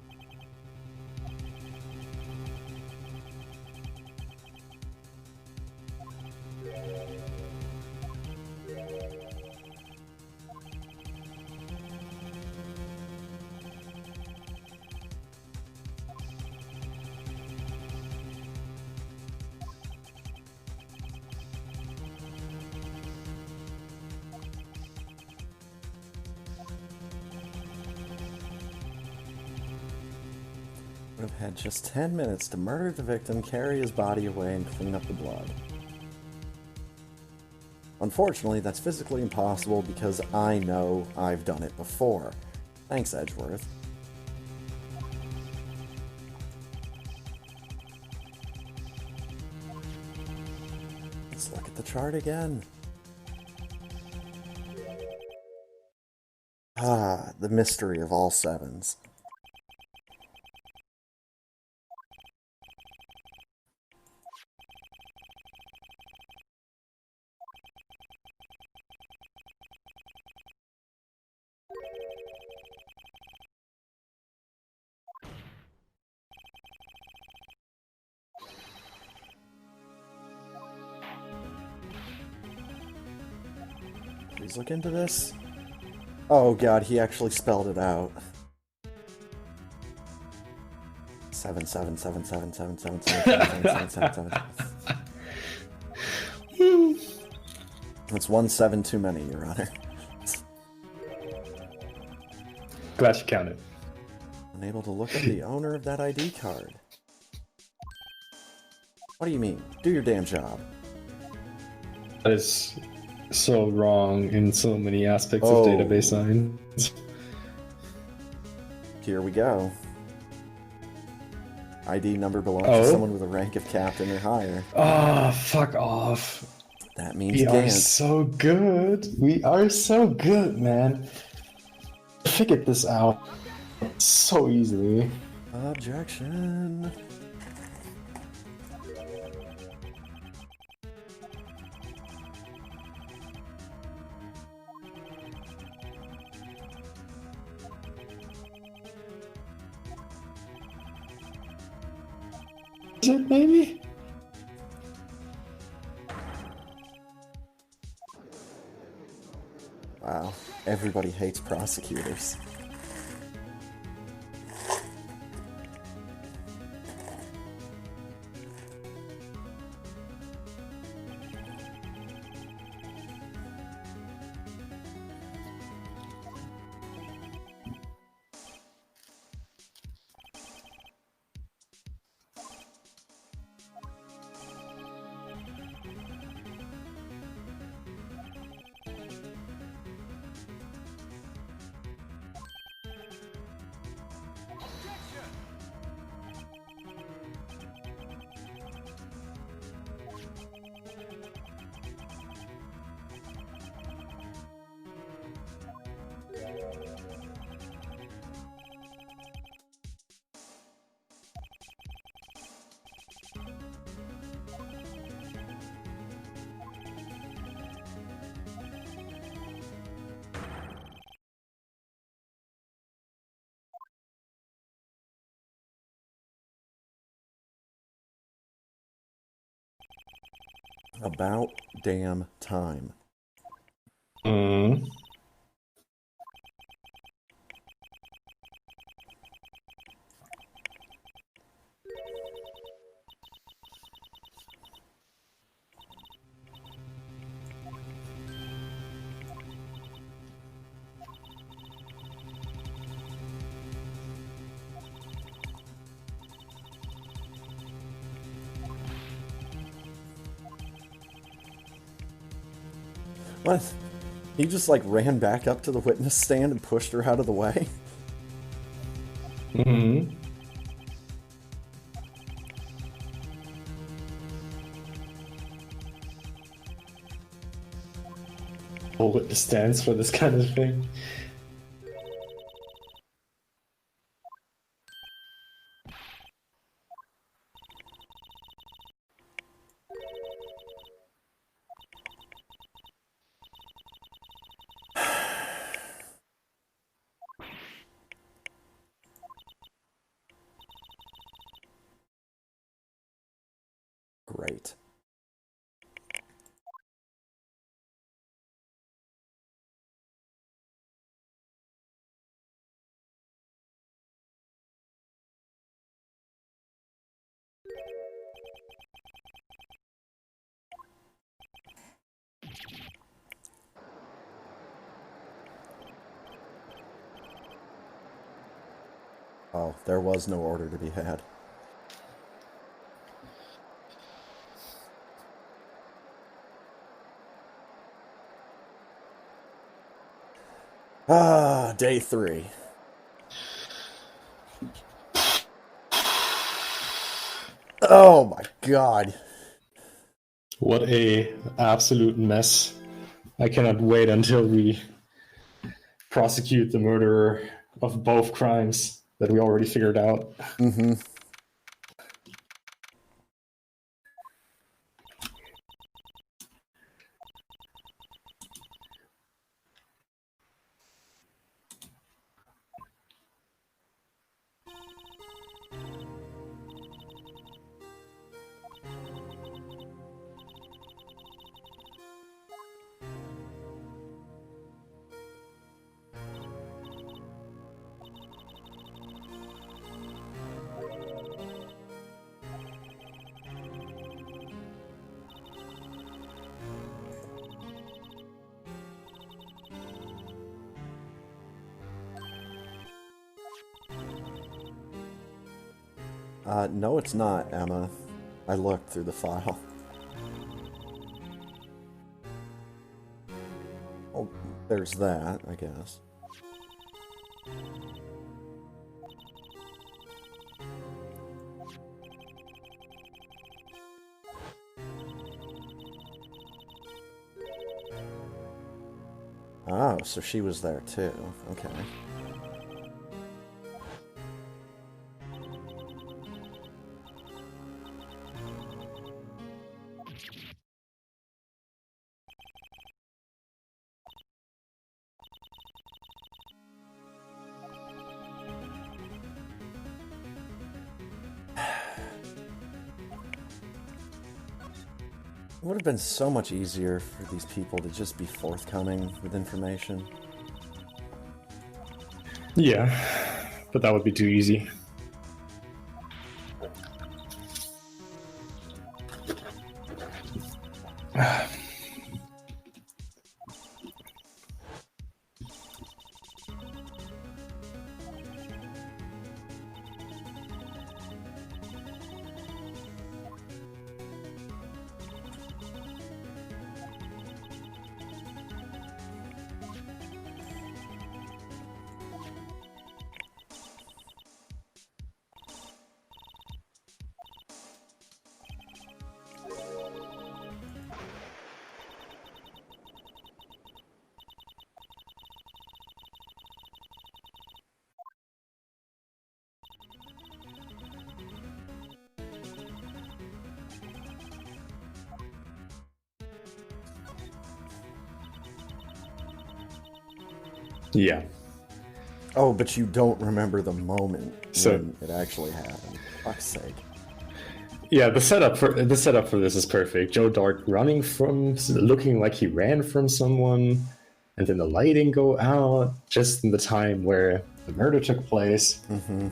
Would have had just 10 minutes to murder the victim, carry his body away, and clean up the blood. Unfortunately, that's physically impossible because I know I've done it before. Thanks, Edgeworth. Let's look at the chart again. Ah, the mystery of all sevens. Please look into this. Oh god, he actually spelled it out. 77777777777. That's 1 7 too many, Your Honor. Glad you counted. Unable to look up the owner of that ID card. What do you mean? Do your damn job. That is so wrong in so many aspects of database science. Here we go. ID number belongs to someone with a rank of captain or higher. Oh, fuck off. That means We Gant. are so good. We are so good, man. I figured this out so easily. Objection. Is it, maybe? Wow, everybody hates prosecutors. About damn time. What? He just like ran back up to the witness stand and pushed her out of the way? Mm-hmm. Whole witness stands for this kind of thing. Great. Oh, there was no order to be had. Ah, day 3. Oh my god. What a absolute mess. I cannot wait until we prosecute the murderer of both crimes that we already figured out. Mm-hmm. No, it's not, Emma. I looked through the file. Oh, there's that, I guess. Oh, so she was there too. Okay. It would have been so much easier for these people to just be forthcoming with information. Yeah, but that would be too easy. Yeah. Oh, but you don't remember the moment So when it actually happened. Fuck's sake. yeah, the setup for this is perfect. Joe Dark running from, looking like he ran from someone, and then the lighting go out just in the time where the murder took place. Mm-hmm.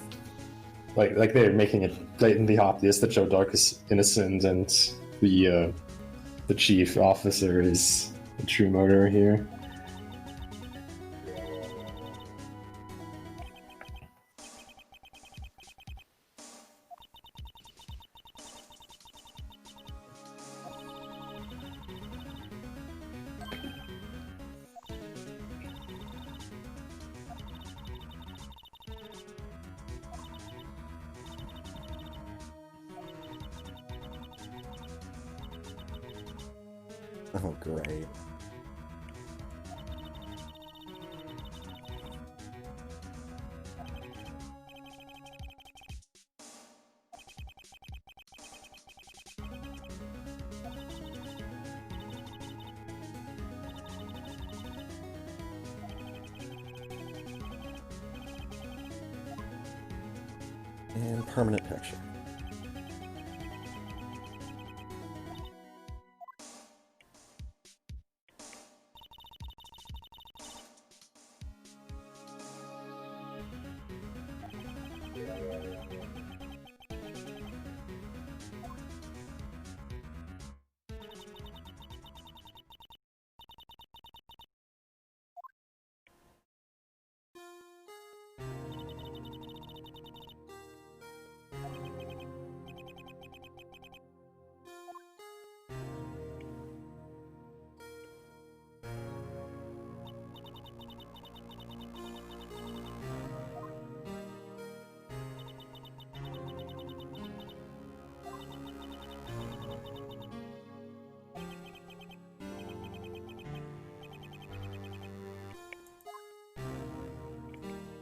Like they're making it blatantly obvious that Joe Dark is innocent and the chief officer is the true murderer here. Oh, great. And permanent picture.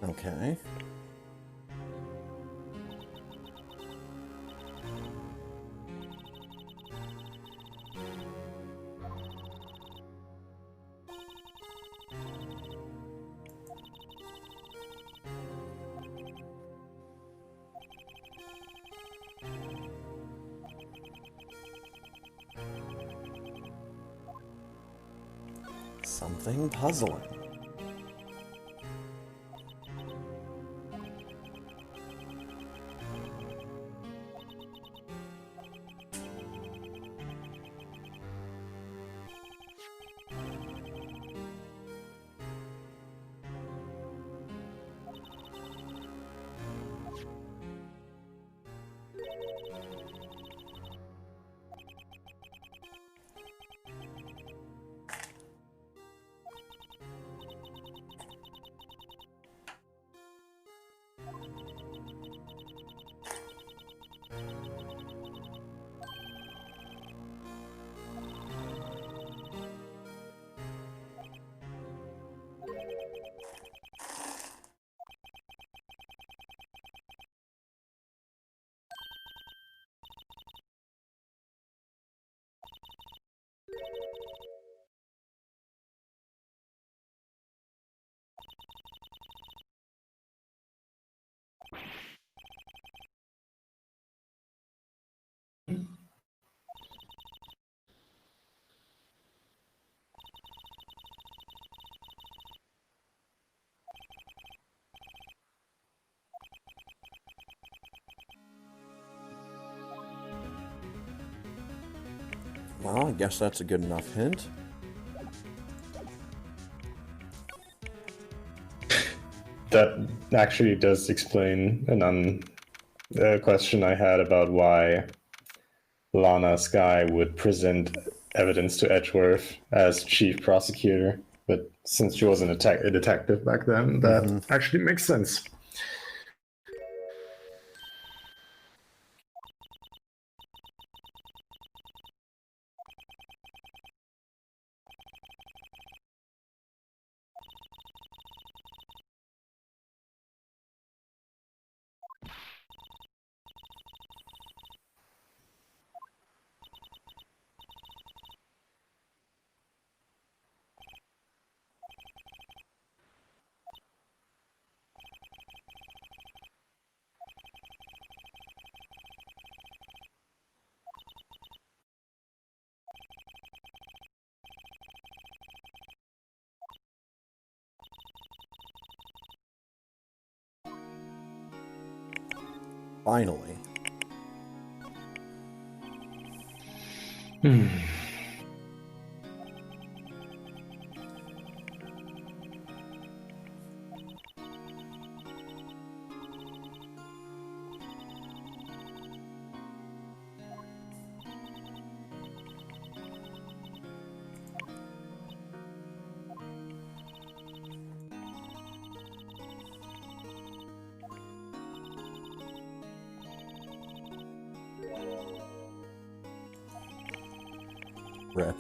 Okay. Something puzzling. Well, I guess that's a good enough hint. That actually does explain a question I had about why Lana Skye would present evidence to Edgeworth as chief prosecutor. But since she wasn't a detective back then, that actually makes sense. Finally. Rip.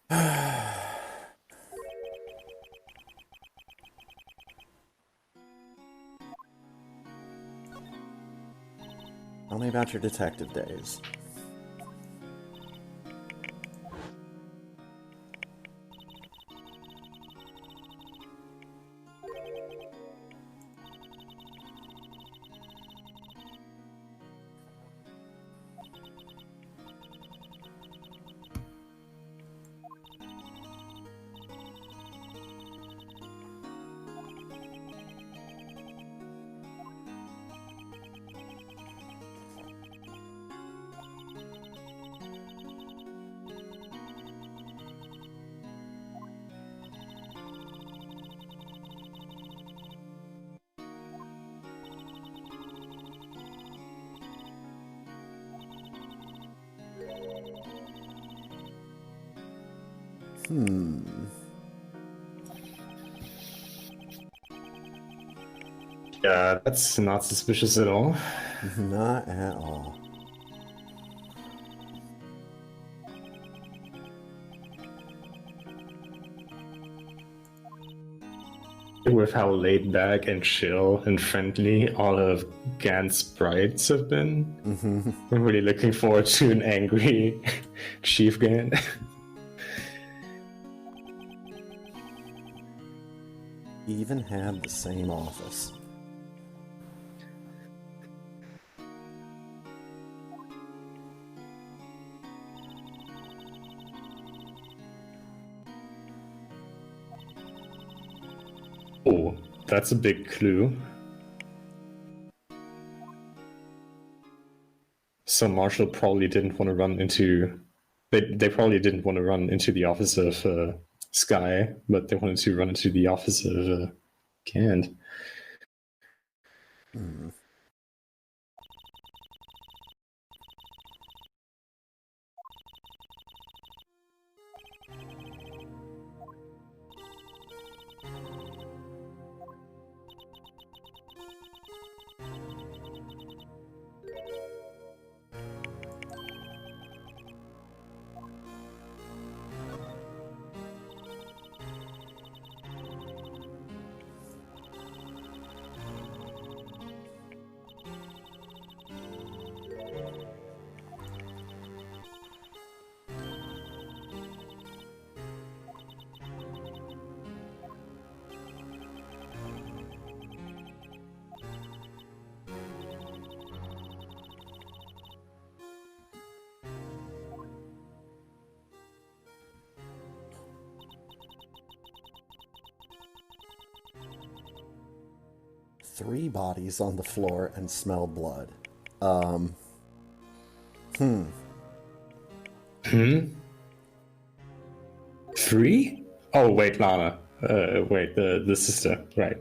Tell me about your detective days. Hmm. Yeah, that's not suspicious at all. Not at all. With how laid back and chill and friendly all of Gant's sprites have been. Mm-hmm. I'm really looking forward to an angry Chief Gant. Even had the same office. Oh, that's a big clue. So Marshall probably didn't want to run into. They probably didn't want to run into the office of Sky, but they wanted to run into the office of Gant. Hmm. 3 bodies on the floor and smell blood. Um. Hmm. Hmm? 3? Oh, wait, Lana. Wait, the sister, right.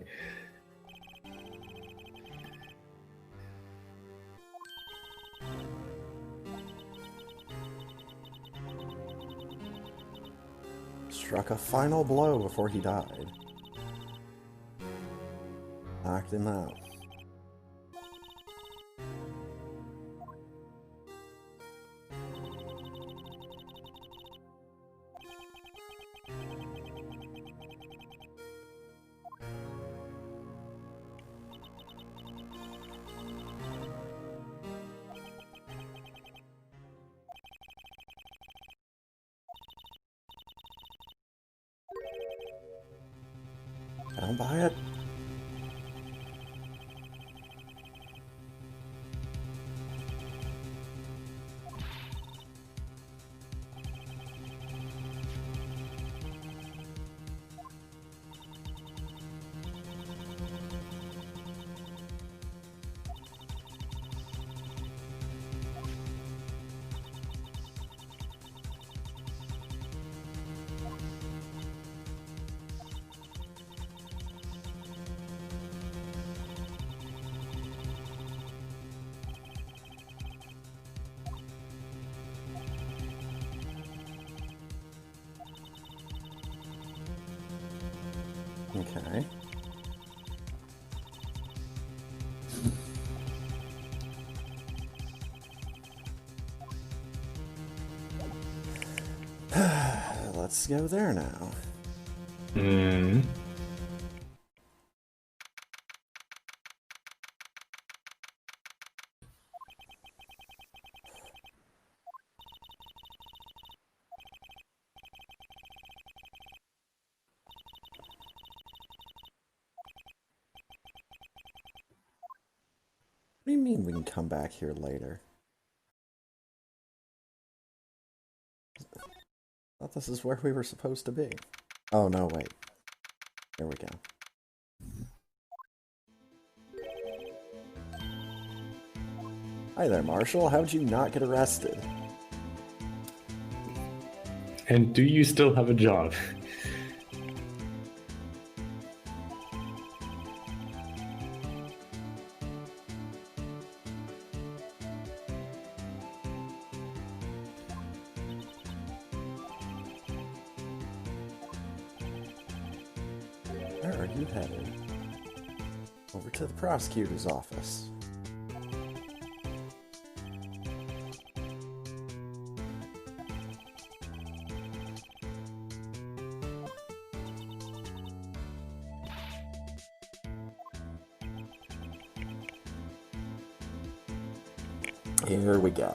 Struck a final blow before he died. Knocked him out. I don't buy it. Okay. let's go there now. Hmm. What do you mean we can come back here later? I thought this is where we were supposed to be. Oh, no, wait. Here we go. Hi there, Marshall. How'd you not get arrested? And do you still have a job? Where are you headed? Over to the prosecutor's office. Here we go.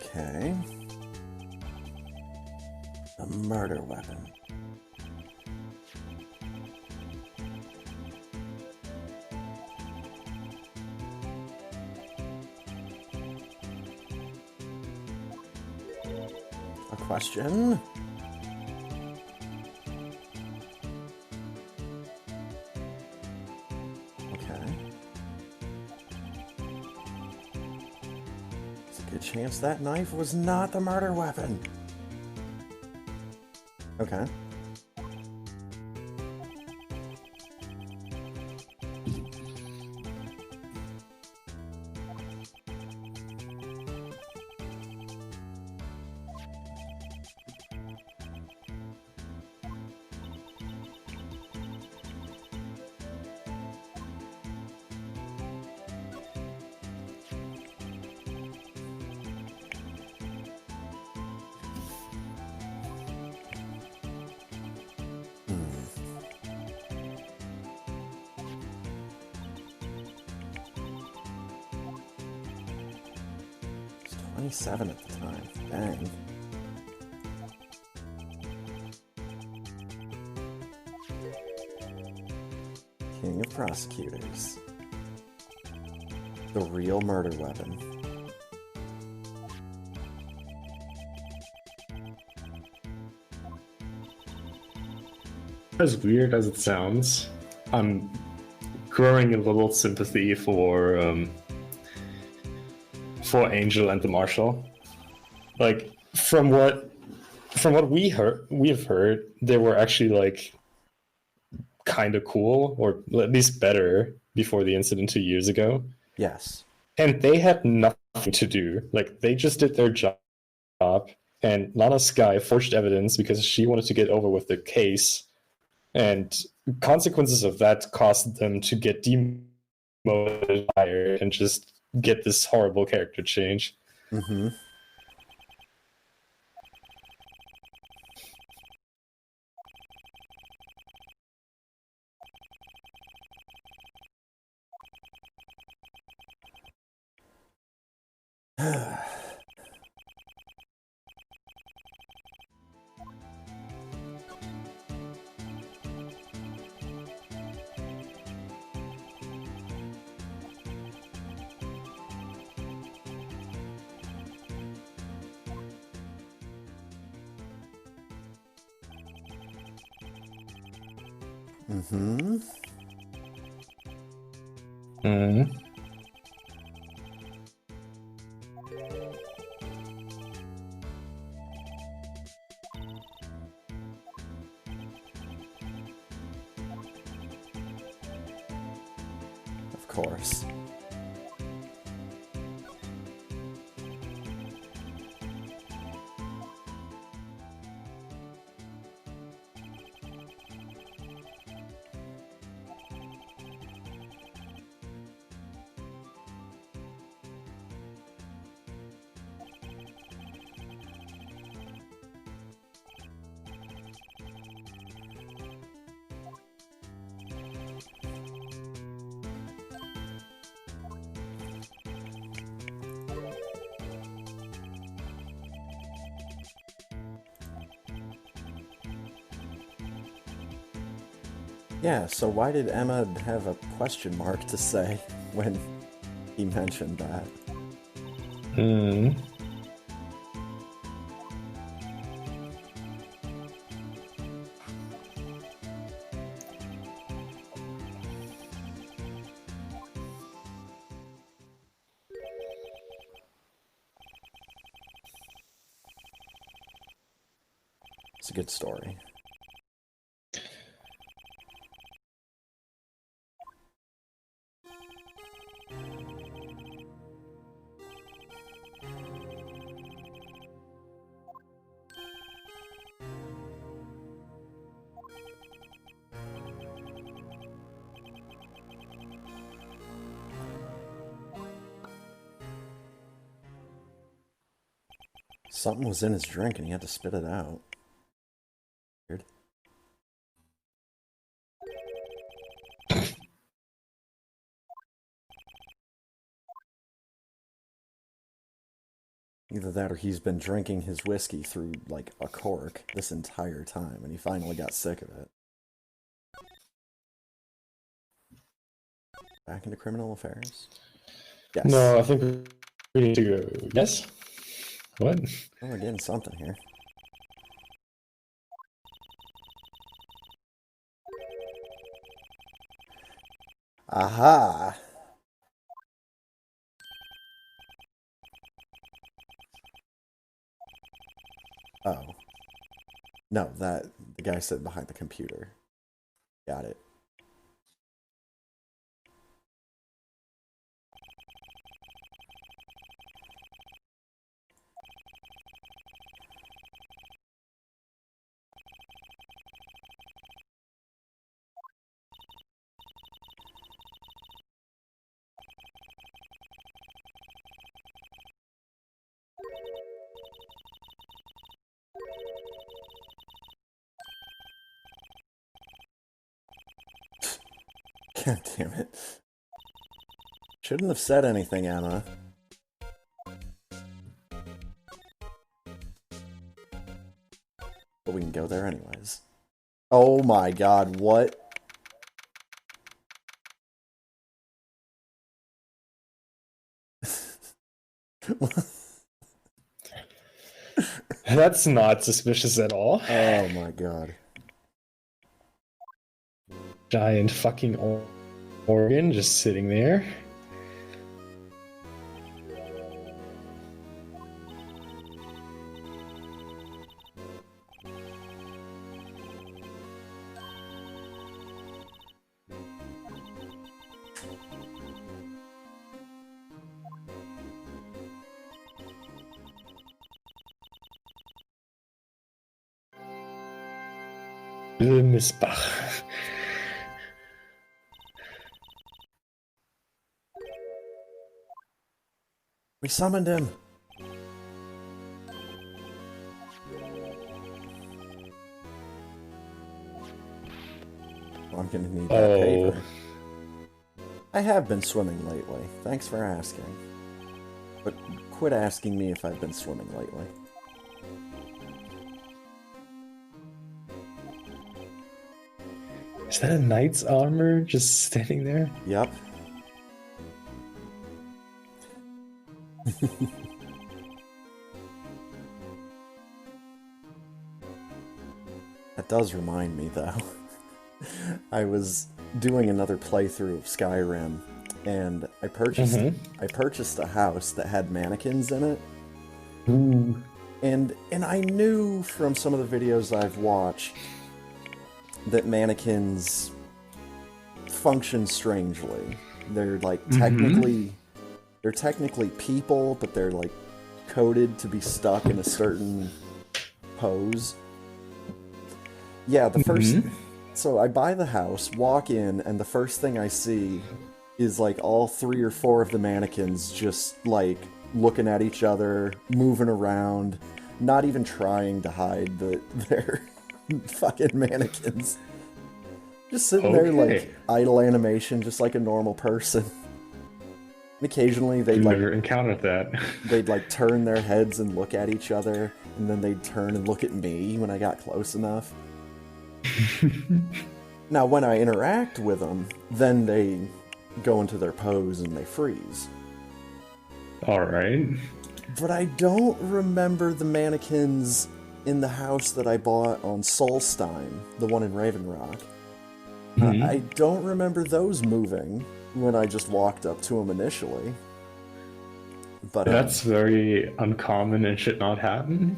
Okay. A murder weapon. A question? Okay. There's a good chance that knife was not the murder weapon. Okay. It's 27 at the time. Dang. King of prosecutors. The real murder weapon. As weird as it sounds, I'm growing a little sympathy for Angel and the Marshal. Like from what we've heard, they were actually like kind of cool, or at least better before the incident 2 years ago. Yes. And they had nothing to do. Like they just did their job, and Lana Sky forged evidence because she wanted to get over with the case. And consequences of that caused them to get demoted and just get this horrible character change. Mm-hmm. Mm-hmm. Mm. of course. Yeah, so why did Emma have a question mark to say when he mentioned that? Hmm. It's a good story. Something was in his drink and he had to spit it out. Weird. Either that or he's been drinking his whiskey through, like, a cork this entire time, and he finally got sick of it. Back into criminal affairs? Yes. No, I think we need to go. Yes? What? Oh, we're getting something here. Aha! Oh. No, the guy sitting behind the computer. Got it. God damn it. Shouldn't have said anything, Emma. But we can go there anyways. Oh my god, what? That's not suspicious at all. Oh my god. Giant fucking organ just sitting there. Le Missbach. We summoned him! Well, I'm gonna need that paper. I have been swimming lately. Thanks for asking. But quit asking me if I've been swimming lately. Is that a knight's armor just standing there? Yep. That does remind me, though. I was doing another playthrough of Skyrim, and I purchased a house that had mannequins in it. Ooh. And I knew from some of the videos I've watched that mannequins function strangely. They're like Mm-hmm. technically people, but they're like coded to be stuck in a certain pose. Yeah, the first. Mm-hmm. So I buy the house, walk in, and the first thing I see is like all three or four of the mannequins just like looking at each other, moving around, not even trying to hide that they're fucking mannequins. Just sitting there like Okay. idle animation, just like a normal person. And occasionally I've never encountered that. they'd like turn their heads and look at each other, and then they'd turn and look at me when I got close enough. Now, when I interact with them, then they go into their pose and they freeze. All right. But I don't remember the mannequins in the house that I bought on Solstein, the one in Raven Rock. I Mm-hmm. don't remember those moving when I just walked up to them initially. But That's very uncommon and should not happen.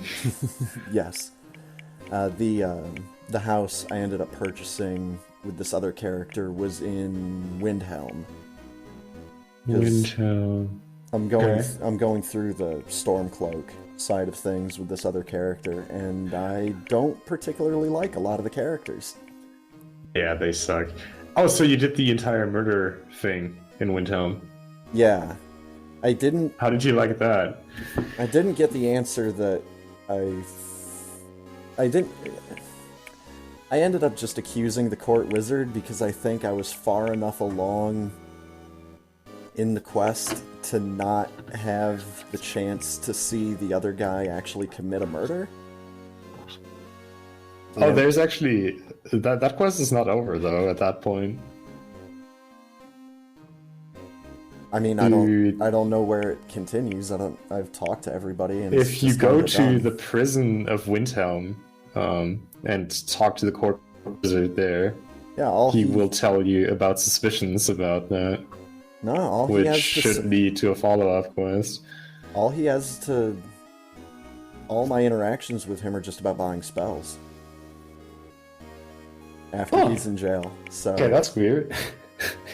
yes, the house I ended up purchasing with this other character was in Windhelm because Winter. Okay. I'm going through the Stormcloak side of things with this other character, and I don't particularly like a lot of the characters. Yeah, they suck. Oh, so you did the entire murder thing in Windhelm. Yeah, I didn't How did you like that? I didn't get the answer that I I didn't I ended up just accusing the court wizard because I think I was far enough along in the quest to not have the chance to see the other guy actually commit a murder. Oh, And there's actually that quest is not over though at that point. I mean, Dude, I don't know where it continues. I've talked to everybody and it's if you just kind go of to done. the prison of Windhelm, and talk to the court wizard there, Yeah, he will tell you about suspicions about that, no, all he which has to should lead to a follow-up quest. all he has to all my interactions with him are just about buying spells after Oh, he's in jail. okay, So, that's weird.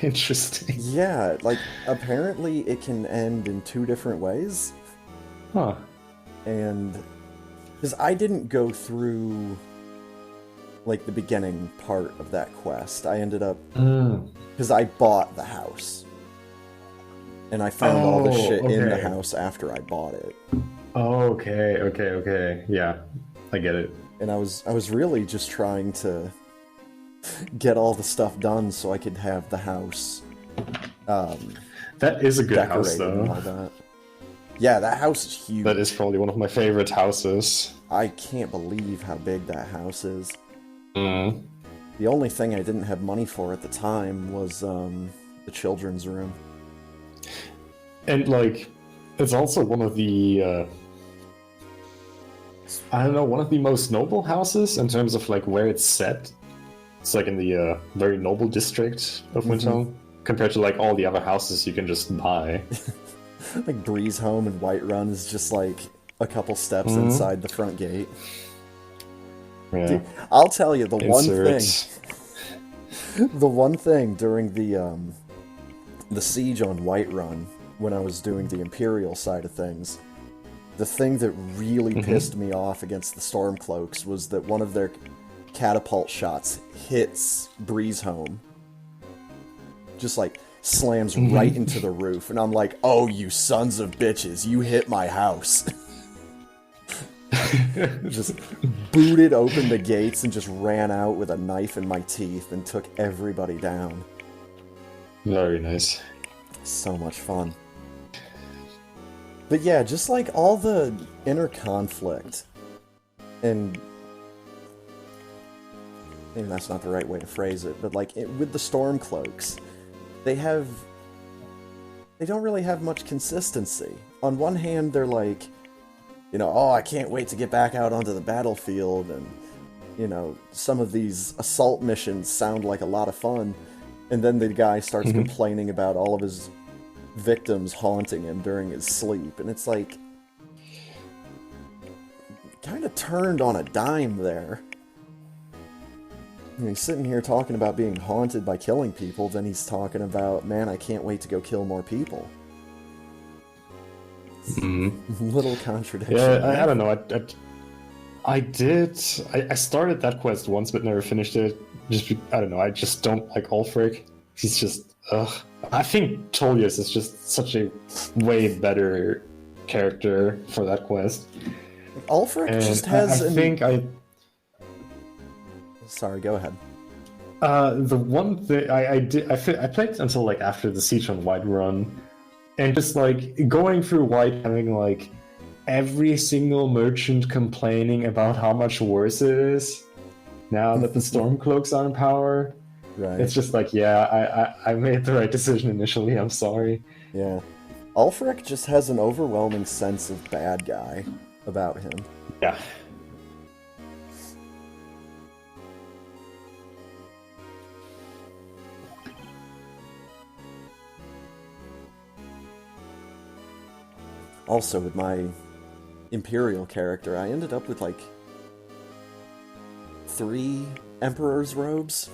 Interesting. yeah, like apparently it can end in two different ways. Huh. And because I didn't go through like the beginning part of that quest, I ended up Mm. because I bought the house and I found all the Oh, shit in the okay. house after I bought it. Okay, okay, okay. Yeah, I get it. And I was really just trying to get all the stuff done so I could have the house um, That is a good house, decorated and though. all that. Yeah, that house is That huge. is probably one of my favorite houses. I can't believe how big that house is. Mm. The only thing I didn't have money for at the time was the children's room. And like, it's also one of the I don't know, one of the most noble houses in terms of like where it's set. It's like in the very noble district of Hmm. Winton, compared to like all the other houses you can just buy. Like Breeze Home and Whiterun is just like a couple steps Mm. inside the front gate. Yeah. Dude, I'll tell you Inserts. the one thing during the siege on Whiterun when I was doing the Imperial side of things, the thing that really Mm-hmm. pissed me off against the Stormcloaks was that one of their catapult shots hits Breeze Home, just like slams right Mm-hmm. into the roof, and I'm like, "Oh, you sons of bitches! You hit my house!" Just booted open the gates and just ran out with a knife in my teeth and took everybody down. Very nice. So much fun. But yeah, just like all the inner conflict, and maybe that's not the right way to phrase it, but like with the Stormcloaks, they have they don't really have much consistency. On one hand, they're like, you know, oh, I can't wait to get back out onto the battlefield, and you know, some of these assault missions sound like a lot of fun, and then the guy starts Mm-hmm. complaining about all of his victims haunting him during his sleep, and it's like kind of turned on a dime there. He's sitting here talking about being haunted by killing people, then he's talking about, man, I can't wait to go kill more people. Little contradiction. Yeah, I don't know. I did. I started that quest once, but never finished it. I don't know. I just don't like Ulfric. He's just ugh. I think Tullius is just such a way better character for that quest. Ulfric And just has. Sorry, go ahead. The one thing I played until like after the Siege on Whiterun, and just like going through White, having like every single merchant complaining about how much worse it is now that the Stormcloaks are in power. Right. It's just like, yeah, I made the right decision initially. I'm sorry. Yeah. Ulfric just has an overwhelming sense of bad guy about him. Yeah. Also, with my Imperial character, I ended up with like 3 Emperor's robes.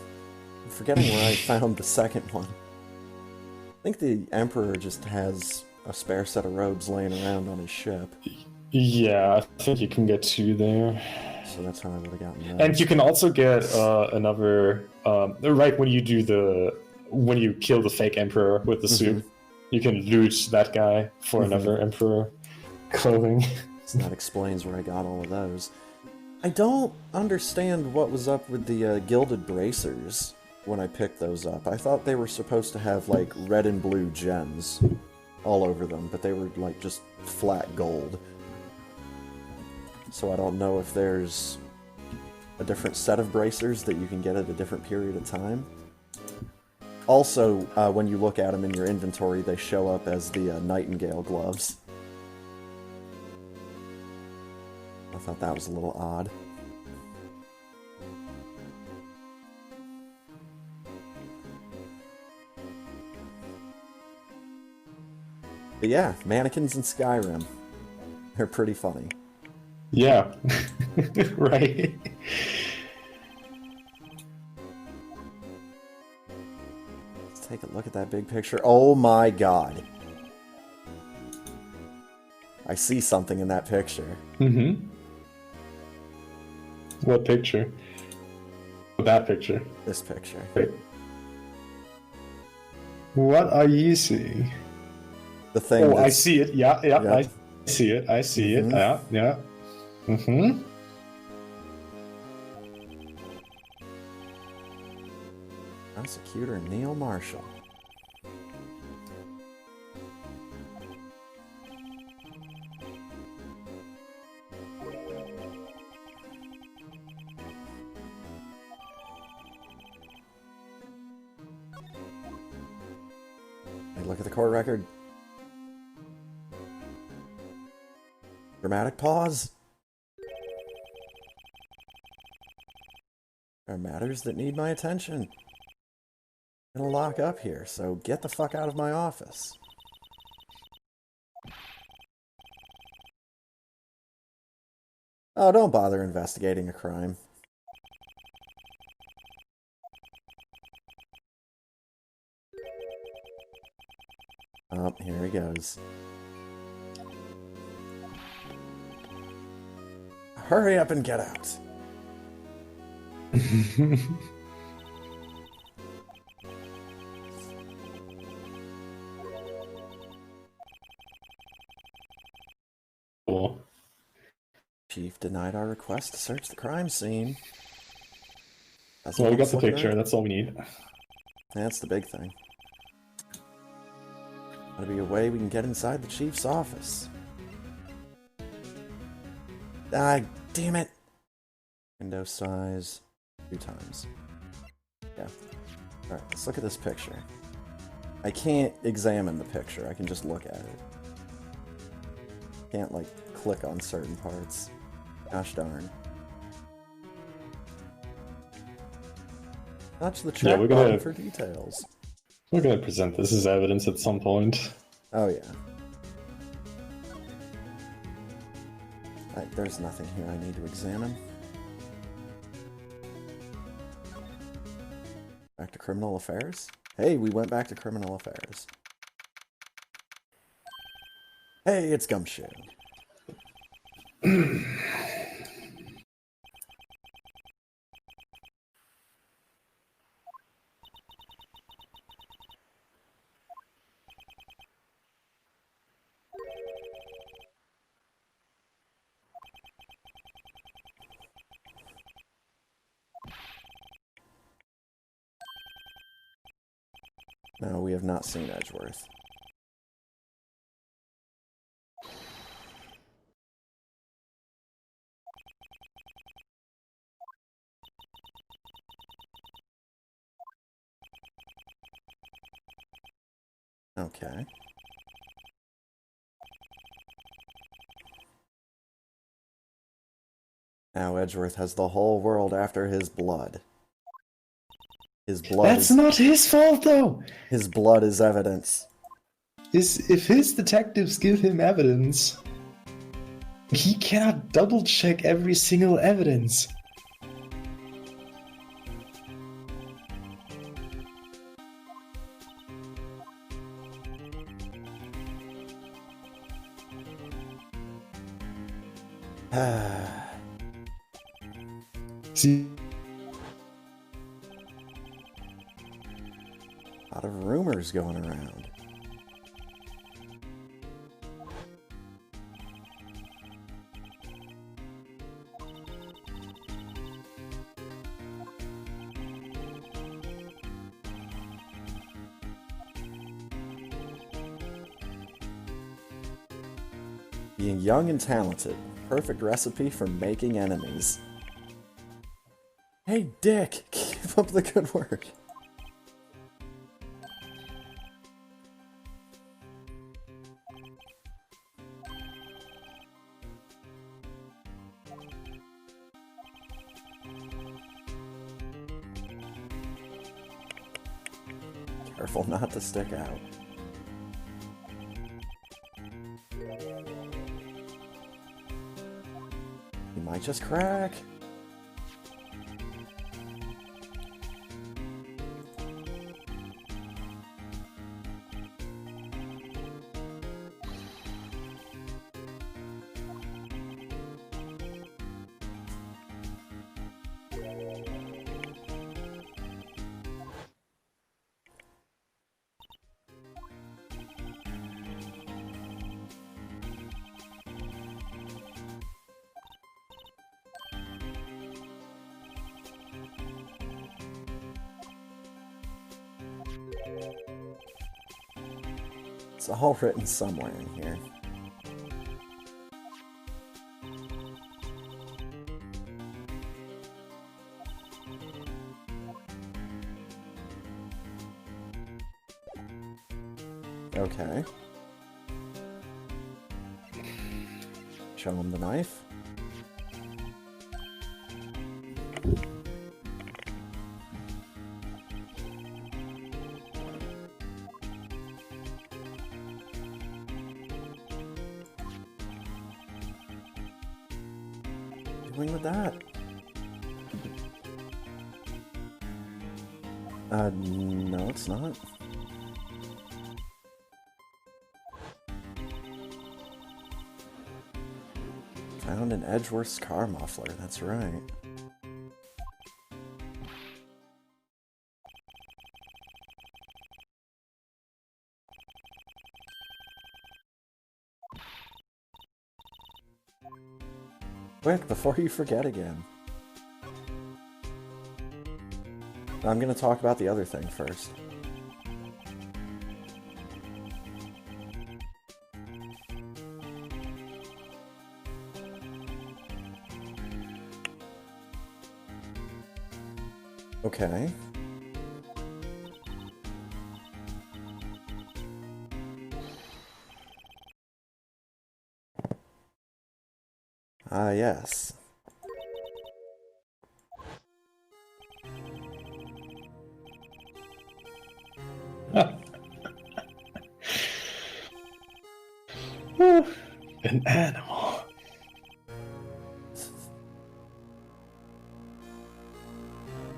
I'm forgetting where I found the second one. I think the Emperor just has a spare set of robes laying around on his ship. Yeah, I think you can get 2 there. So that's how I would have gotten that. And you can also get another, right when you kill the fake Emperor with the suit, you can loot that guy for another Emperor clothing. So that explains where I got all of those. I don't understand what was up with the gilded bracers when I picked those up. I thought they were supposed to have like red and blue gems all over them, but they were like just flat gold. So I don't know if there's a different set of bracers that you can get at a different period of time. Also, when you look at them in your inventory, they show up as the Nightingale gloves. I thought that was a little odd. But yeah, mannequins in Skyrim. They're pretty funny. Yeah. Right. Let's take a look at that big picture. Oh my god. I see something in that picture. Mm-hmm. What picture? That picture. This picture. Wait. What are you seeing? The thing. Oh, I see it. Yeah, yeah. I see it. I see it. Yeah. Mm-hmm. Prosecutor Neil Marshall. Hey, look at the court record. Dramatic pause. There are matters that need my attention. I'm gonna lock up here, so get the fuck out of my office. Oh, don't bother investigating a crime. Oh, here he goes. Hurry up and get out. Cool. Chief denied our request to search the crime scene. Well, we got the picture. That's all we need. That's the big thing. Gotta be a way we can get inside the chief's office. Ah, damn it! Window size 2 times. Yeah. Alright, let's look at this picture. I can't examine the picture, I can just look at it. Can't, like, click on certain parts. Gosh darn. Touch the chat button for details. We're gonna present this as evidence at some point. Oh yeah. There's nothing here I need to examine. Back to criminal affairs? Hey, we went back to criminal affairs. Hey, it's Gumshoe. No, we have not seen Edgeworth. Okay. Now Edgeworth has the whole world after his blood. That's not his fault, though. His blood is evidence. If his detectives give him evidence, he cannot double check every single evidence. See, a lot of rumors going around. Being young and talented. Perfect recipe for making enemies. Hey, Dick! Keep up the good work. Careful not to stick out. He might just crack. It's all written somewhere in here. Okay. Show him the knife. Doing with that? No, it's not. Found in Edgeworth's car muffler, that's right. Quick, before you forget again. I'm gonna talk about the other thing first. Okay. Ah, yes. an animal.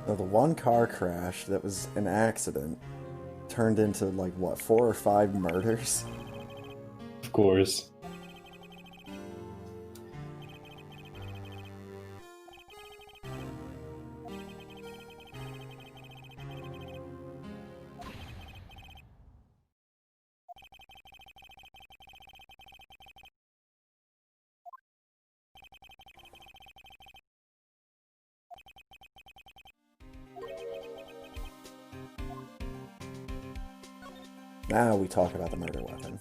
Now, the one car crash that was an accident turned into, like, what, 4 or 5 murders? Of course. Now we talk about the murder weapon.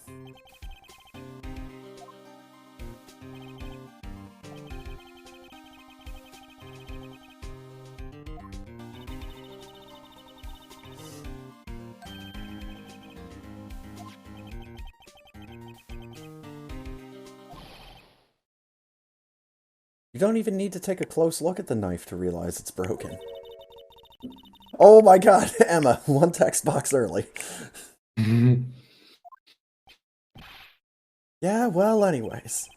You don't even need to take a close look at the knife to realize it's broken. Oh my god, Emma, one text box early. Yeah, well, anyways.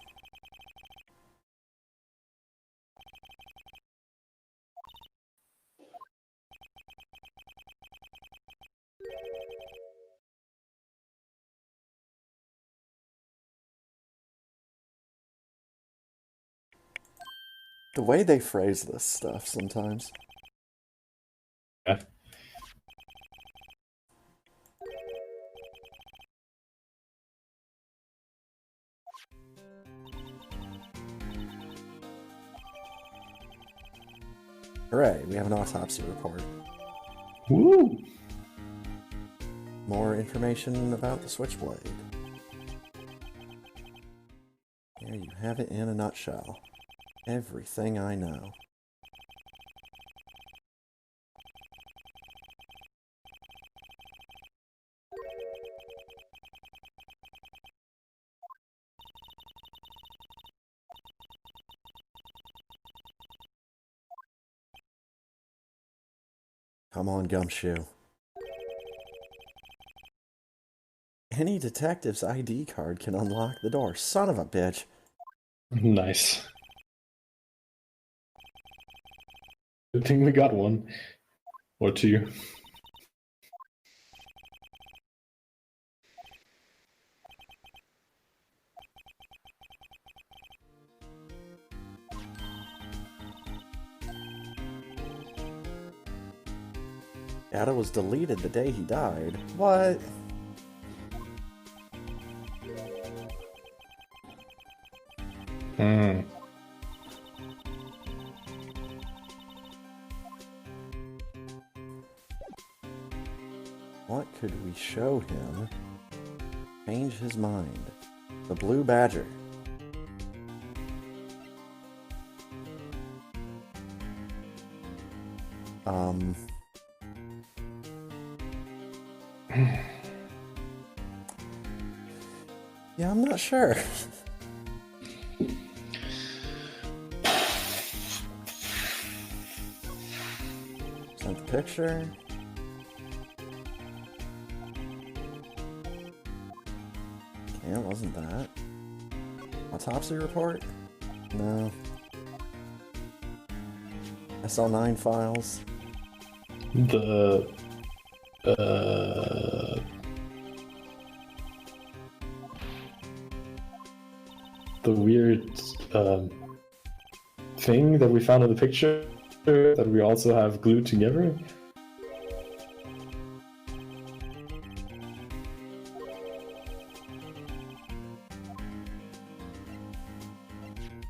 The way they phrase this stuff sometimes. Yeah. Hooray, we have an autopsy report. Woo! More information about the Switchblade. Here you have it in a nutshell. Everything I know. Come on, Gumshoe. Any detective's ID card can unlock the door. Son of a bitch. Nice. Good thing we got one. Or two. Data was deleted the day he died. What? Hmm. What could we show him? Change his mind. The Blue Badger. Yeah, I'm not sure. Sent the picture. Yeah, it wasn't that. Autopsy report? No. SL9 files? The weird thing that we found in the picture that we also have glued together.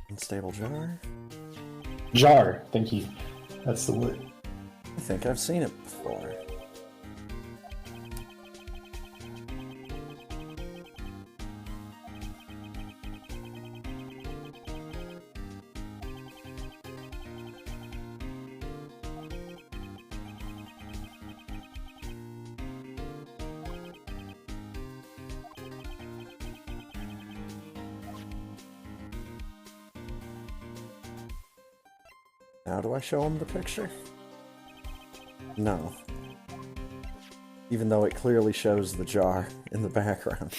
Unstable jar? Jar, thank you. That's the word. I think I've seen it before. Now do I show him the picture? No. Even though it clearly shows the jar in the background.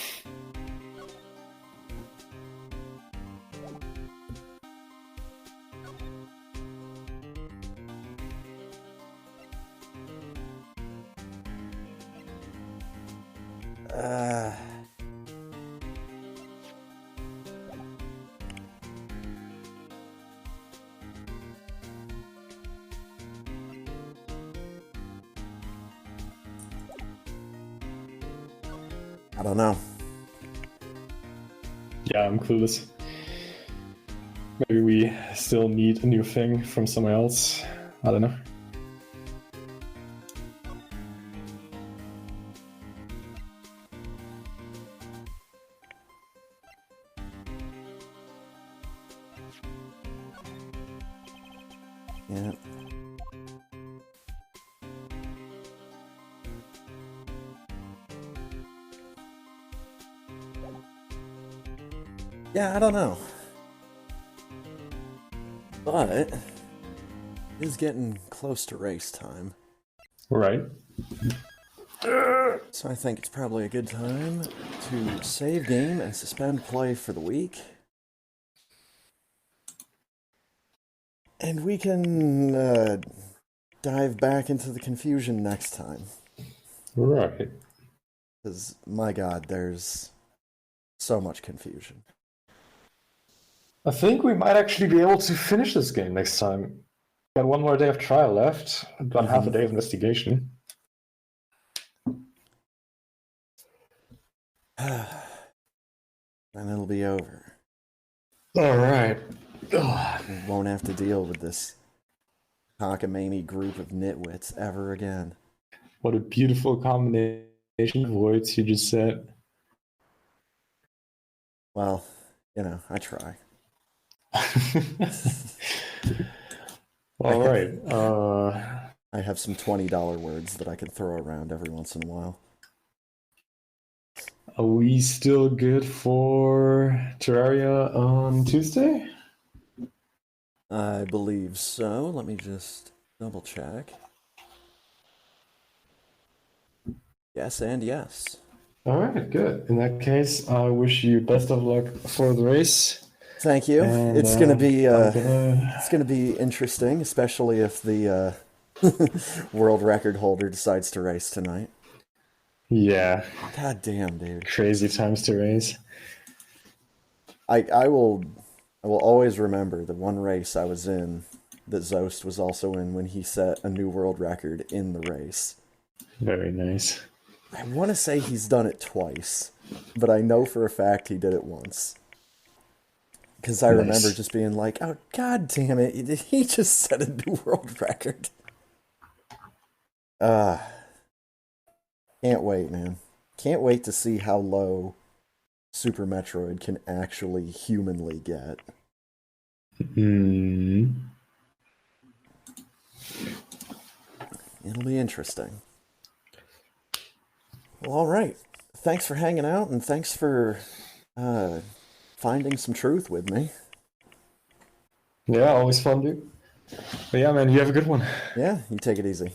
Uh, I don't know. Yeah, I'm clueless. Maybe we still need a new thing from somewhere else. I don't know. Yeah. Yeah, I don't know. But it is getting close to race time. Right. So I think it's probably a good time to save game and suspend play for the week. And we can dive back into the confusion next time. Right. Because, my god, there's so much confusion. I think we might actually be able to finish this game next time. Got one more day of trial left, about half a day of investigation. And it'll be over. All right. We won't have to deal with this cockamamie group of nitwits ever again. What a beautiful combination of words you just said. Well, I try. All right. I have some $20 words that I can throw around every once in a while. Are we still good for Terraria on Tuesday? I believe so. Let me just double check. Yes and yes. All right, good. In that case, I wish you best of luck for the race. Thank you. And, It's gonna be I'm gonna... it's gonna be interesting, especially if the world record holder decides to race tonight. Yeah. God damn, dude. Crazy times to race. I will always remember the one race I was in that Zost was also in when he set a new world record in the race. Very nice. I want to say he's done it twice, but I know for a fact he did it once. Because I remember just being like, oh, god damn it, he just set a new world record. Can't wait, man. Can't wait to see how low Super Metroid can actually humanly get. It'll be interesting. Well, all right. Thanks for hanging out, and thanks for finding some truth with me. Yeah, always fun, dude. But yeah, man, you have a good one. Yeah, you take it easy.